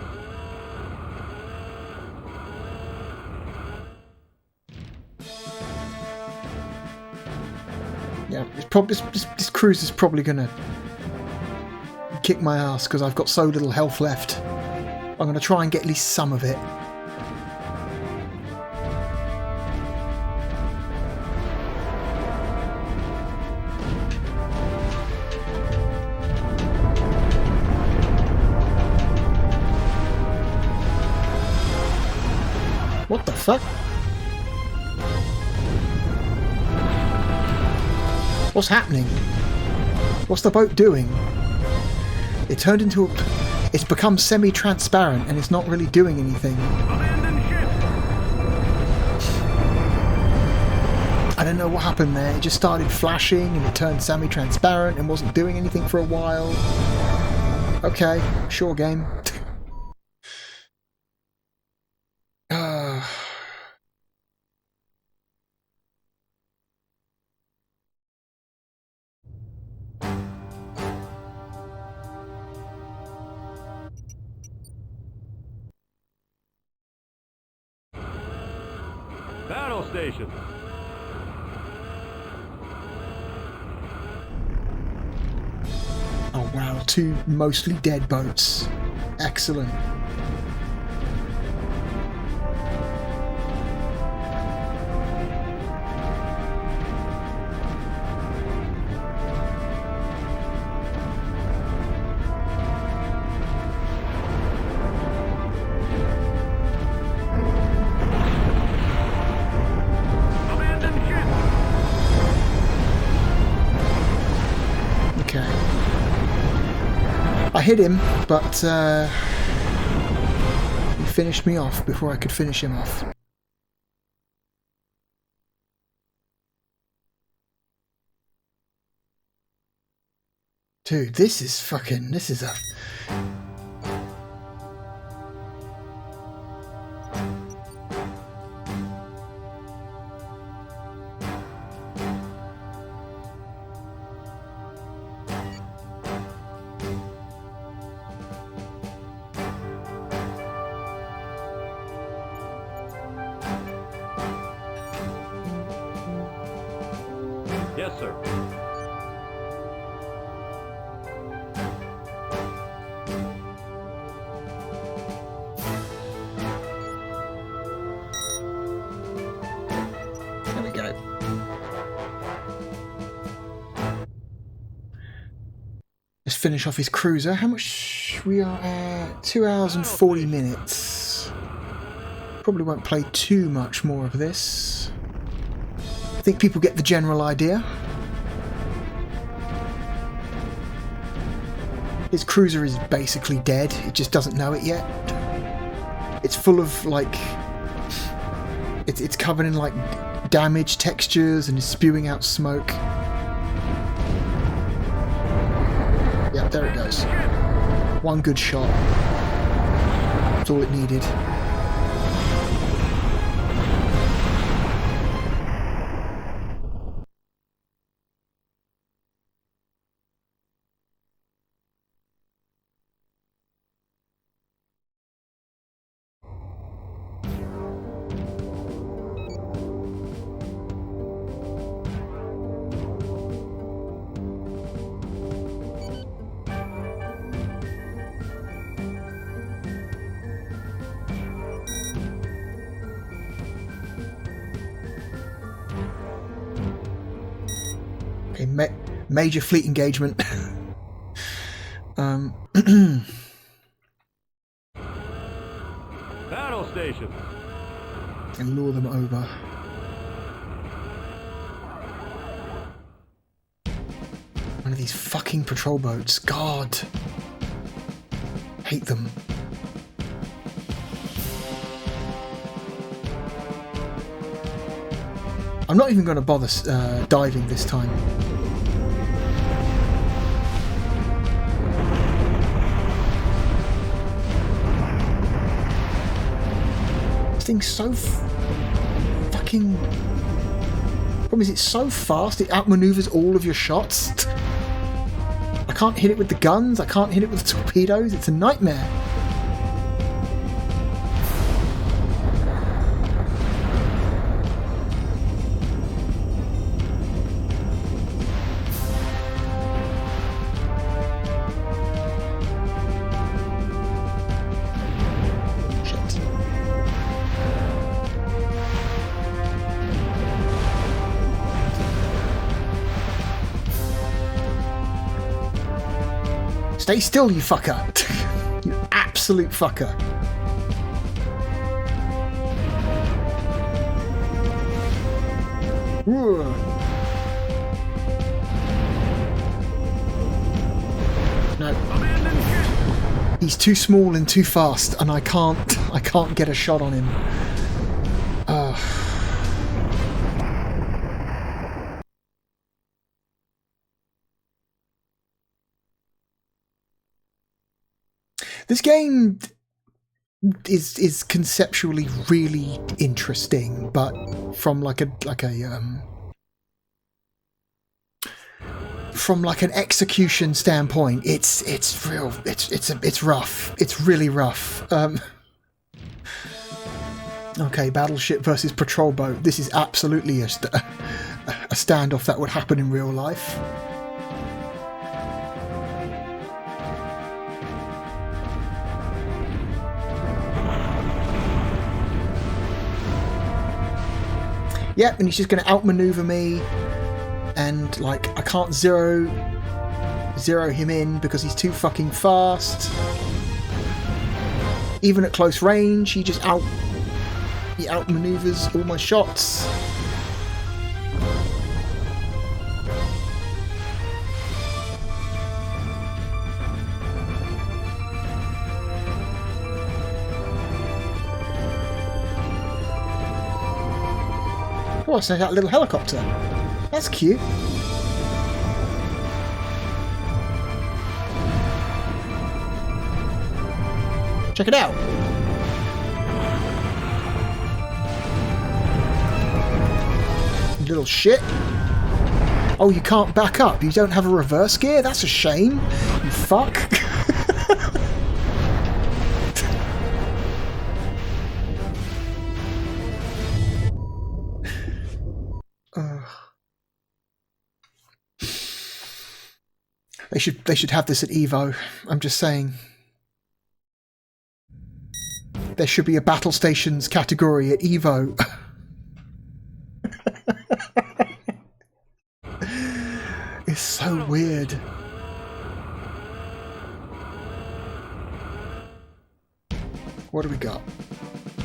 Speaker 1: Yeah, it's probably this cruise is probably gonna kick my ass because I've got so little health left. I'm gonna try and get at least some of it. What the fuck? What's happening? What's the boat doing? It turned into a... It's become semi-transparent and it's not really doing anything. I don't know what happened there. It just started flashing and it turned semi-transparent and wasn't doing anything for a while. Okay, sure game.
Speaker 10: Battle station.
Speaker 1: Oh wow, 2 mostly dead boats. Excellent. I hit him, but he finished me off before I could finish him off. Dude, this is a...
Speaker 10: Yes, sir.
Speaker 1: There we go. Let's finish off his cruiser. How much we are at? 2 hours and 40 minutes. Probably won't play too much more of this. I think people get the general idea. His cruiser is basically dead. It just doesn't know it yet. It's full of like... It's covered in like damaged textures and is spewing out smoke. Yeah, there it goes. One good shot. That's all it needed. Okay, major fleet engagement.
Speaker 10: Battle station.
Speaker 1: And lure them over. One of these fucking patrol boats. God. Hate them. I'm not even going to bother diving this time. This thing's so fucking... Problem is, it's so fast, it outmaneuvers all of your shots. I can't hit it with the guns, I can't hit it with the torpedoes, it's a nightmare. Stay still, you fucker! You absolute fucker! Ooh. No. He's too small and too fast, and I can't get a shot on him. This game is conceptually really interesting, but from from an execution standpoint, it's rough. It's really rough. Okay, battleship versus patrol boat. This is absolutely a standoff that would happen in real life. Yep, and he's just going to outmaneuver me, and like I can't zero him in because he's too fucking fast. Even at close range, he outmaneuvers all my shots. Oh, I sent out a little helicopter. That's cute. Check it out. Little shit. Oh, you can't back up. You don't have a reverse gear? That's a shame. You fuck. They should have this at Evo. I'm just saying. There should be a battle stations category at Evo. It's so weird. What do we got?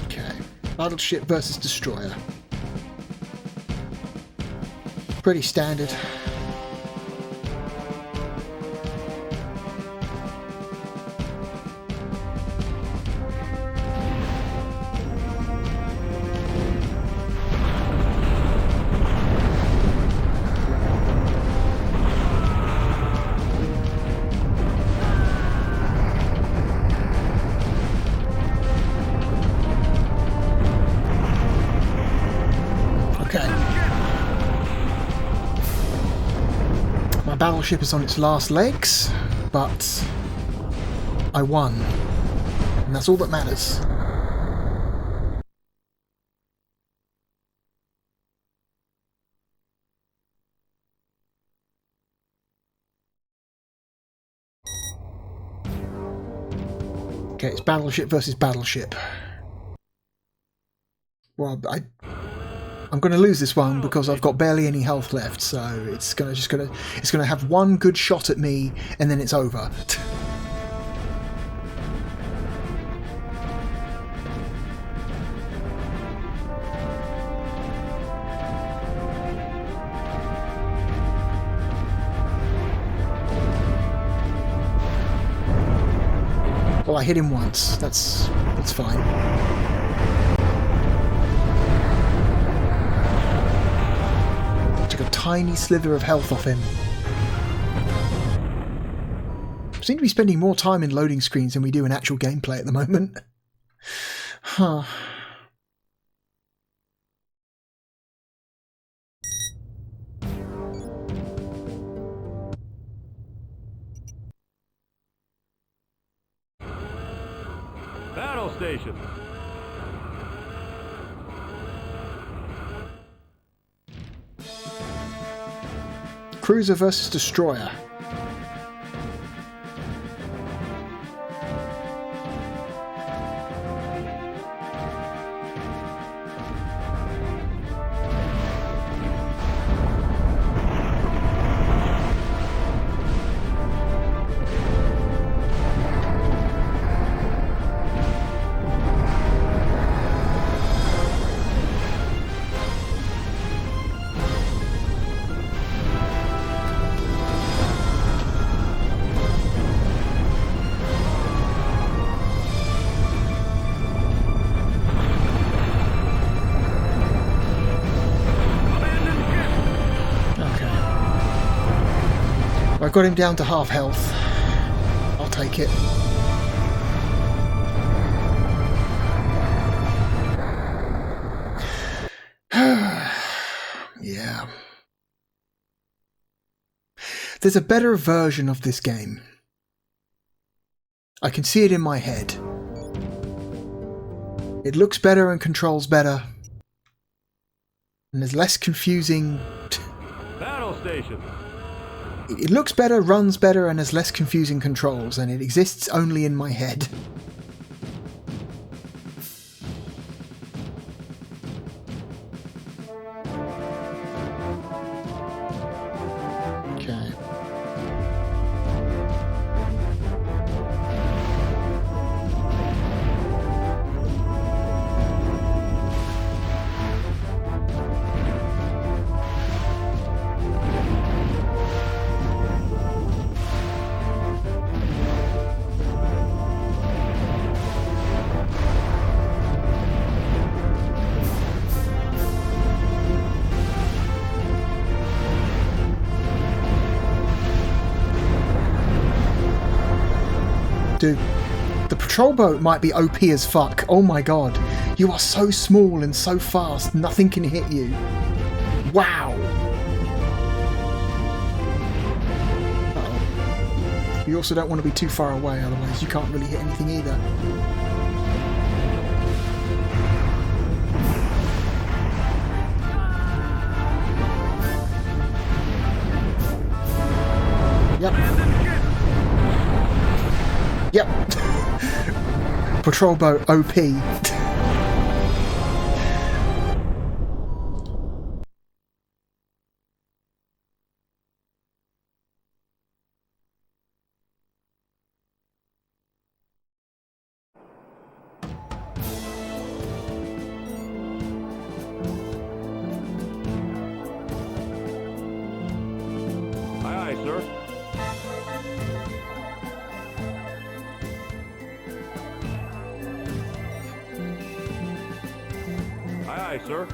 Speaker 1: Okay. Battleship versus destroyer. Pretty standard. Battleship is on its last legs, but I won, and that's all that matters. Okay, it's battleship versus battleship. Well, I'm going to lose this one because I've got barely any health left, so it's going to have one good shot at me and then it's over. Well, I hit him once. That's fine. A tiny slither of health off him. I seem to be spending more time in loading screens than we do in actual gameplay at the moment. Huh.
Speaker 10: Battle station.
Speaker 1: Cruiser versus destroyer. I've got him down to half health. I'll take it. Yeah. There's a better version of this game. I can see it in my head. It looks better and controls better. And there's less confusing...
Speaker 10: Battle station.
Speaker 1: It looks better, runs better, and has less confusing controls, and it exists only in my head. Okay. Dude, the patrol boat might be OP as fuck. Oh my god. You are so small and so fast, nothing can hit you. Wow. Uh-oh. You also don't want to be too far away, otherwise you can't really hit anything either. Yep. Yep. Patrol boat OP.
Speaker 10: Aye, aye, sir. Aye, aye, sir.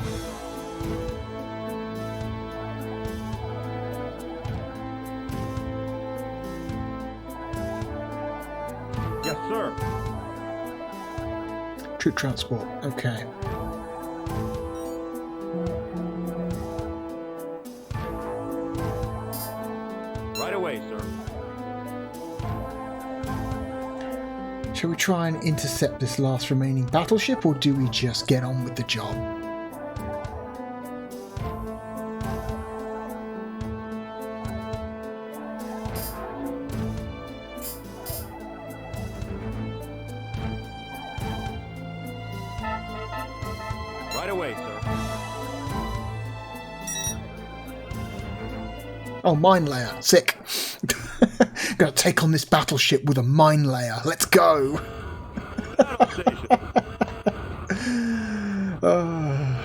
Speaker 10: Yes, sir.
Speaker 1: Troop transport. Okay.
Speaker 10: Right away, sir.
Speaker 1: Shall we try and intercept this last remaining battleship, or do we just get on with the job?
Speaker 10: Right away, sir.
Speaker 1: Oh, mine layer. Sick. Gonna take on this battleship with a mine layer. Let's go.
Speaker 10: Battle station.
Speaker 1: Oh,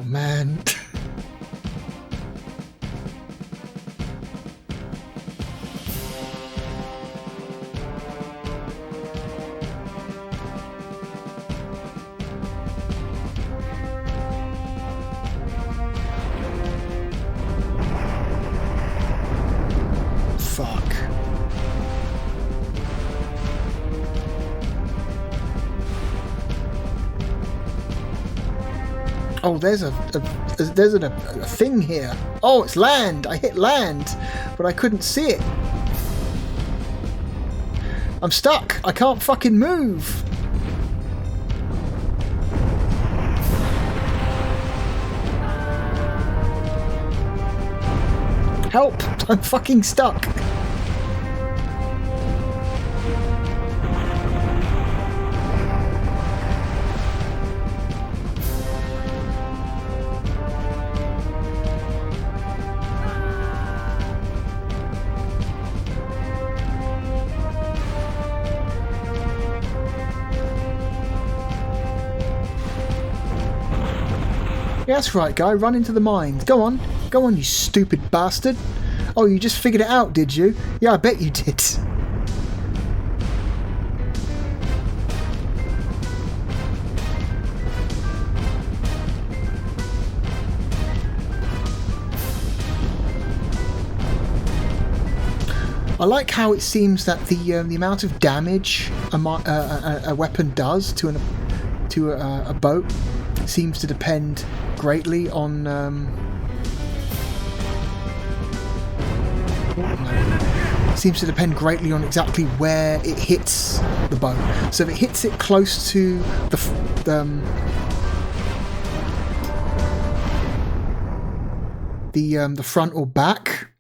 Speaker 1: man. Fuck. Oh, there's a thing here. Oh, it's land. I hit land, but I couldn't see it. I'm stuck. I can't fucking move. Help! I'm fucking stuck. Yeah, that's right, guy. Run into the mines. Go on. Go on, you stupid bastard. Oh, you just figured it out, did you? Yeah, I bet you did. I like how it seems that the amount of damage a weapon does to a boat seems to depend greatly on exactly where it hits the boat. So if it hits it close to the front or back,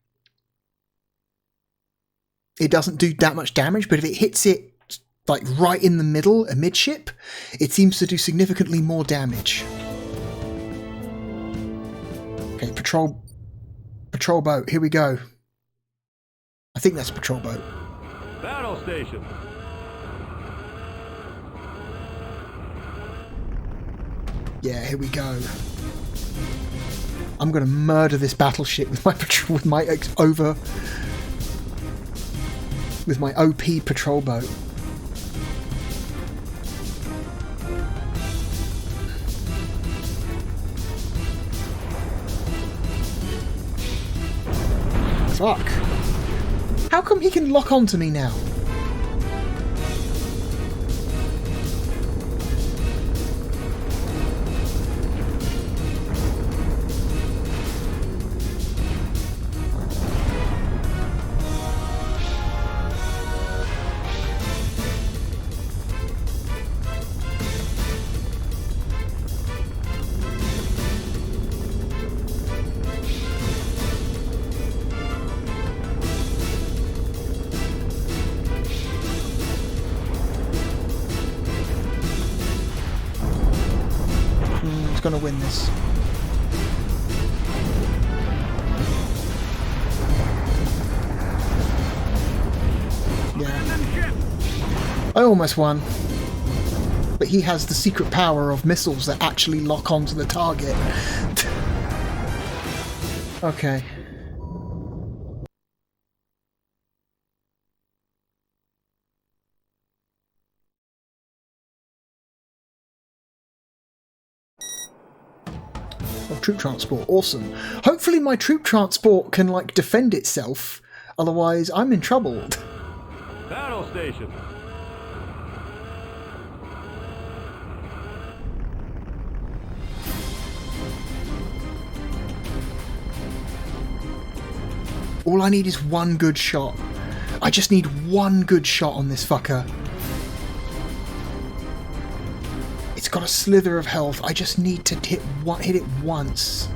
Speaker 1: it doesn't do that much damage. But if it hits it like right in the middle, amidship, it seems to do significantly more damage. Okay, patrol boat, here we go. I think that's a patrol boat.
Speaker 10: Battle station.
Speaker 1: Yeah, here we go. I'm gonna murder this battleship with my OP patrol boat. Fuck. How come he can lock onto me now? going to win this. Yeah. I almost won. But he has the secret power of missiles that actually lock onto the target. Okay. Oh, troop transport. Awesome. Hopefully my troop transport can, like, defend itself. Otherwise, I'm in trouble.
Speaker 10: Battle station.
Speaker 1: All I need is one good shot. I just need one good shot on this fucker. It's got a slither of health. I just need to hit it once.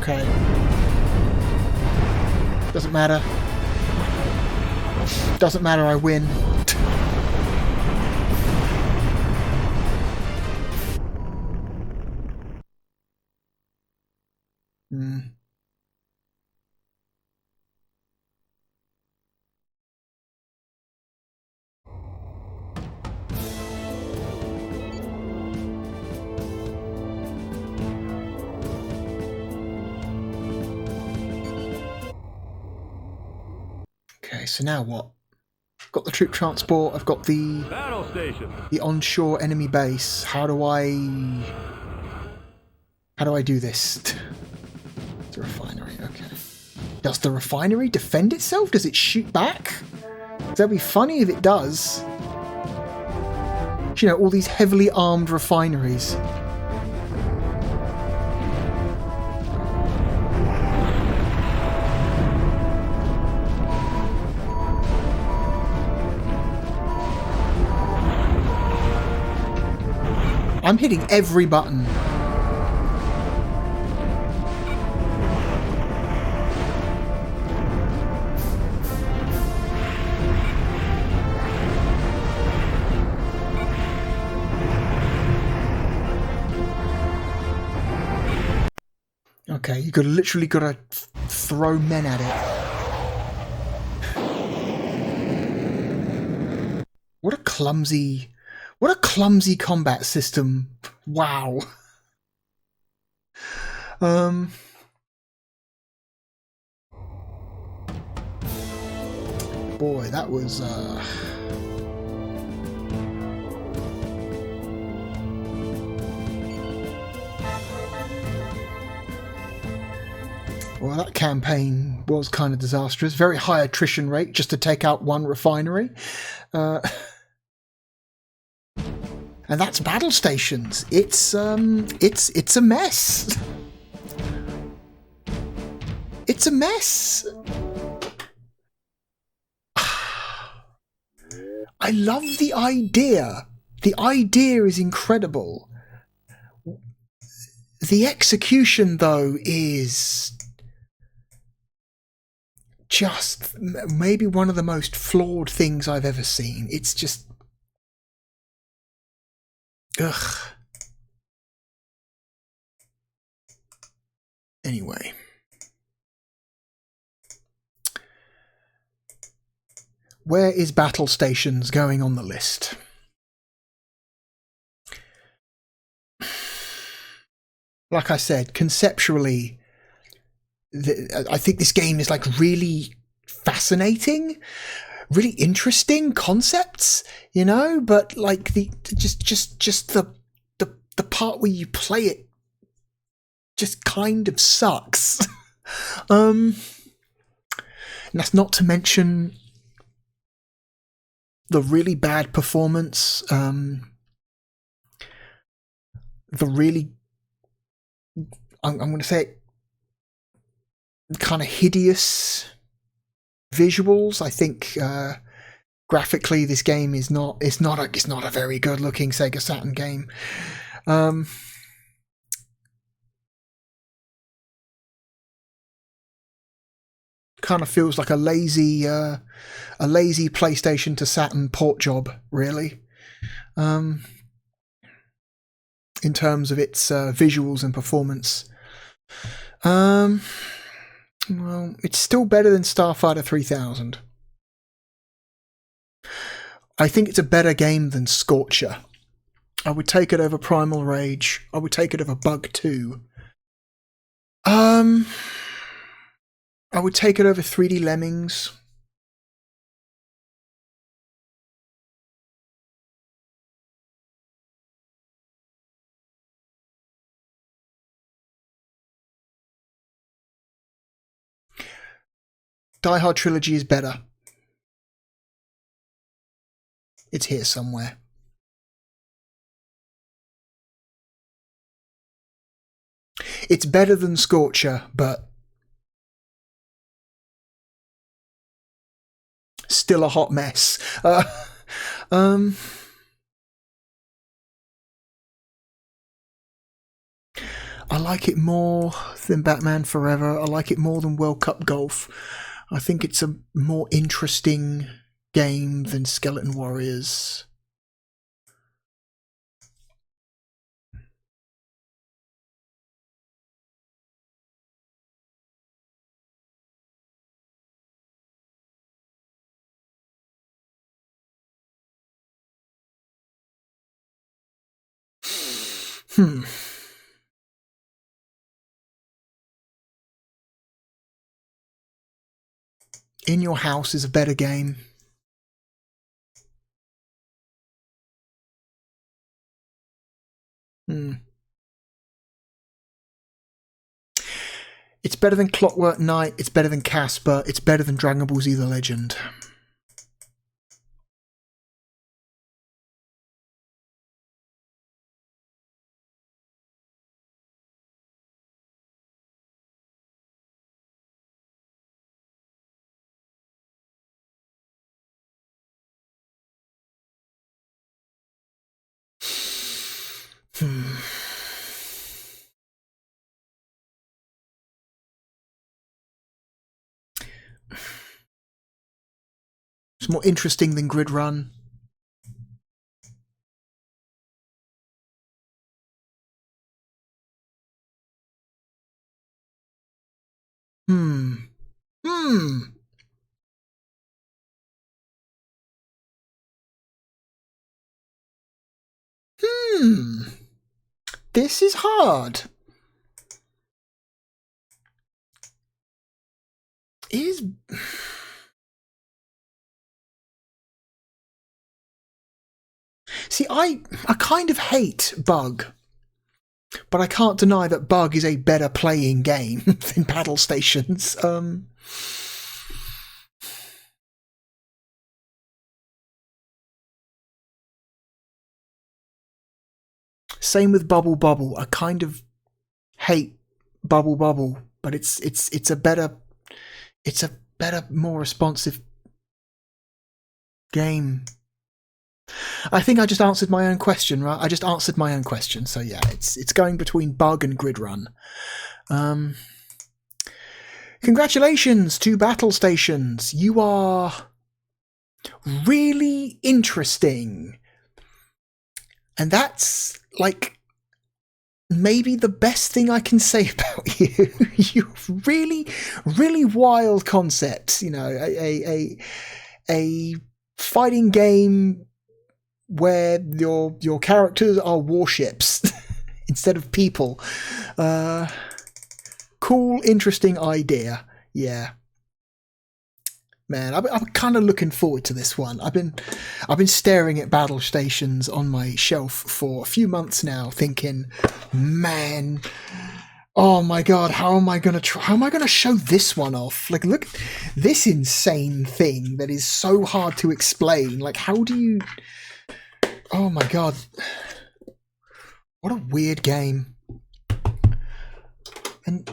Speaker 1: Okay. Doesn't matter. Doesn't matter, I win. Okay, so now what? I've got the troop transport, I've got the
Speaker 10: Battle station.
Speaker 1: The onshore enemy base. How do I do this? The refinery, okay. Does the refinery defend itself? Does it shoot back? That'd be funny if it does. You know, all these heavily armed refineries. I'm hitting every button. Okay, you literally gotta throw men at it. What a clumsy combat system. Wow. Boy, that was well, that campaign was kind of disastrous. Very high attrition rate just to take out one refinery. And that's battle stations. It's a mess. It's a mess. I love the idea. The idea is incredible. The execution, though, is just maybe one of the most flawed things I've ever seen. It's just... ugh. Anyway. Where is battle stations going on the list? Like I said, conceptually, I think this game is like really fascinating, really interesting concepts, you know, but like the part where you play it just kind of sucks. And that's not to mention the really bad performance, the really, I'm going to say it, kind of hideous visuals. I think Graphically, this game is not. It's not a very good looking Sega Saturn game. Kind of feels like a lazy PlayStation to Saturn port job, really. In terms of its visuals and performance. Well, it's still better than Starfighter 3000. I think it's a better game than Scorcher. I would take it over Primal Rage. I would take it over Bug 2. I would take it over 3D Lemmings. Die Hard Trilogy is better. It's here somewhere. It's better than Scorcher, but still a hot mess. I like it more than Batman Forever. I like it more than World Cup Golf. I think it's a more interesting game than Skeleton Warriors. In Your House is a better game. It's better than Clockwork Knight, it's better than Casper, it's better than Dragon Ball Z The Legend. It's more interesting than Grid Run. This is hard. See, I kind of hate Bug, but I can't deny that Bug is a better playing game than Battle Stations. Same with Bubble Bobble. I kind of hate Bubble Bobble, but it's a better, more responsive game. I think I just answered my own question, right? I just answered my own question. So yeah, it's going between Bug and Grid Run. Congratulations to Battle Stations. You are really interesting. And that's like maybe the best thing I can say about you. You really, really wild concept. You know, a fighting game where your characters are warships instead of people. Cool, interesting idea. Yeah. Man, I'm kind of looking forward to this one. I've been staring at Battle Stations on my shelf for a few months now, thinking, man, oh my god, how am I gonna show this one off? Like, look, this insane thing that is so hard to explain. Like, how do you? Oh my god, what a weird game. And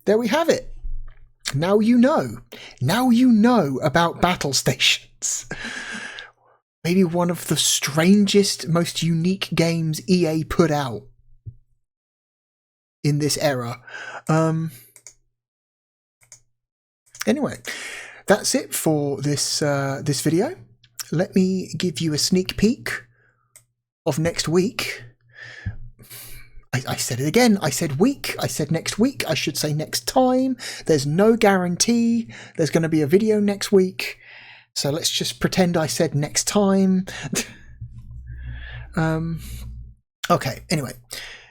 Speaker 1: there we have it. Now you know about Battle Stations. It's maybe one of the strangest, most unique games EA put out in this era. Anyway, that's it for this this video. Let me give you a sneak peek of next week. I said it again. I said week. I said next week. I should say next time. There's no guarantee there's going to be a video next week. So let's just pretend I said next time. Okay, anyway.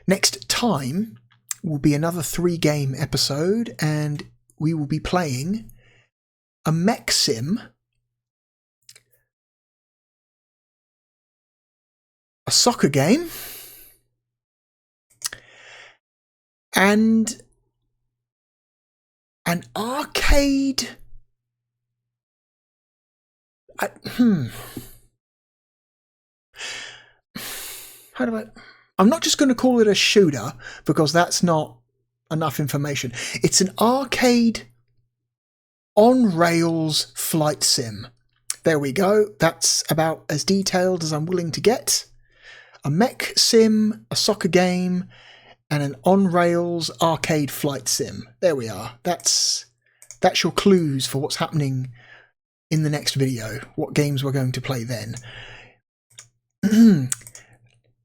Speaker 1: Next time will be another 3-game episode, and we will be playing a mech sim, a soccer game, and an arcade. How do I'm not just going to call it a shooter, because that's not enough information. It's an arcade on-rails flight sim. There we go. That's about as detailed as I'm willing to get. A mech sim, a soccer game, and an on-rails arcade flight sim. There we are. That's your clues for what's happening in the next video, what games we're going to play then.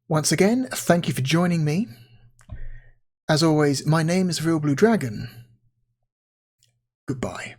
Speaker 1: Once again, thank you for joining me. As always, my name is therealbluedragon. Goodbye.